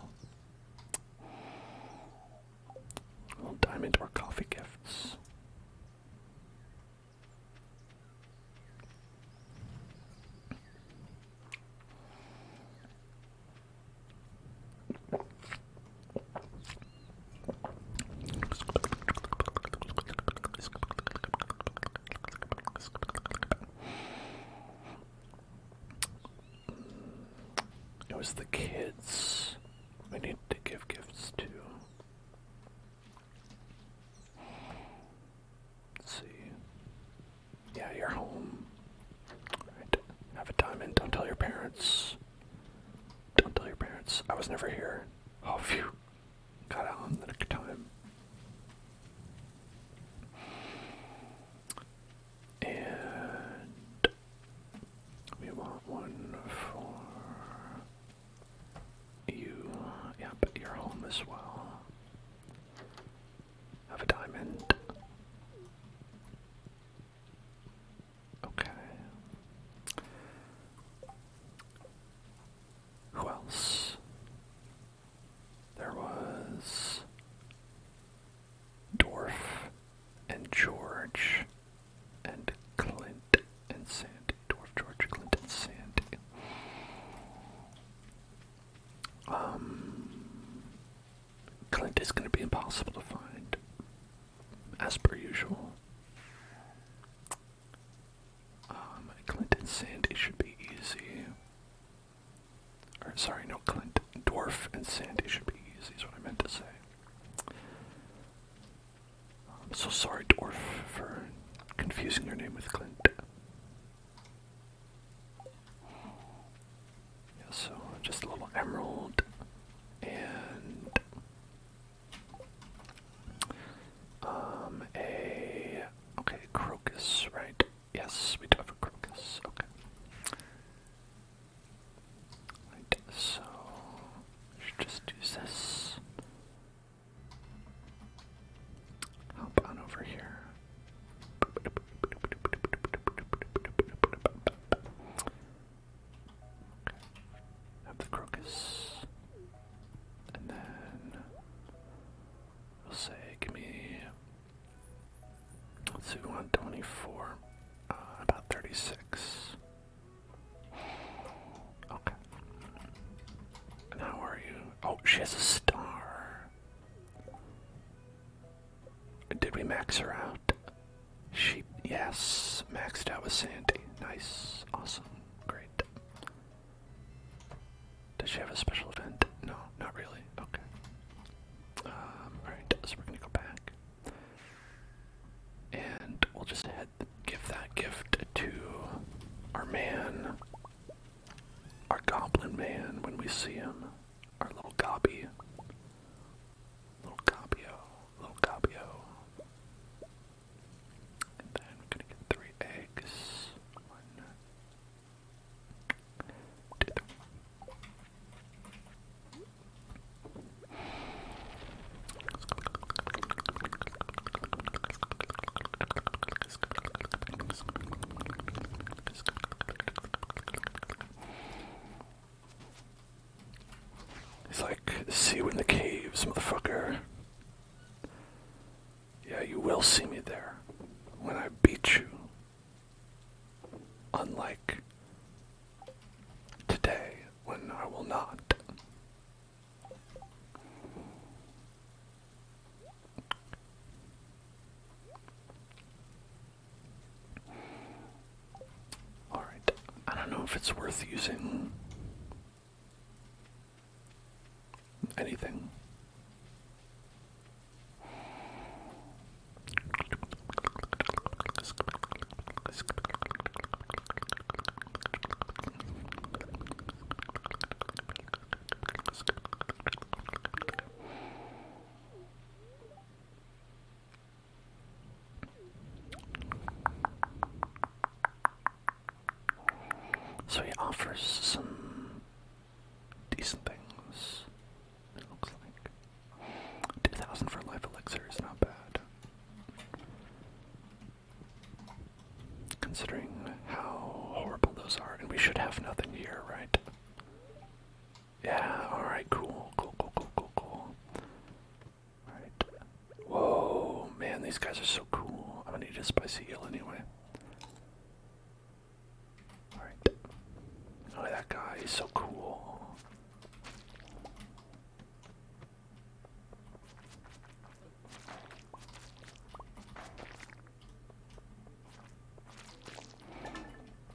Little diamond or coffee gifts. It was the kids we needed to give gifts to. Let's see. Yeah, you're home. Right. Have a diamond. Don't tell your parents. Don't tell your parents. I was never here. Oh, phew. Got out in the nick of time. And we want one for you. Yeah, but you're home as well. Have a diamond. Okay. Who else? There was Dwarf and George and Clint and Sandy. Dwarf, George, Clint, and Sandy. Clint is going to be impossible to find, as per usual. Clint and Sandy should be easy. Or, sorry, no, Clint, Dwarf and Sandy should be easy, is what I meant to say. I'm so sorry, Dwarf, for confusing your name with Clint. Yeah, so just a little emerald and okay, crocus, right? Yes, we do have a crocus. Okay. Right, so I should just use this. Hop on over here. Okay. Have the crocus. And then we'll say, give me, let's see, we want 24, about 36. Okay. And how are you? Oh, she has a star. Did we max her out? She, yes, maxed out with Sandy. Nice, awesome, great. Does she have a special event? No, not really. Okay. Alright, so we're gonna go back. And we'll just give that gift to our man, our goblin man when we see him. Our little gobby. Little gobbio. Little gobbio. And then we're gonna get 3 eggs. 1, 2, 3. He's like, see you in the caves, motherfucker. Yeah, you will see me there when I beat you. Unlike today, when I will not. Alright, I don't know if it's worth using anything. So he offers some decent things, it looks like. 2,000 for life elixir is not bad. these guys are so cool. I'm gonna need a spicy eel anyway. Alright. Oh, that guy is so cool.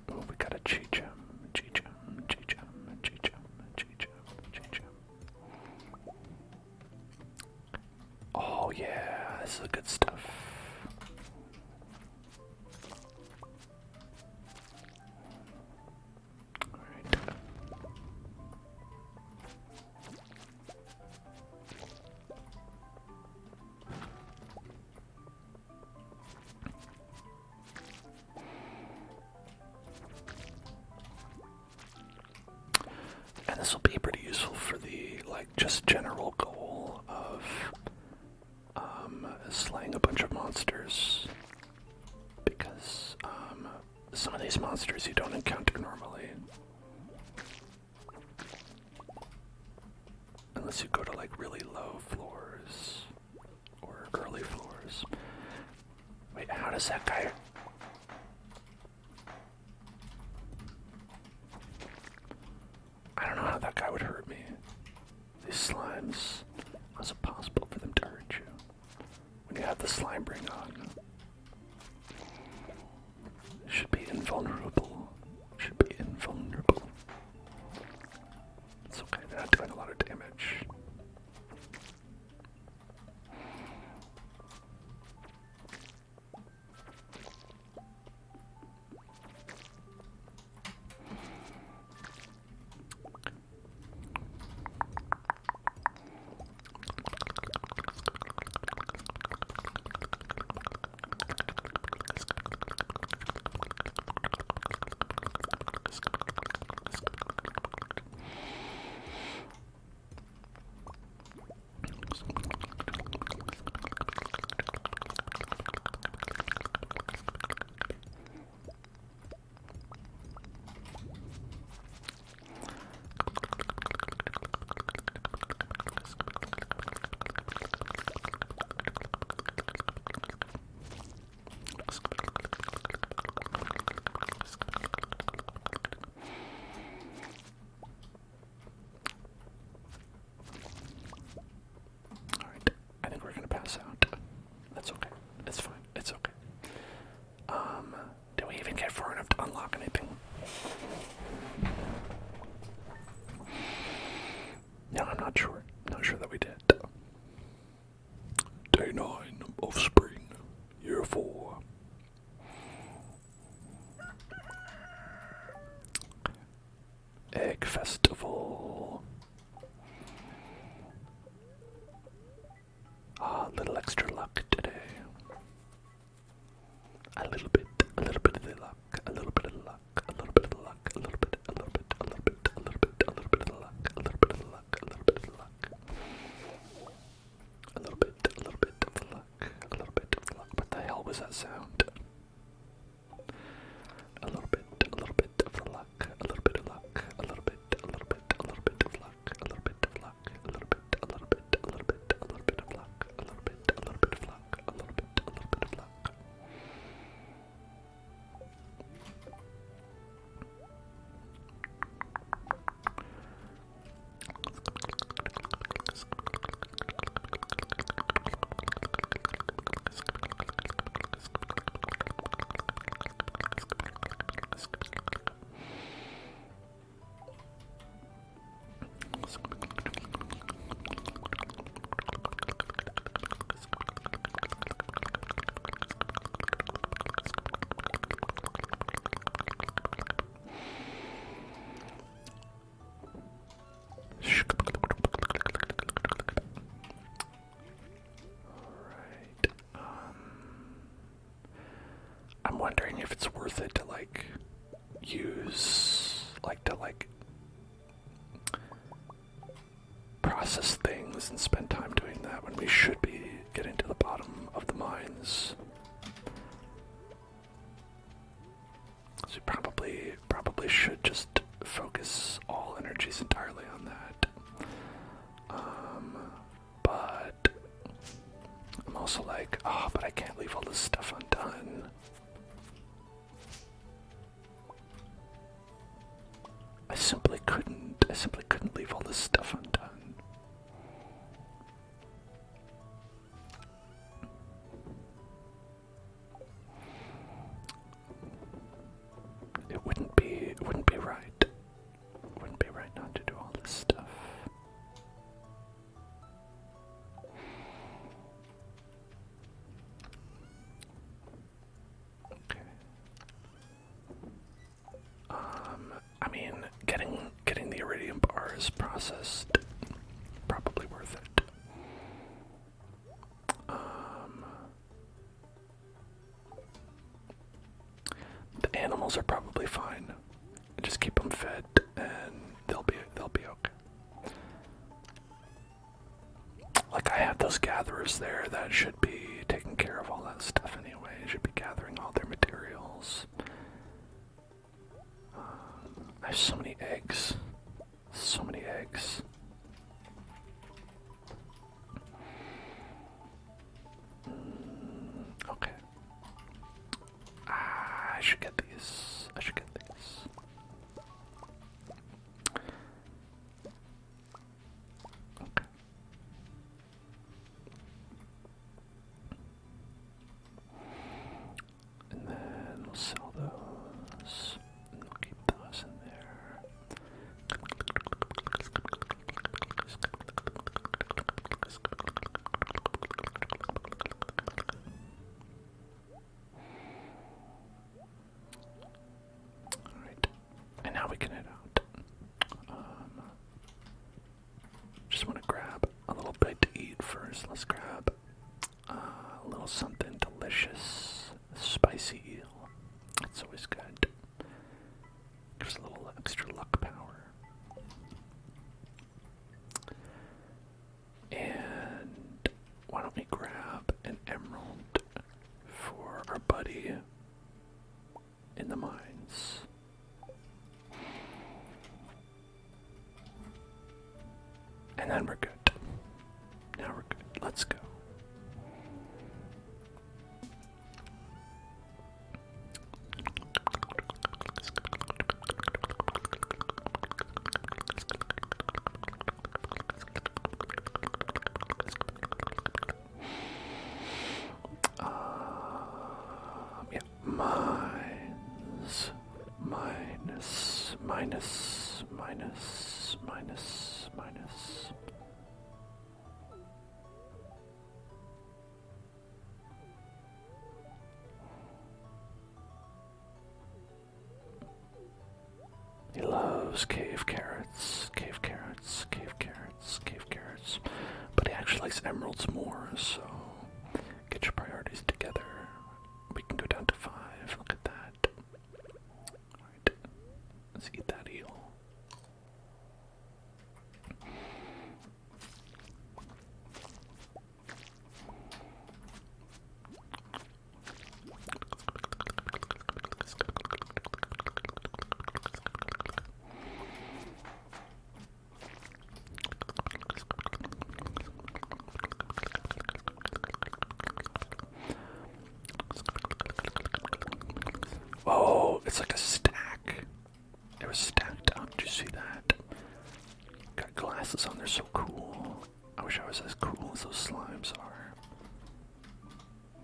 Oh, we got a Cheechum. Oh yeah, this is good stuff. Alright. And this will be pretty useful for the, like, just general goal of slaying a bunch of monsters, because some of these monsters you don't encounter normally unless you go to like really low floors or early floors. Wait, how does that guy... I don't know how that guy would hurt me. These slimes, how's it possible for them to hurt you when you have the slime ring on? Should be invulnerable. Should be invulnerable. It's okay, they're not doing a lot of damage. No, I'm not sure. Not sure that we did. Day 9 of spring, year 4. Egg festival. Ah, a little extra luck today. A little bit of the luck, a little bit of luck, a little bit of luck, a little bit, a little bit, a little bit, a little bit, a little bit of luck, a little bit of luck, a little bit of luck, a little bit of the luck, a little bit of the luck. What the hell was that sound? A little bit of the luck, a little bit of luck, a little bit of luck, a little bit of luck, a little bit of luck, a little bit of luck, a little bit of luck, a little bit of luck. I'm wondering if it's worth it to process things and spend time doing that when we should be getting to the bottom of the mines. So we probably should just focus all energies entirely on that. But I'm also like, oh, but I can't leave all this stuff undone. I simply couldn't leave all this stuff undone. It wouldn't be right. It wouldn't be right not to do all this stuff. Okay. I mean, getting the iridium bars processed, probably worth it. The animals are probably fine. Just keep them fed, and they'll be okay. Like, I have those gatherers there that should be taking care of all that stuff anyway. Should be gathering all their materials. I have so many eggs. So many eggs. Okay. I should get these. I should get these. Okay. And then we'll sell those. And we'll keep those in there. Alright. And now we can head out. Just want to grab a little bit to eat first. Let's grab a little something delicious. Spicy eel. That's always good. Gives a little extra luck power. And why don't we grab an emerald for our buddy in the mines? And then we're good. Now we're good. Let's go. Yeah, mines. Minus. He loves cave carrots, but he actually likes emeralds more, so get your priorities together. We can go down to 5, look at that. Alright, let's eat that eel. Oh, it's like a stack. It was stacked up. Did you see that? Got glasses on. They're so cool. I wish I was as cool as those slimes are.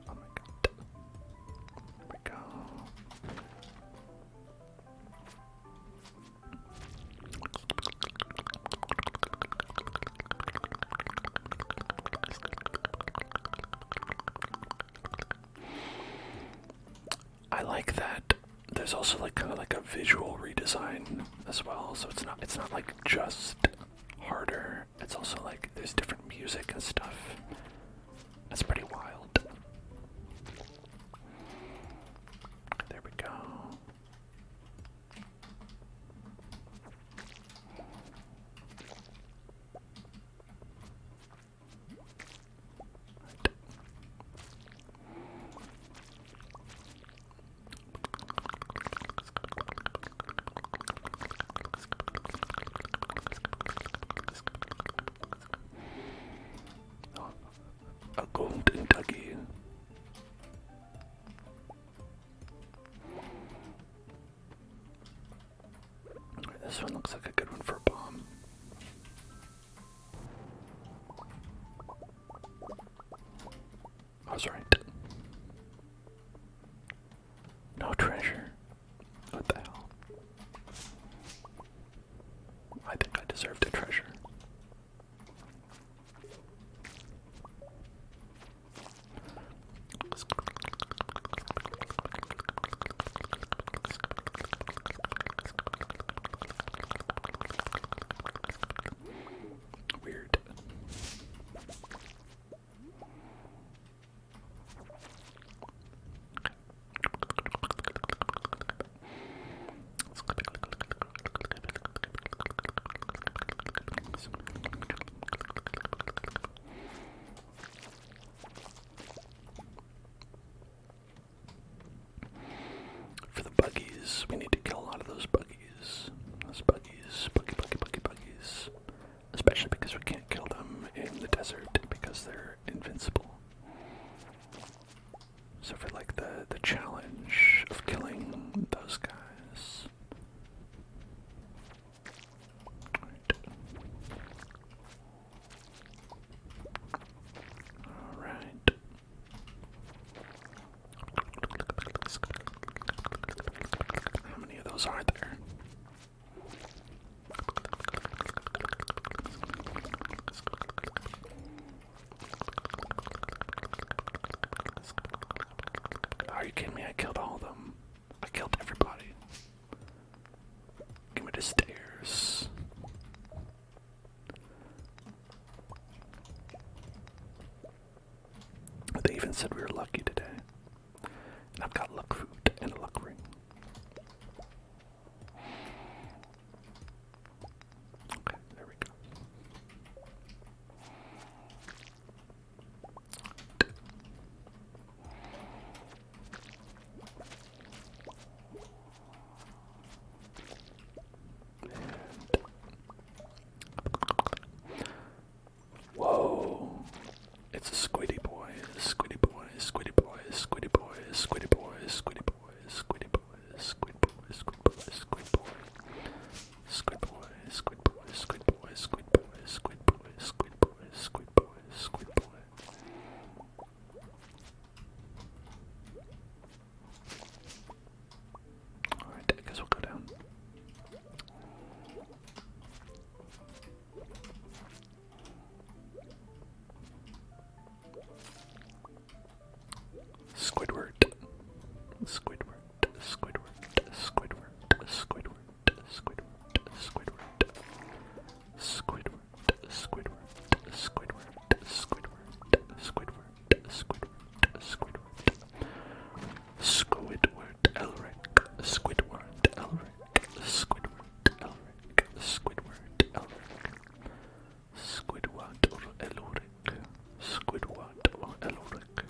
Oh my god. There we go. I like that. There's also like kind of like a visual redesign as well, so it's not like just harder. It's also like there's different music and stuff. That's pretty wild. There we go. buggies. We need to kill a lot of those buggies. Those buggies. Buggies. Especially because we can't kill them in the desert because they're invincible. So for like the challenge of killing those guys. Alright. How many of those are there? Are you kidding me? I killed all of them. I killed everybody. Give me the stairs. They even said we were lucky today. And I've got luck food and a luck ring. Okay, there we go. Whoa. It's a squiddy boy, squiddy boy, squiddy boy, squiddy boy, squiddy boy, squiddy boy, squiddy boy, squid boy, squid boy, squid boy, squid boy, squid boy, squid boy, squid boy, squid boy, squid boy, squid boy, squid boy. Alright, I guess we'll go down. Squidward, Squidward, Squidward, Squidward, Squidward, Squidward, Squidward, Squidward, Squidward, Squidward, Squidward, Squidward, Squidward, Squidward, Elric, Squidward, Elric, Squidward, Elric, Squidward, Elric, Squidward, Elric, Squidward, Elric.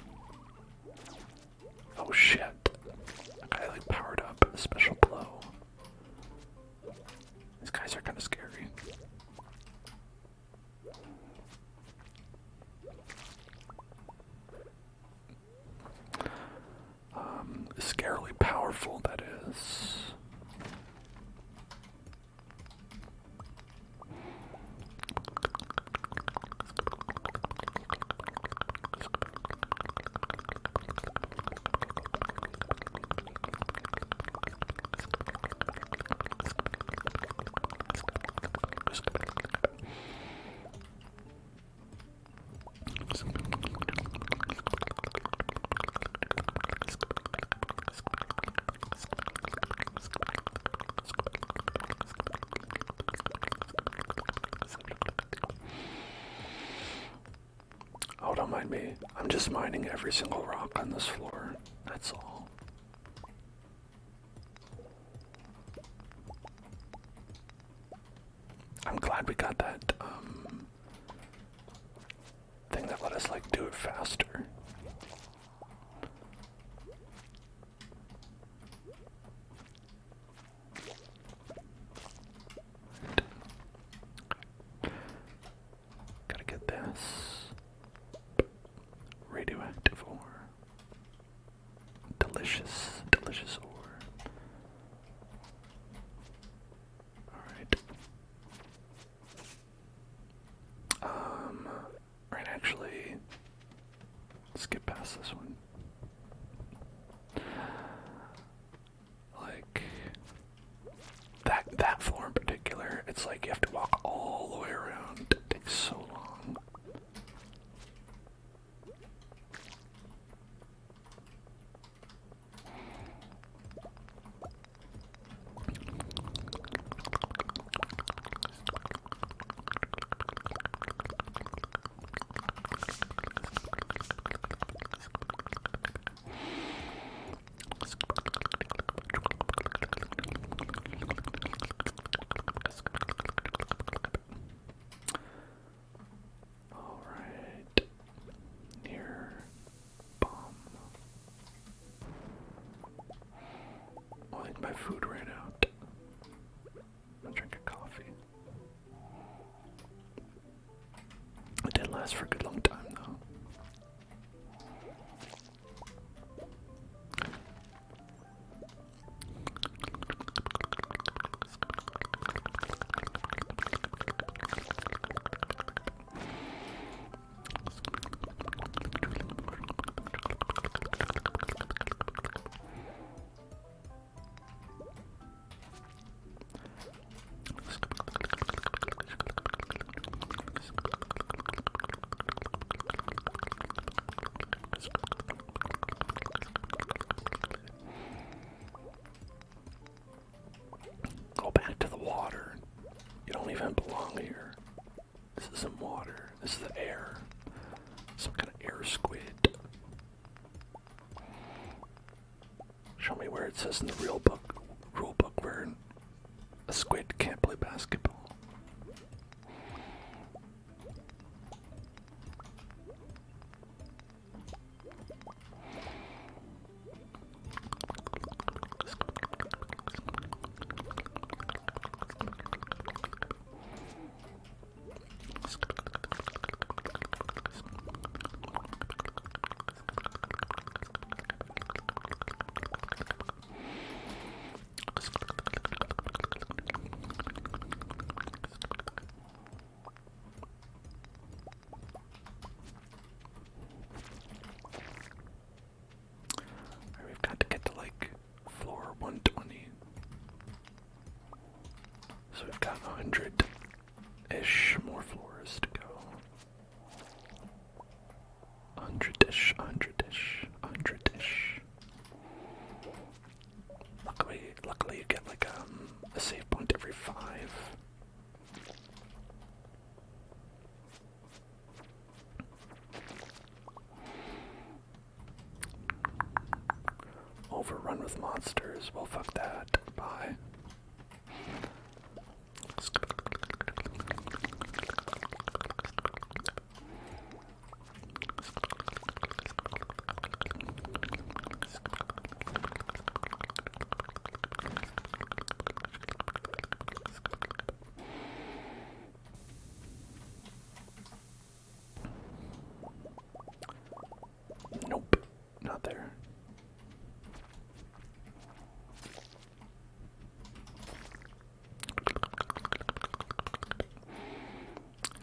Oh shit. I like powered up a special blow. These guys are kind of scary. Scarily powerful, that is. Oh, don't mind me. I'm just mining every single rock on this floor. That's all. I'm glad we got that thing that let us like do it faster. Gotta get this. Radioactive ore. Delicious, delicious ore. Alright. Right, actually, skip past this one. Like, that floor in particular, it's like you have to walk all the way around. It takes so long. where it says in the rule book where a squid can't play basketball. We've got to get to like floor 120. So we've got 100-ish more floors to go. 100-ish, 100-ish, 100-ish. Luckily you get like a save point every 5. Overrun with monsters. Well, fuck that. Bye. Nope, not there.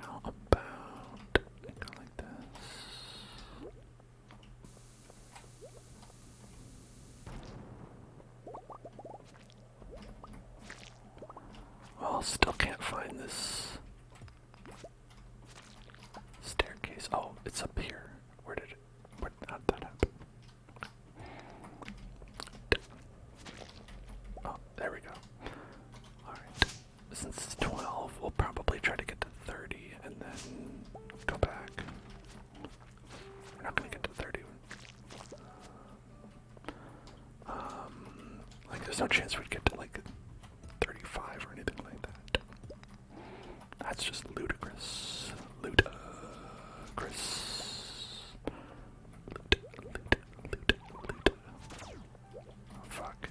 How about go like this? Well, still can't find this staircase. Oh, it's up here. How did that happen? Oh, there we go. Alright. Since it's 12, we'll probably try to get to 30 and then go back. We're not gonna get to 30. Like there's no chance we'd get to like 35 or anything like that. That's just ludicrous. Ludicrous. Oh, fuck.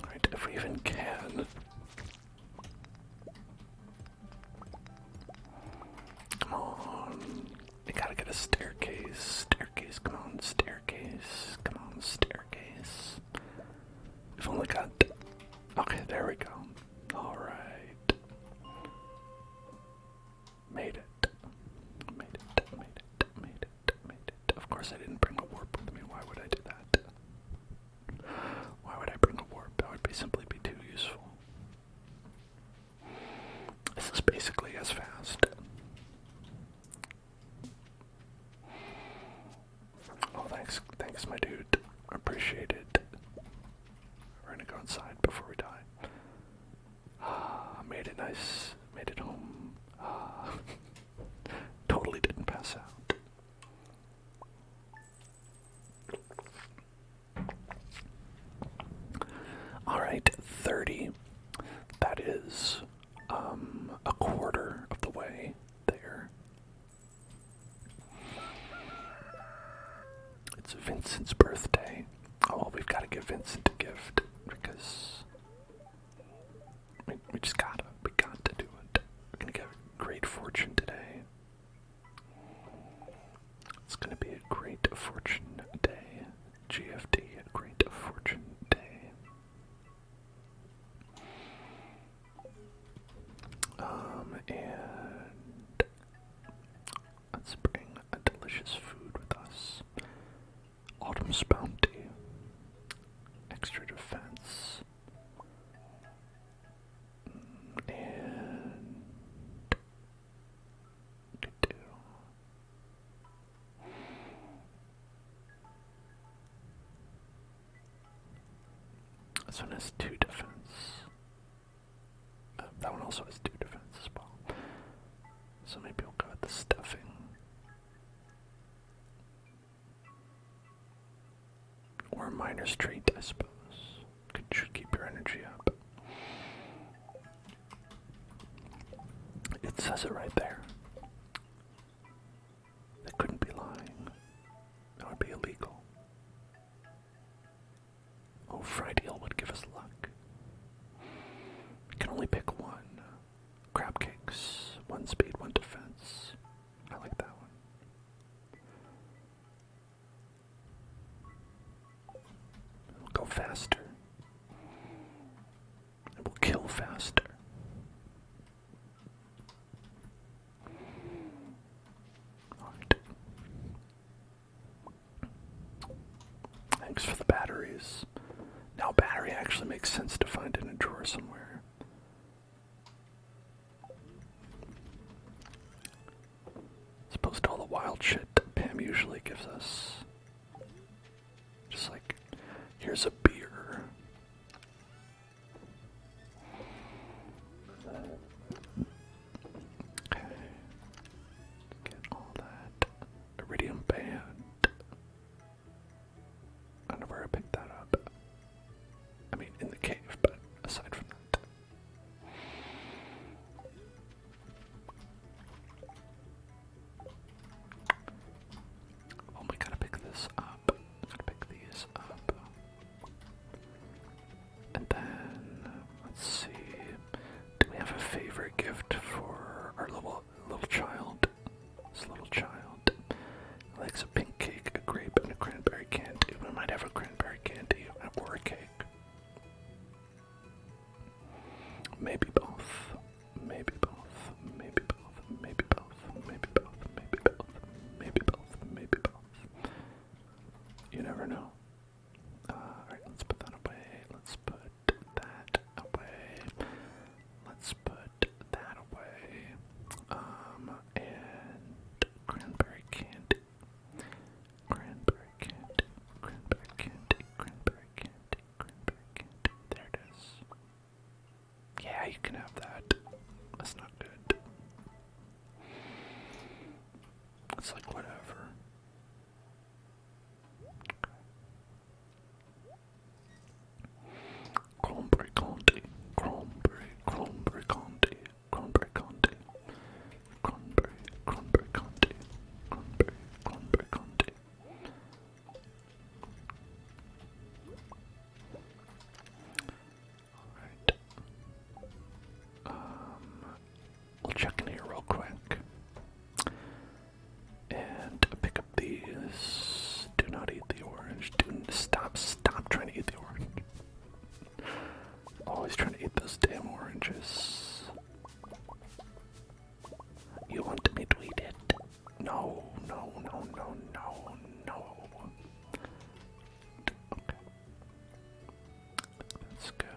Alright, if we even can. Come on. We gotta get a staircase. Staircase, come on, staircase. Come on, staircase. We've only got... Okay, there we go. Alright. Made it. Made it, made it, made it, made it. Of course I didn't bring a warp with me. Why would I do that? Why would I bring a warp? That would simply be too useful. This is basically as fast. Oh, thanks my dude. Appreciate it. We're gonna go inside before we die. Made it nice. Made it home. Totally didn't pass out. Alright, 30. That is a quarter of the way there. It's Vincent's birthday. Oh, well, we've got to give Vincent a gift because we got to do it. We're gonna get a great fortune today. It's gonna be a great fortune day. GFD, a great fortune day. And let's bring a delicious food with us. Autumn's Bounty. Extra defense. And This one has 2 defense. That one also has 2 defense as well. So maybe we'll go with the stuffing. Or a miner's treat, I suppose. Should keep your energy up. It says it right there. They couldn't be lying. That would be illegal. Oh, fried eel would give us luck. We can only pick one. Crab cakes. 1 speed, 1 defense. I like that one. We'll go faster. And we'll kill faster. Alright. Thanks for the batteries. Now battery actually makes sense to find in a drawer somewhere. As opposed to all the wild shit that Pam usually gives us. Just like, here's a beer. Okay. Get all that. Iridium band. I don't know where I picked that up. I mean, in the cave, but aside from that. Oh, we gotta pick this up. Gotta pick these up. And then, let's see. Do we have a favorite gift for our little child? This little child likes a pink cake, a grape, and a cranberry candy. We might have a cranberry candy or a cake. Maybe both. Maybe both. Maybe both. Maybe both. Maybe both. Maybe both. Maybe both. Maybe both. You never know. Alright, let's put that away. Let's put that away. Let's put that away. And cranberry candy. Cranberry candy. Cranberry candy. Cranberry candy. Cranberry candy. There it is. Yeah, you can have that. That's not good. It's like whatever. Cranberry candy. Cranberry candy. Cranberry candy. Cranberry candy. Cranberry candy. Alright. We'll check in here real quick. And pick up these. Do not eat the orange. Stop trying to eat the orange. Always trying to eat those damn oranges. You want me to eat it? No, no, no, no, no, no. Okay. That's good.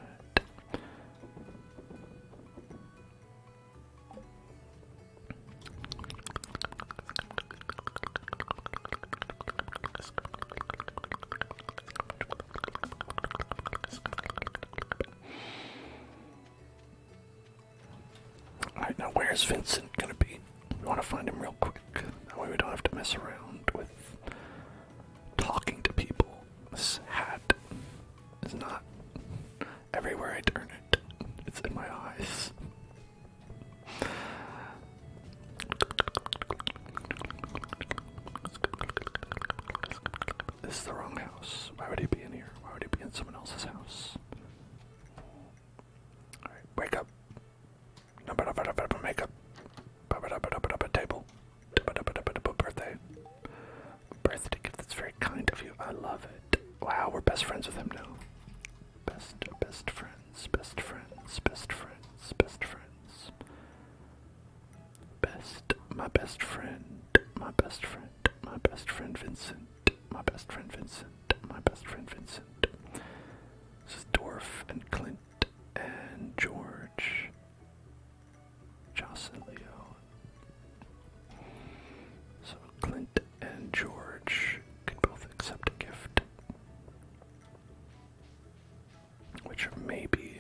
Alright, now where's Vincent gonna be? We want to find him real quick. That way we don't have to mess around with talking to people. This hat is not everywhere I turn it. It's in my eyes. This is the wrong house. Why would he be in here? Why would he be in someone else's house? Alright, wake up. Makeup. Table. Birthday. Birthday gift. That's very kind of you. I love it. Wow, we're best friends with him now. Best friends. Best friends. Best friends. Best friends. My best friend. My best friend. My best friend Vincent. My best friend Vincent. My best friend Vincent. This is Dwarf and Clint and George. Joss and Leo. So Clint and George can both accept a gift. George. Maybe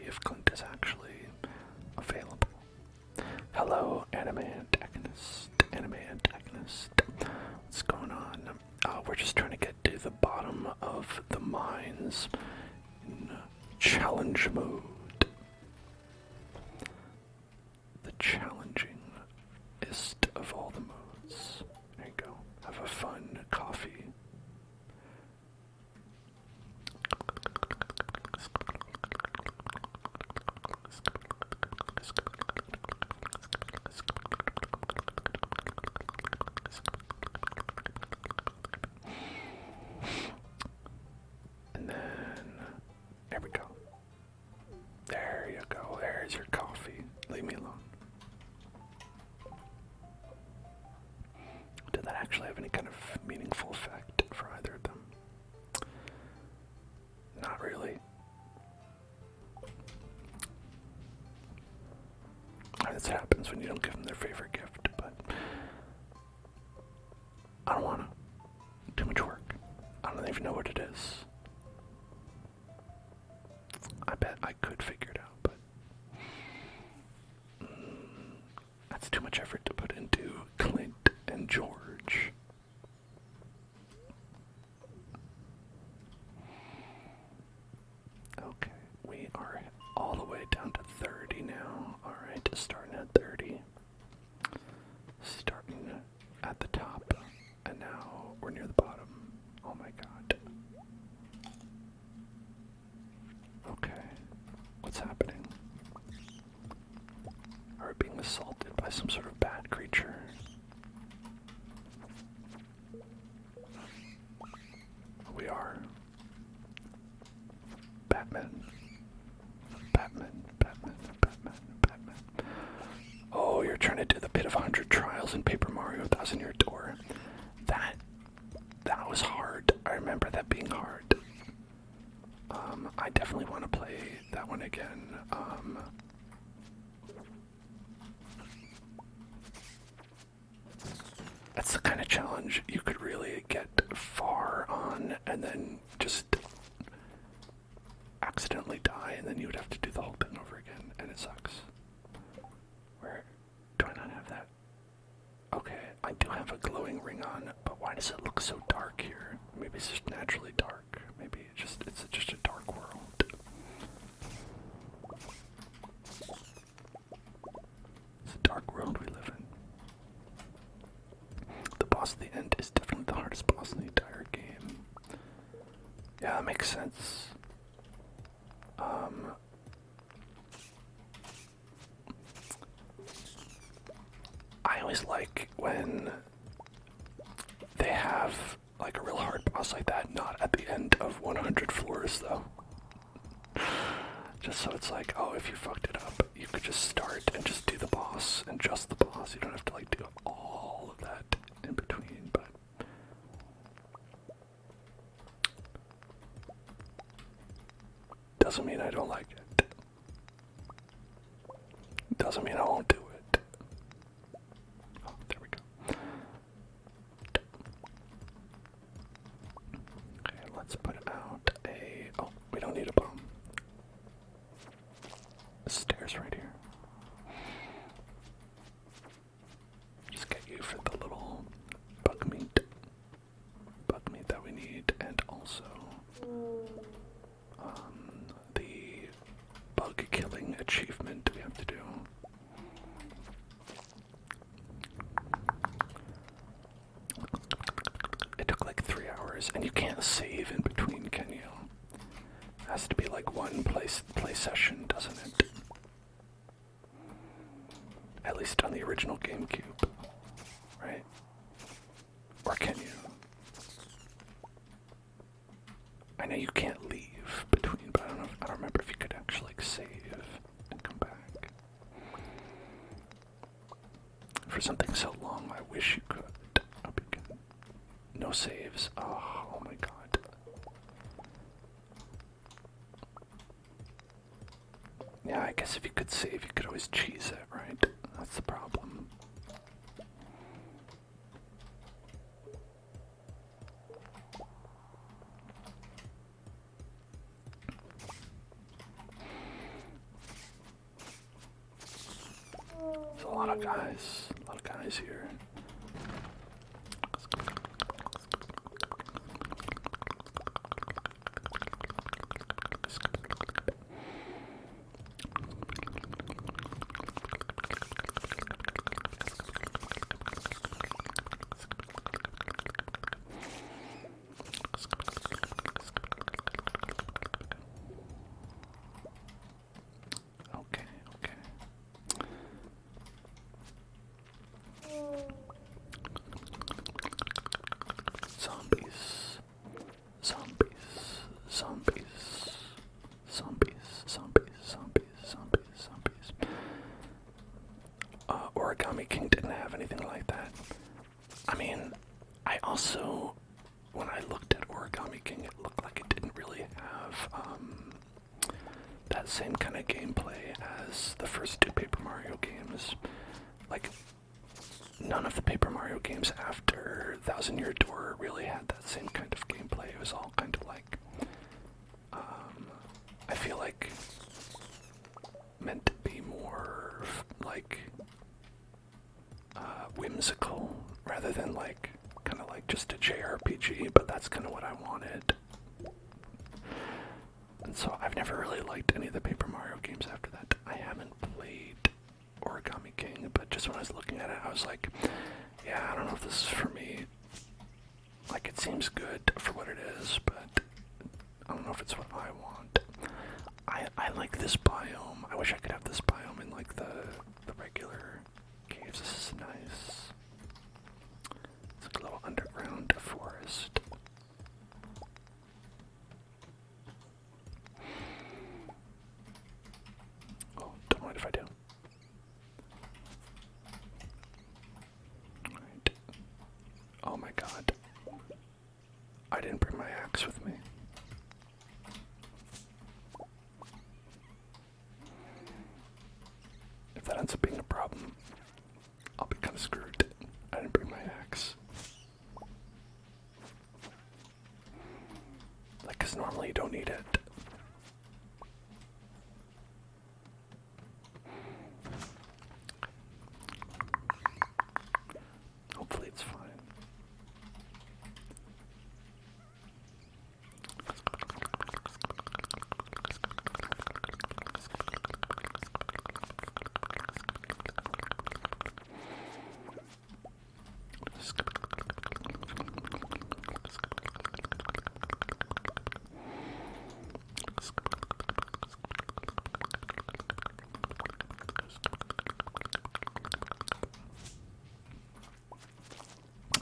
if Clint is actually available. Hello, anime antagonist. What's going on? We're just trying to get to the bottom of the mines in challenge mode. The challengingest of all the modes. There you go. Have a fun coffee. And then, there we go. There you go. There's your coffee. Leave me alone. Did that actually have any kind of meaningful effect for either of them? Not really. This happens when you don't give them their favorite gift, but I don't want to. Too much work. I don't even know what it is. I bet I could figure it out, but that's too much effort to put into Clint and George. Okay, we are all the way down to 30 now. Alright, starting at 30. Starting at the top. And now we're near the bottom. Oh my god. Okay. What's happening? Are we being assaulted by some sort of bad creature? We are. Batman. Oh, you're trying to do the pit of 100 trials in Paper Mario 1000 Year Door. That was hard. I remember that being hard. I definitely want to play that one again. That's the kind of challenge you could really get far on and then just accidentally die, and then you would have to do the whole thing over again, and it sucks. Where do I not have that? Okay, I do have a glowing ring on, but why does it look so dark here? Maybe it's just naturally dark. Maybe it's just a dark world. It's a dark world we live in. The boss at the end is definitely the hardest boss in the entire game. Yeah, that makes sense. I always like when they have like a real hard boss like that, not at the end of 100 floors though. Just so it's like, oh, if you fucked it up, you could just start and just do the boss and just the boss. You don't have to like do all of that in between, but doesn't mean I don't like it. Doesn't mean I won't do it. Oh, there we go. Okay, let's put out a... Oh, we don't need a bomb. The stairs right here. Just get you for the little bug meat that we need, and also the bug killing achievement we have to do. It took like 3 hours, and you can't save in between, can you? It has to be like one play session, doesn't it? At least on the original GameCube, right? Or can you? I know you can't leave between, but I don't remember if you could actually like save and come back. For something so long, I wish you could. Hope you can. No saves. Oh my god. Yeah, I guess if you could save, you could always cheese it, right? That's the problem. lot of guys. A lot of guys here. Okay, okay. Zombies. Zombies. Zombies. Zombies. Zombies. Zombies. Zombies. Zombies. Origami King didn't have anything like that. I mean, I also, when I looked at Origami King, it looked like it didn't really have that same kind of gameplay as the first two Paper Mario games. Like, none of the Paper Mario games after Thousand Year Door really had that same kind of gameplay. It was all kind of like, I feel like, meant to be more like whimsical rather than like kind of like just a JRPG, but that's kind of what I wanted. And so I've never really liked any of the Paper Mario games after that. I haven't played Origami King, but just when I was looking at it, I was like, yeah, I don't know if this is for me. Like, it seems good for what it is, but I don't know if it's what I want. I like this biome. I wish I could have this biome in like the regular caves. This is nice. It's like a little underground forest. Oh, don't mind if I do. Alright. Oh my god. I didn't bring my axe with me. If that ends up being a problem, I'll be kind of screwed. I didn't bring my axe. Like, 'cause normally you don't need it. Hopefully it's fine.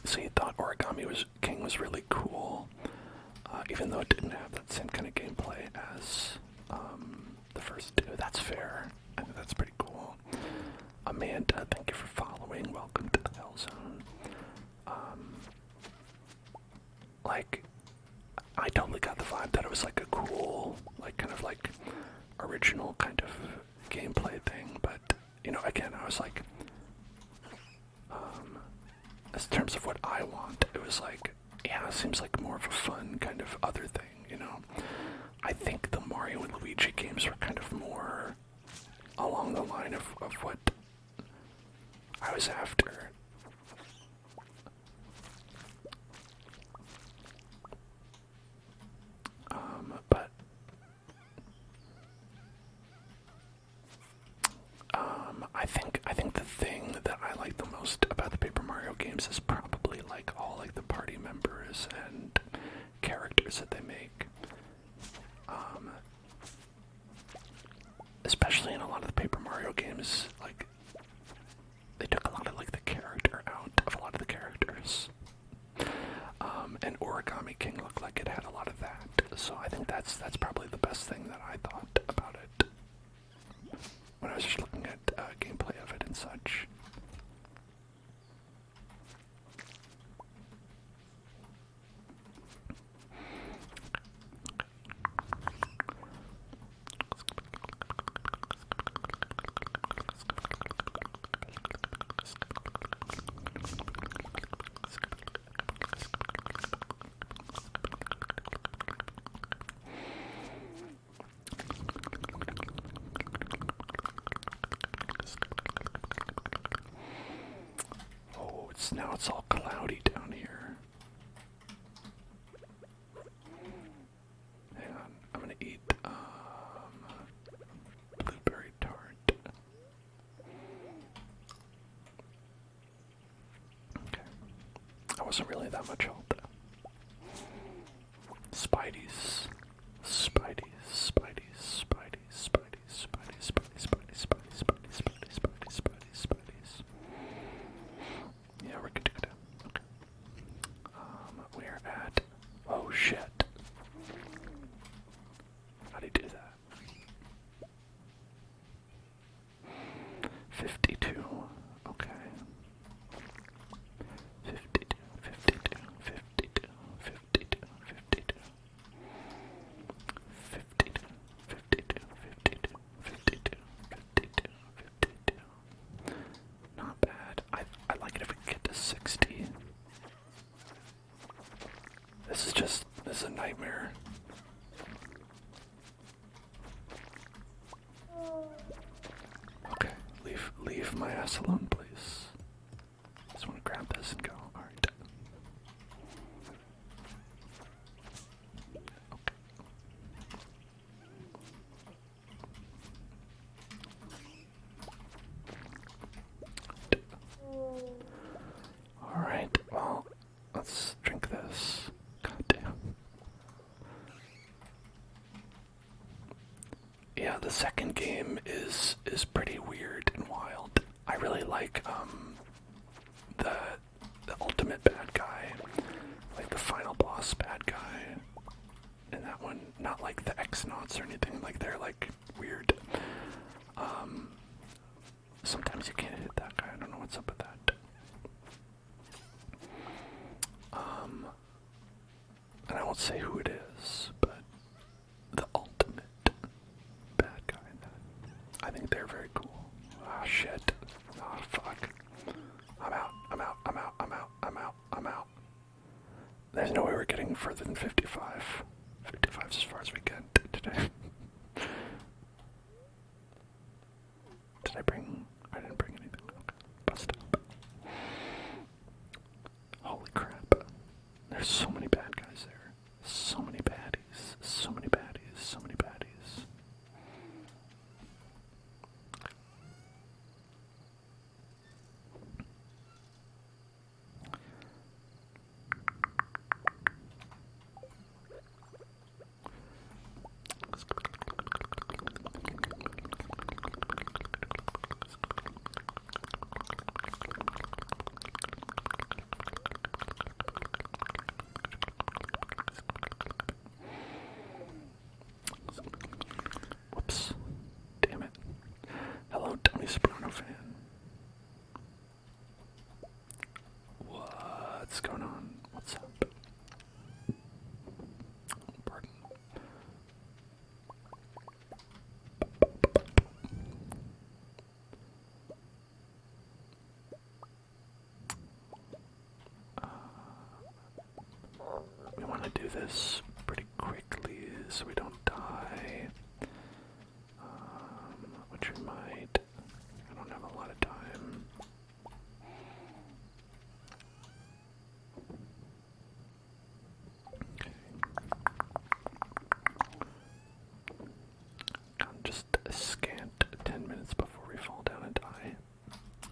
So you thought King was really cool, even though it didn't have that same kind of gameplay as the first two. That's fair. I think that's pretty cool. Amanda, thank you for following. Welcome to the Hell Zone. Like, I totally got the vibe that it was like a cool, like kind of like original kind of gameplay thing, but you know, again, I was like, in terms of what I want, it was like, yeah, it seems like more of a fun kind of other thing, you know. I think the Mario and Luigi games were kind of more along the line of what I was after. But I think the thing that I like the most about the Paper Mario games is probably like all like the party members and characters that they make. Especially in a lot of the Paper Mario games, like they took a lot of like the character out of a lot of the characters. And Origami King looked like it had a lot of that. So I think that's probably the best thing that I thought about it when I was just looking at gameplay of it and such. now it's all cloudy down here. Hang on, I'm gonna eat blueberry tart. Okay, I wasn't really that much help. Spideys, Spideys, Spideys, Spideys, Spideys, Spideys, Spideys, Spideys, Spideys, Spideys, Spideys, Spideys, Spideys, Spideys. Yeah, we're good to go. Okay. We're at. Oh shit. How do you do that? 52. Okay. 52, 52, 52, 52, 52. 52, 52, 52, 52, 52, 52. Not bad. I'd like it if we could get to 60. This is a nightmare. Okay, leave my ass alone, please. Just want to grab this and go. Alright. Alright, well, let's drink this. God damn. Yeah, the second game is pretty weird and wild. I really like the ultimate bad guy, like the final boss bad guy. And that one, not like the X-Nauts or anything, like they're like weird. Sometimes you can't hit that guy, I don't know what's up with that. And I won't say who it is, but the ultimate bad guy. I think they're very cool. Ah, shit. Oh, fuck. I'm out, I'm out, I'm out, I'm out, I'm out, I'm out. There's no way we're getting further than 55. 55 is as far as we get today. Did I bring... I didn't bring anything. Okay. Bust up. Holy crap. There's so many bad guys there. So many baddies. So many baddies. So many baddies. Whoops. Damn it. Hello, Tony Soprano fan. What's going on? What's up? Pardon. We want to do this pretty quickly so we don't die. Which we might. I don't have a lot of time. Okay. Got just a scant 10 minutes before we fall down and die.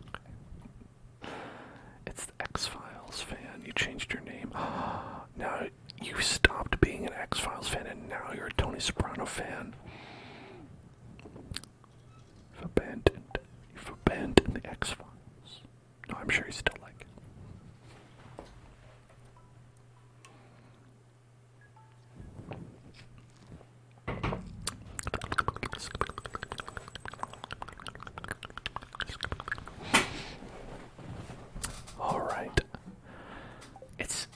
Okay. It's the X-Files fan. You changed your name. Now you stopped being an X-Files fan and now you're a Tony Soprano fan. You've abandoned the X-Files. No, I'm sure you still like it. Alright. It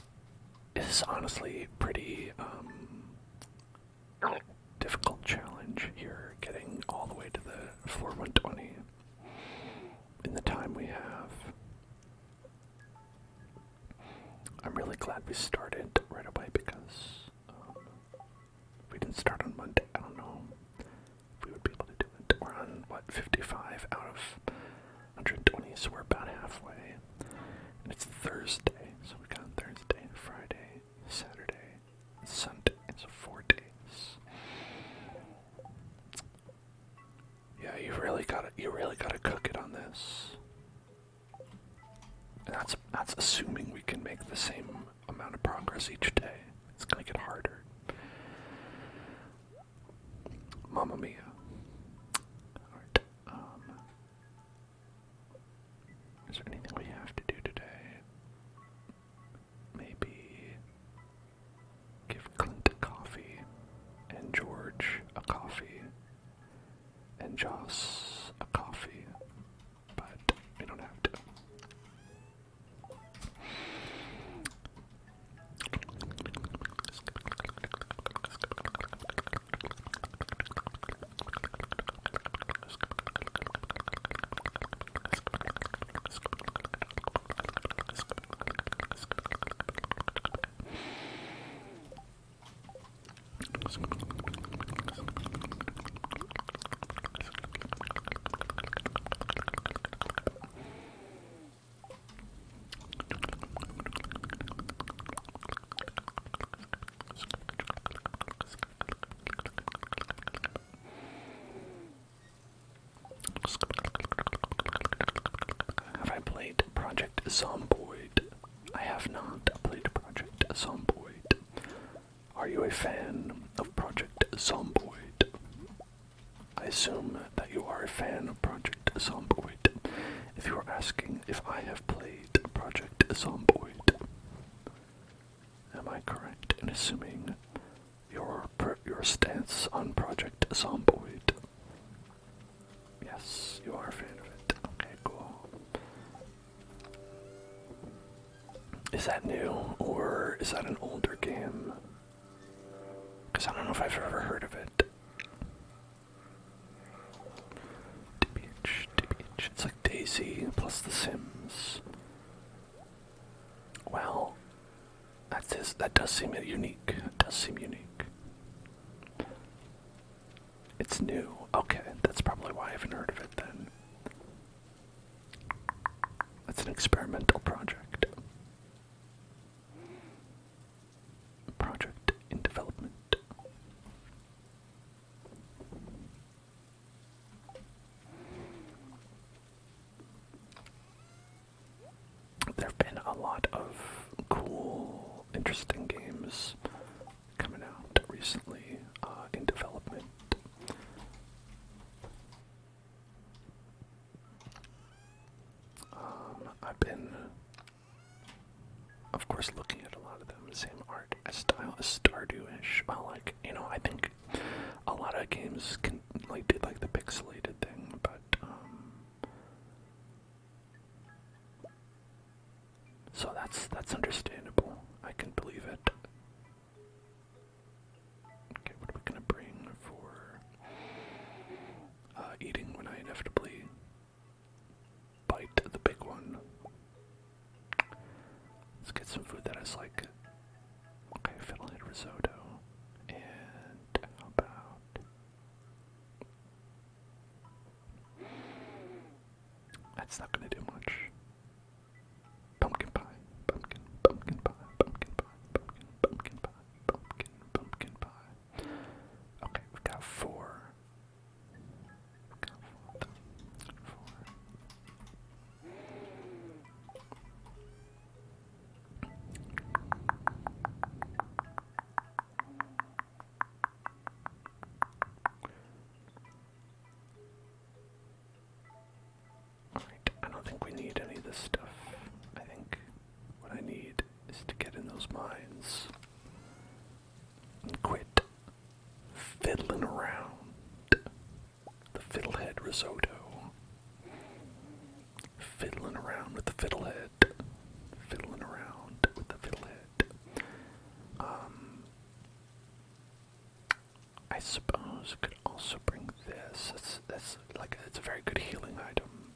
is honestly pretty difficult challenge here, getting all the way to the floor 120 in the time we have. I'm really glad we started right away because if we didn't start on Monday, I don't know if we would be able to do it. We're on, what, 55 out of 120, so we're about halfway. It's Thursday, so we got Thursday, Friday, Saturday, Sunday, so 4 days. Yeah, you really gotta cook it on this. And that's assuming we can make the same amount of progress each day. It's gonna get harder. Mamma mia. Alright, is there anything we have to do today? Maybe give Clint a coffee, and George a coffee, and Joss a coffee, but we don't have to. Have I played Project Zomboid? I have not played Project Zomboid. Are you a fan of Project Zomboid? I assume that you are a fan of Project Zomboid. If you are asking if I have played Project Zomboid, am I correct in assuming your stance on Project Zomboid? Yes, you are a fan of it. Okay, cool. Is that new, or is that an older game? Because I don't know if I've ever heard of it. DBH. It's like Daisy plus The Sims. Well, that does seem unique. It does seem unique. It's new. Okay, that's probably why I haven't heard of it then. That's an experimental project. Project in development. There have been a lot of cool, interesting games coming out recently in development. I've been, of course, looking at a lot of them, the same art style as Stardew-ish. Well, like, I think a lot of games can, do, the pixelated thing, but, so that's understandable. I can believe it. Okay, what are we gonna bring for, eating when I inevitably bite the big one? Let's get some food that is okay, fiddlehead risotto, and how about, that's not gonna do much. Pumpkin pie, pumpkin pie, pumpkin pie, pumpkin pie. Okay, we've got four. Alright, I don't think we need any of this stuff. I think what I need is to get in those mines and quit fiddling around. The fiddlehead risotto. Fiddling around with the fiddlehead. Fiddling around with the fiddlehead. I suppose could also bring this. It's a very good healing item.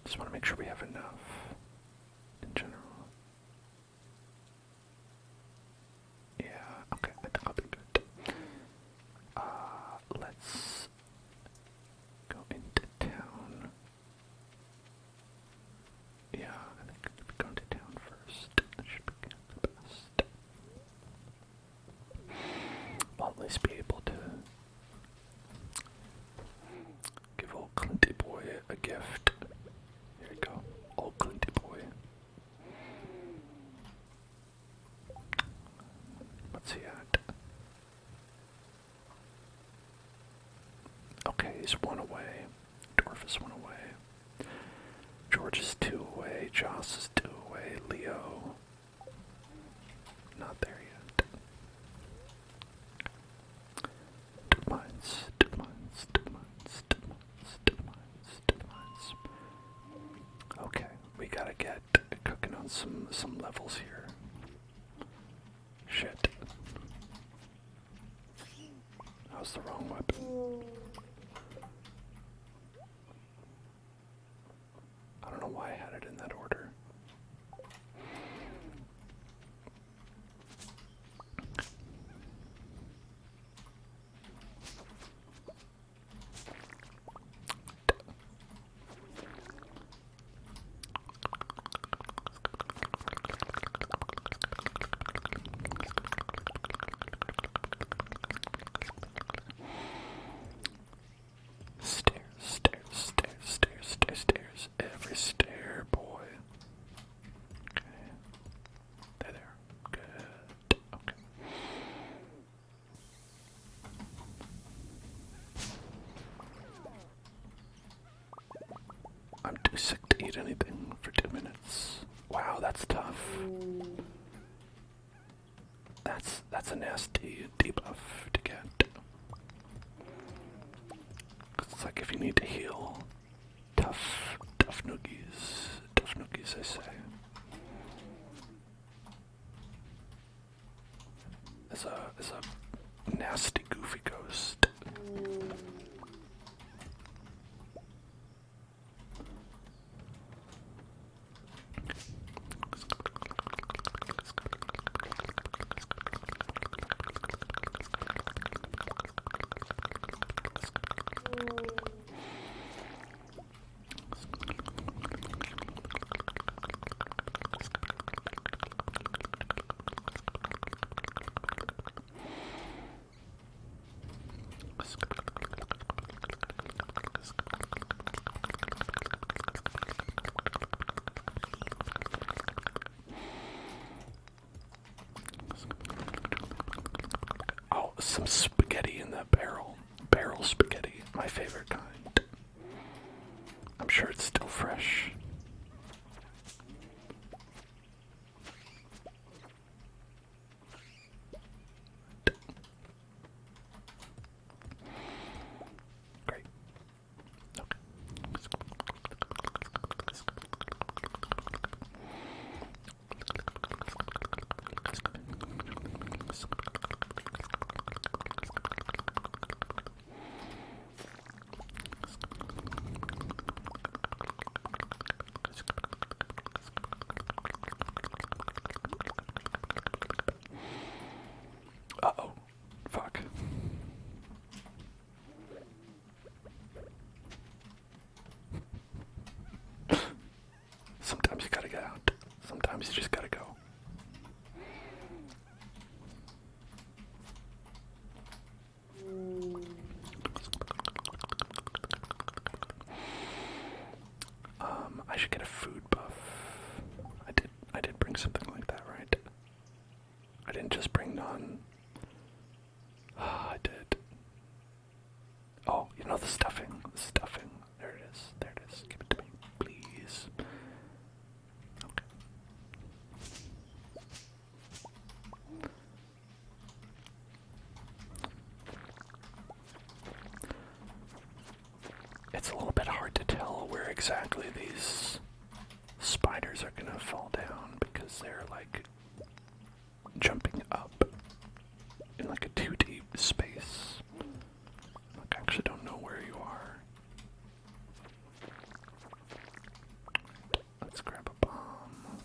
Just want to make sure we have enough in general. Yeah, okay, I think I'll be good. Let's go into town. He's 1 away. Dwarf is 1 away. George is 2 away. Joss is 2 away. Leo, not there yet. 2 mines, 2 mines, 2 mines, 2 mines, 2 mines, 2 mines. Okay, we gotta get cooking on some levels here. Shit. That was the wrong weapon. I don't know why I had it in that order. Stairs, stairs, stairs, stairs, stairs, stairs. Every stair, boy. Okay. There. Good. Okay. I'm too sick to eat anything for 2 minutes. Wow, that's tough. That's a nasty debuff to get. It's like if you need to heal, tough noogies, I say. As a nasty, goofy ghost. Oh, some spaghetti in the barrel. Barrel spaghetti, my favorite kind. I'm sure it's still fresh. Great. Okay. Uh-oh. Fuck. Sometimes you gotta get out. Sometimes you just gotta go. I should get a food buff. I did bring something like that, right? I didn't just bring none. I did. Oh, you know the stuffing. The stuffing. There it is. There it is. Give it to me, please. Okay. It's a little bit hard to tell where exactly these spiders are gonna fall down because they're like jumping up in like a 2D space. Like, I actually don't know where you are. Let's grab a bomb.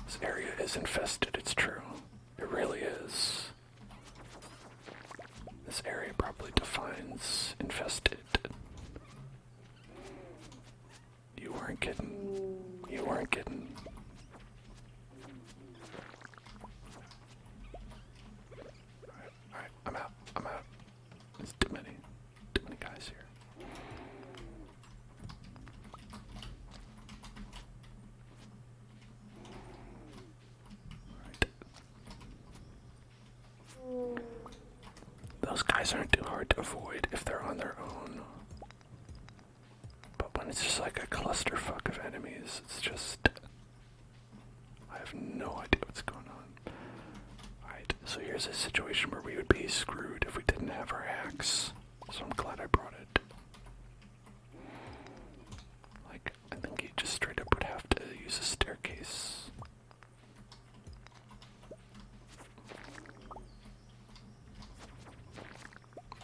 This area is infested, it's true. It It really is. This area probably defines infested. You weren't kidding. You weren't kidding. Alright, I'm out. I'm out. There's too many guys here. Alright. Those guys aren't too hard to avoid if they're on their own. But when it's just like a clusterfuck of enemies, it's just... I have no idea what's going on. Alright, so here's a situation where we would be screwed if we didn't have our axe. So I'm glad I brought it. Like, I think you just straight up would have to use a staircase.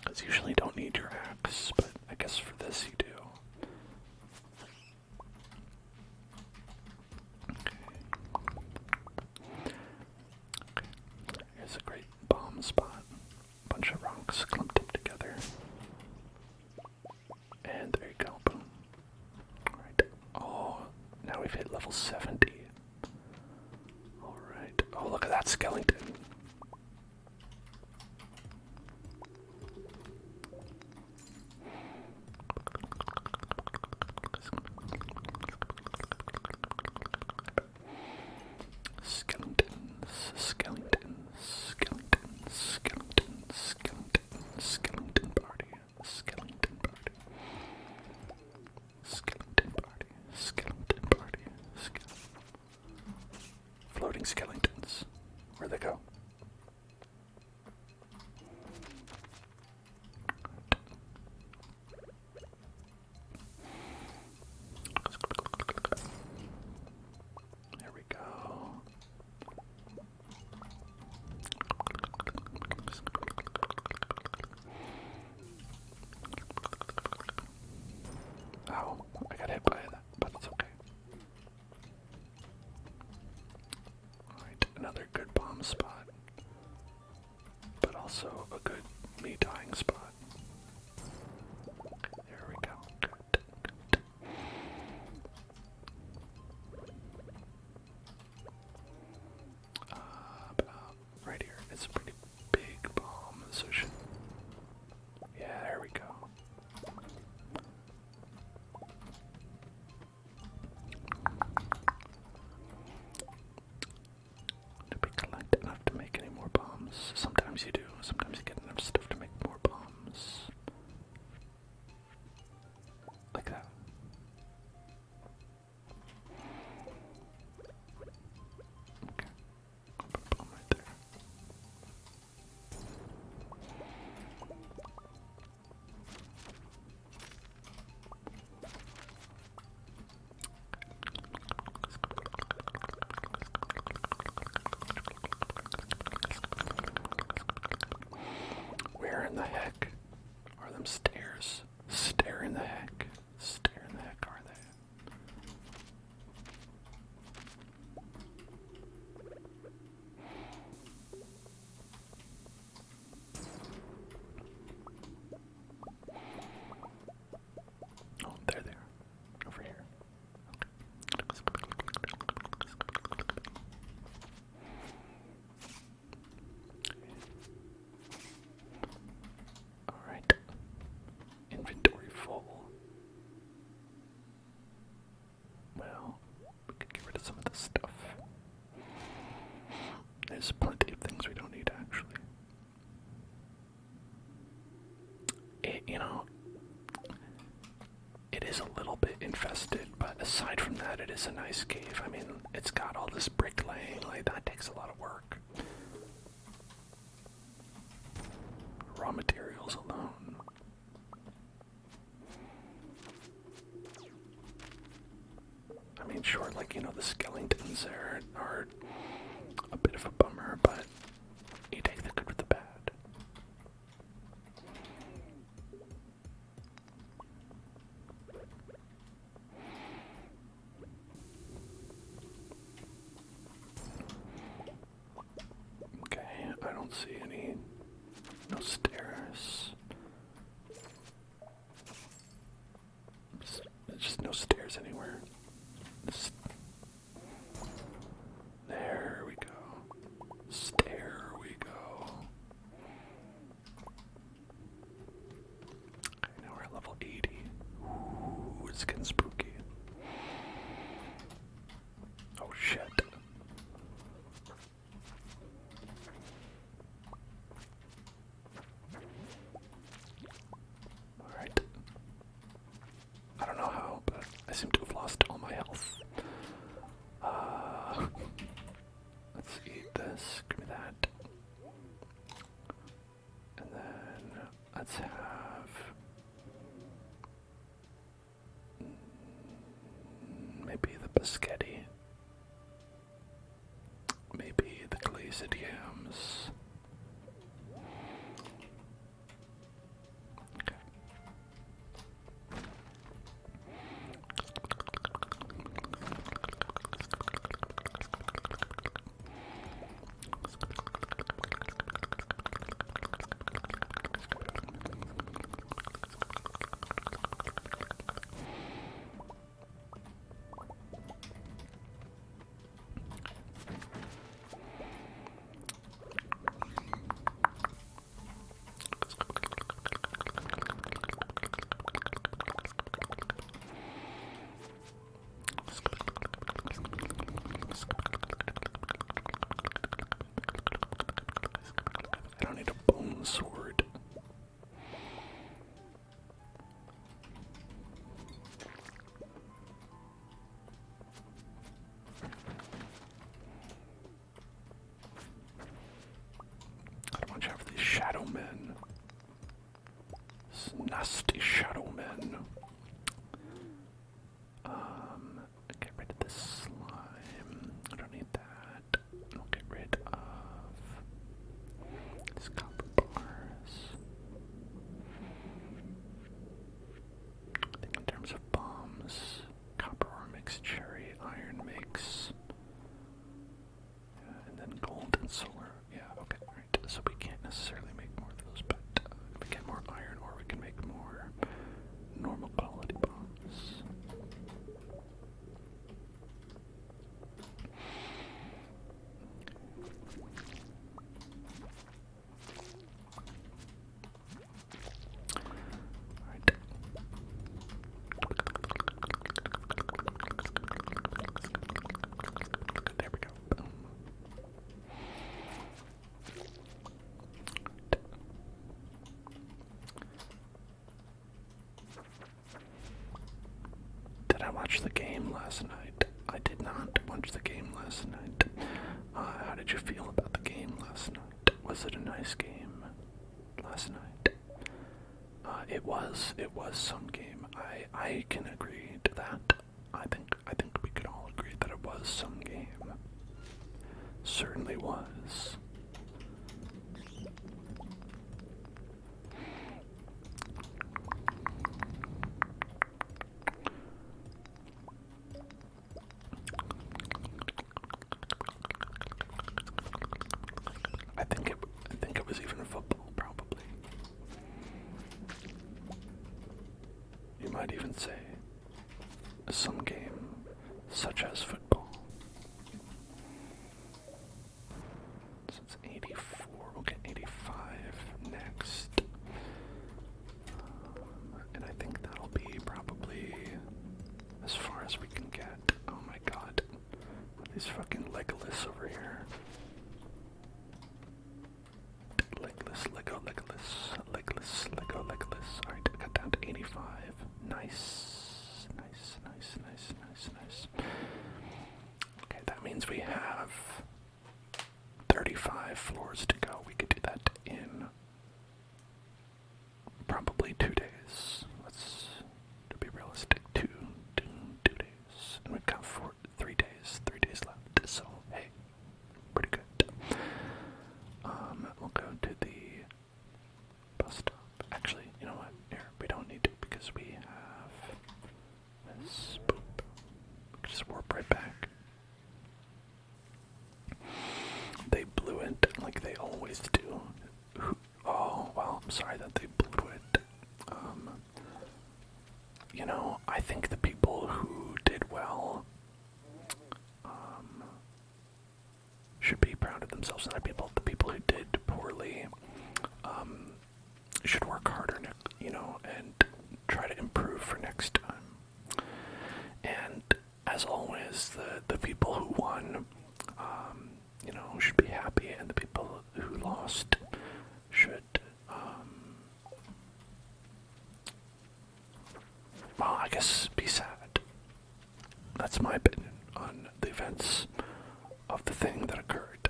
Because usually you don't need your axe, but I guess for this you do. Here's a great bomb spot. Bunch of rocks clumped up together. And there you go, boom. Alright. Oh, now we've hit level 70. Alright. Oh, look at that skeleton. Skeletons, skeletons, skeletons, skeletons, skeletons, skeleton party, skeleton party, skeleton party, skeleton party, floating skeletons. Where'd they go? There we go. Oh, I got hit by that, but it's okay. Alright, another good bomb spot. But also a good me dying spot. There we go. Good, good. About right here. It's a pretty big bomb, so should... Yeah, there we go. Did we collect enough to make any more bombs? Sometimes you do. Sometimes you get enough stuff to make more bombs. Like that. Okay. I'll put a bomb right there. Where in the heck are them stairs? Stare in the heck. Stare in the heck are they? Oh, there they are. Over here. Alright. Inventory full. Well, we could get rid of some of this stuff. There's plenty of things we don't need, actually. It is a little bit infested, but aside from that, it is a nice cave. I mean, it's got all this bricklaying, like, that takes a lot of work. Raw materials alone. I mean, sure, like, the skeletons there are a bit of a bummer, but you take the good with the bad. Okay. don't see any. No stairs. There's just no stairs anywhere. There we go. Stair we go. Okay, now we're at level 80. Ooh, it's getting spooky. Oh shit. Alright. I don't know how, but I seem to have lost all my health. Let's eat this. Give me that. And then let's have maybe the biscotti. Maybe the glazed yams. Okay. I don't need a bone sword. Gotta watch out for these shadow men. These nasty shadow men. Get rid of this slime. I don't need that. I'll get rid of these copper bars. I think in terms of bombs, copper ore makes cherry, iron makes, and then gold and silver. Yeah, okay, right. So we can't necessarily make more of those, but if we get more iron ore, we can make more normal quality bombs. Alright. There we go. Boom. Did I watch the game last night? I did not watch the game last night. How did you feel about the game last night? Was it a nice game last night? It was some game. I can agree to that. I think we could all agree that it was some game. Certainly was. I think it was even football, probably. You might even say some game such as football. So it's 84. We'll get 85 next. And I think that'll be probably as far as we can get. Oh my god. These fucking Legolas over here. Legolas. Alright, I got down to 85. Nice. Okay, that means we have 35 floors to go. We could do that in probably 2 days. Let's be realistic. Two days. And we've got 3 days. 3 days left. So, hey, pretty good. We'll go to the bus stop. Actually, you know what? Here, we don't need to because we have this. Boop. We can just warp right back. They blew it like they always always do. Oh, well, I'm sorry that they blew it. You know, I think the people who did well should be proud of themselves, and the people who did poorly should work harder, and try to improve for next time. And as always, the people who won, should be happy, and the people who lost should, well, I guess be sad. That's my opinion on the events of the thing that occurred.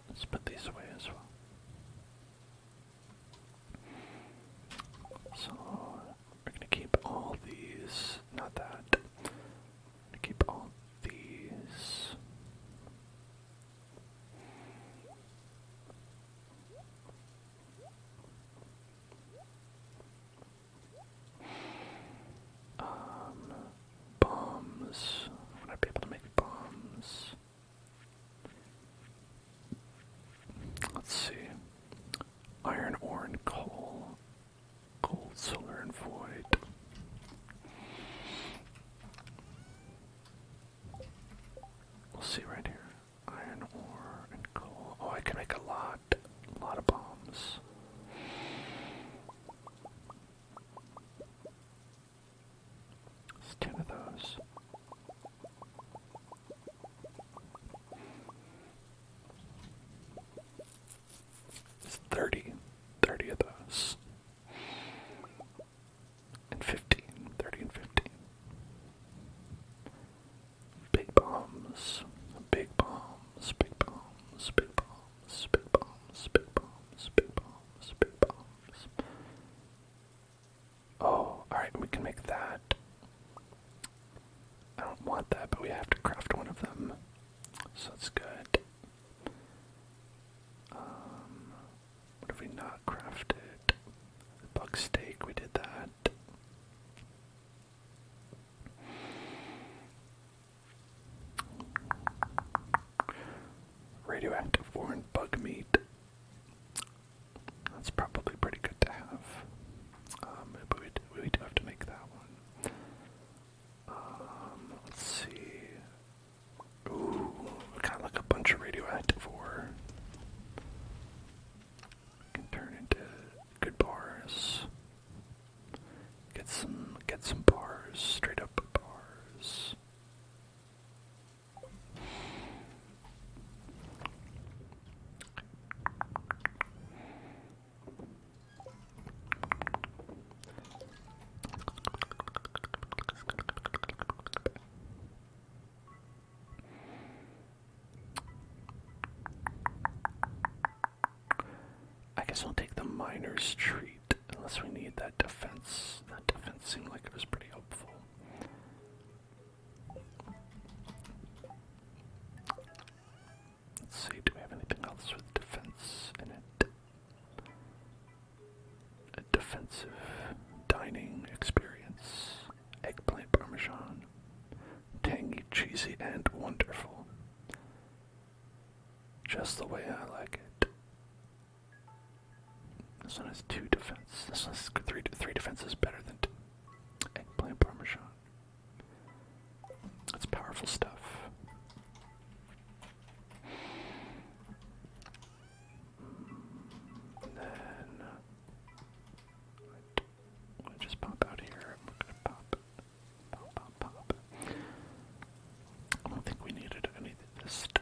Let's put these away as well. So we're gonna keep all these, not that. We're gonna keep all these. Bombs. Would I be able to make bombs? Let's see. Iron ore and coal. Gold, silver, and void. We'll see right here. Iron ore and coal. Oh, I can make a lot of bombs. There's 10 of those. It's 30 of those. And 15. 30 and 15. Big bombs. Big bombs. Big bombs. Big bombs. Big bombs. Big bombs. Big bombs. Big bombs. Oh, alright, we can make that. I don't want that, but we have to craft one of them. So that's good. What have we not crafted? Bug steak, we did that. Radioactive ore and bug meat. That's probably pretty good to have. But we do have to make that one. Let's see. Ooh, kind of like a bunch of radioactive ore. Can turn into good bars. Get some bars, straight up bars. I guess I'll take the miner's treat, unless we need that defense. That defense seemed like it was pretty helpful. Let's see, do we have anything else with defense in it? A defensive dining experience. Eggplant parmesan. Tangy, cheesy, and wonderful. Just the way I like it. This one has 2 defense. This one has 3 defenses better than 2. Eggplant parmesan. That's powerful stuff. And then we'll just pop out here. We're gonna pop. I don't think we needed any of this stuff.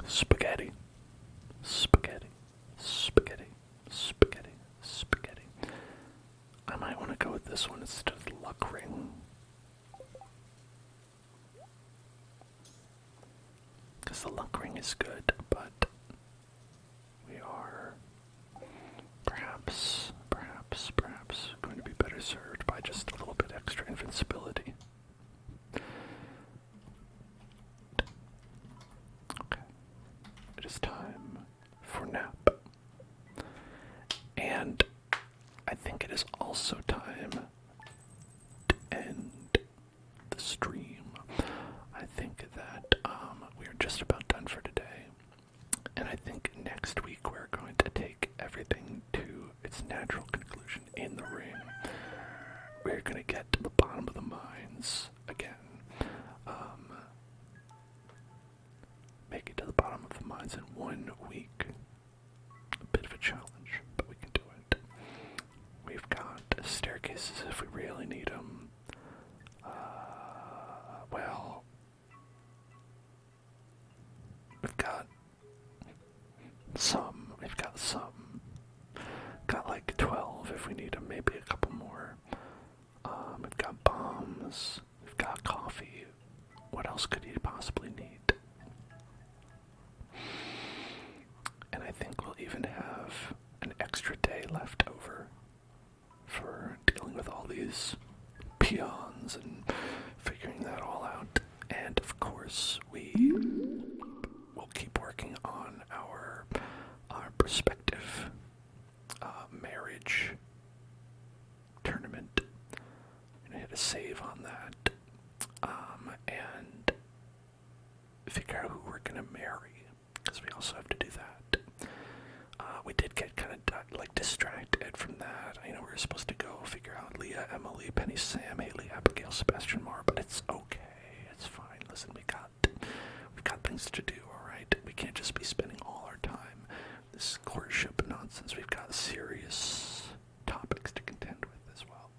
Spaghetti. Spaghetti. Spaghetti. Spaghetti. Spaghetti. I might want to go with this one instead of the luck ring. Because the luck ring is good, but we are perhaps going to be better its natural conclusion in the ring. We're gonna get to the bottom of the mines again. Make it to the bottom of the mines in 1 week. A bit of a challenge, but we can do it. We've got staircases if we really need them. Well, we've got some. We've got some. Got like 12 if we need them, maybe a couple more. We've got bombs. We've got coffee. What else could you possibly need? And I think we'll even have an extra day left over for dealing with all these peons and figuring that all out. And of course, we will keep working on our prospective marriage tournament. I'm gonna hit a save on that, and figure out who we're gonna marry, because we also have to do that. We did get kind of distracted from that. I know we were supposed to go figure out Leah, Emily, Penny, Sam, Haley, Abigail, Sebastian, Mar, but it's okay. It's fine. Listen, we've got things to do. All right, we can't just be spending all our time this courtship nonsense. We've got serious topics to contend with as well,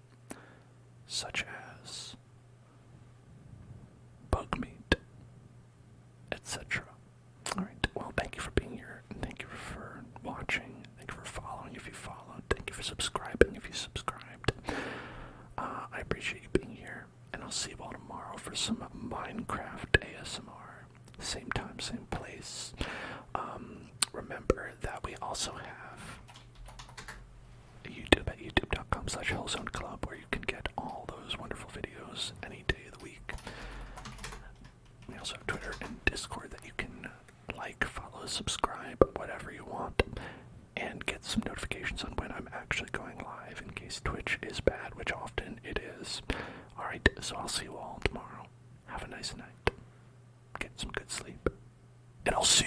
such as bug meat, etc. Alright, well, thank you for being here, and thank you for watching, thank you for following if you followed, thank you for subscribing if you subscribed. I appreciate you being here, and I'll see you all tomorrow for some Minecraft ASMR. Same time, same place. Remember that we also have a YouTube at youtube.com/hellzoneclub, where you can get all those wonderful videos any day of the week. We also have Twitter and Discord that you can like, follow, subscribe, whatever you want, and get some notifications on when I'm actually going live in case Twitch is bad, which often it is. Alright, so I'll see you all tomorrow. Have a nice night. Get some good sleep. And I'll see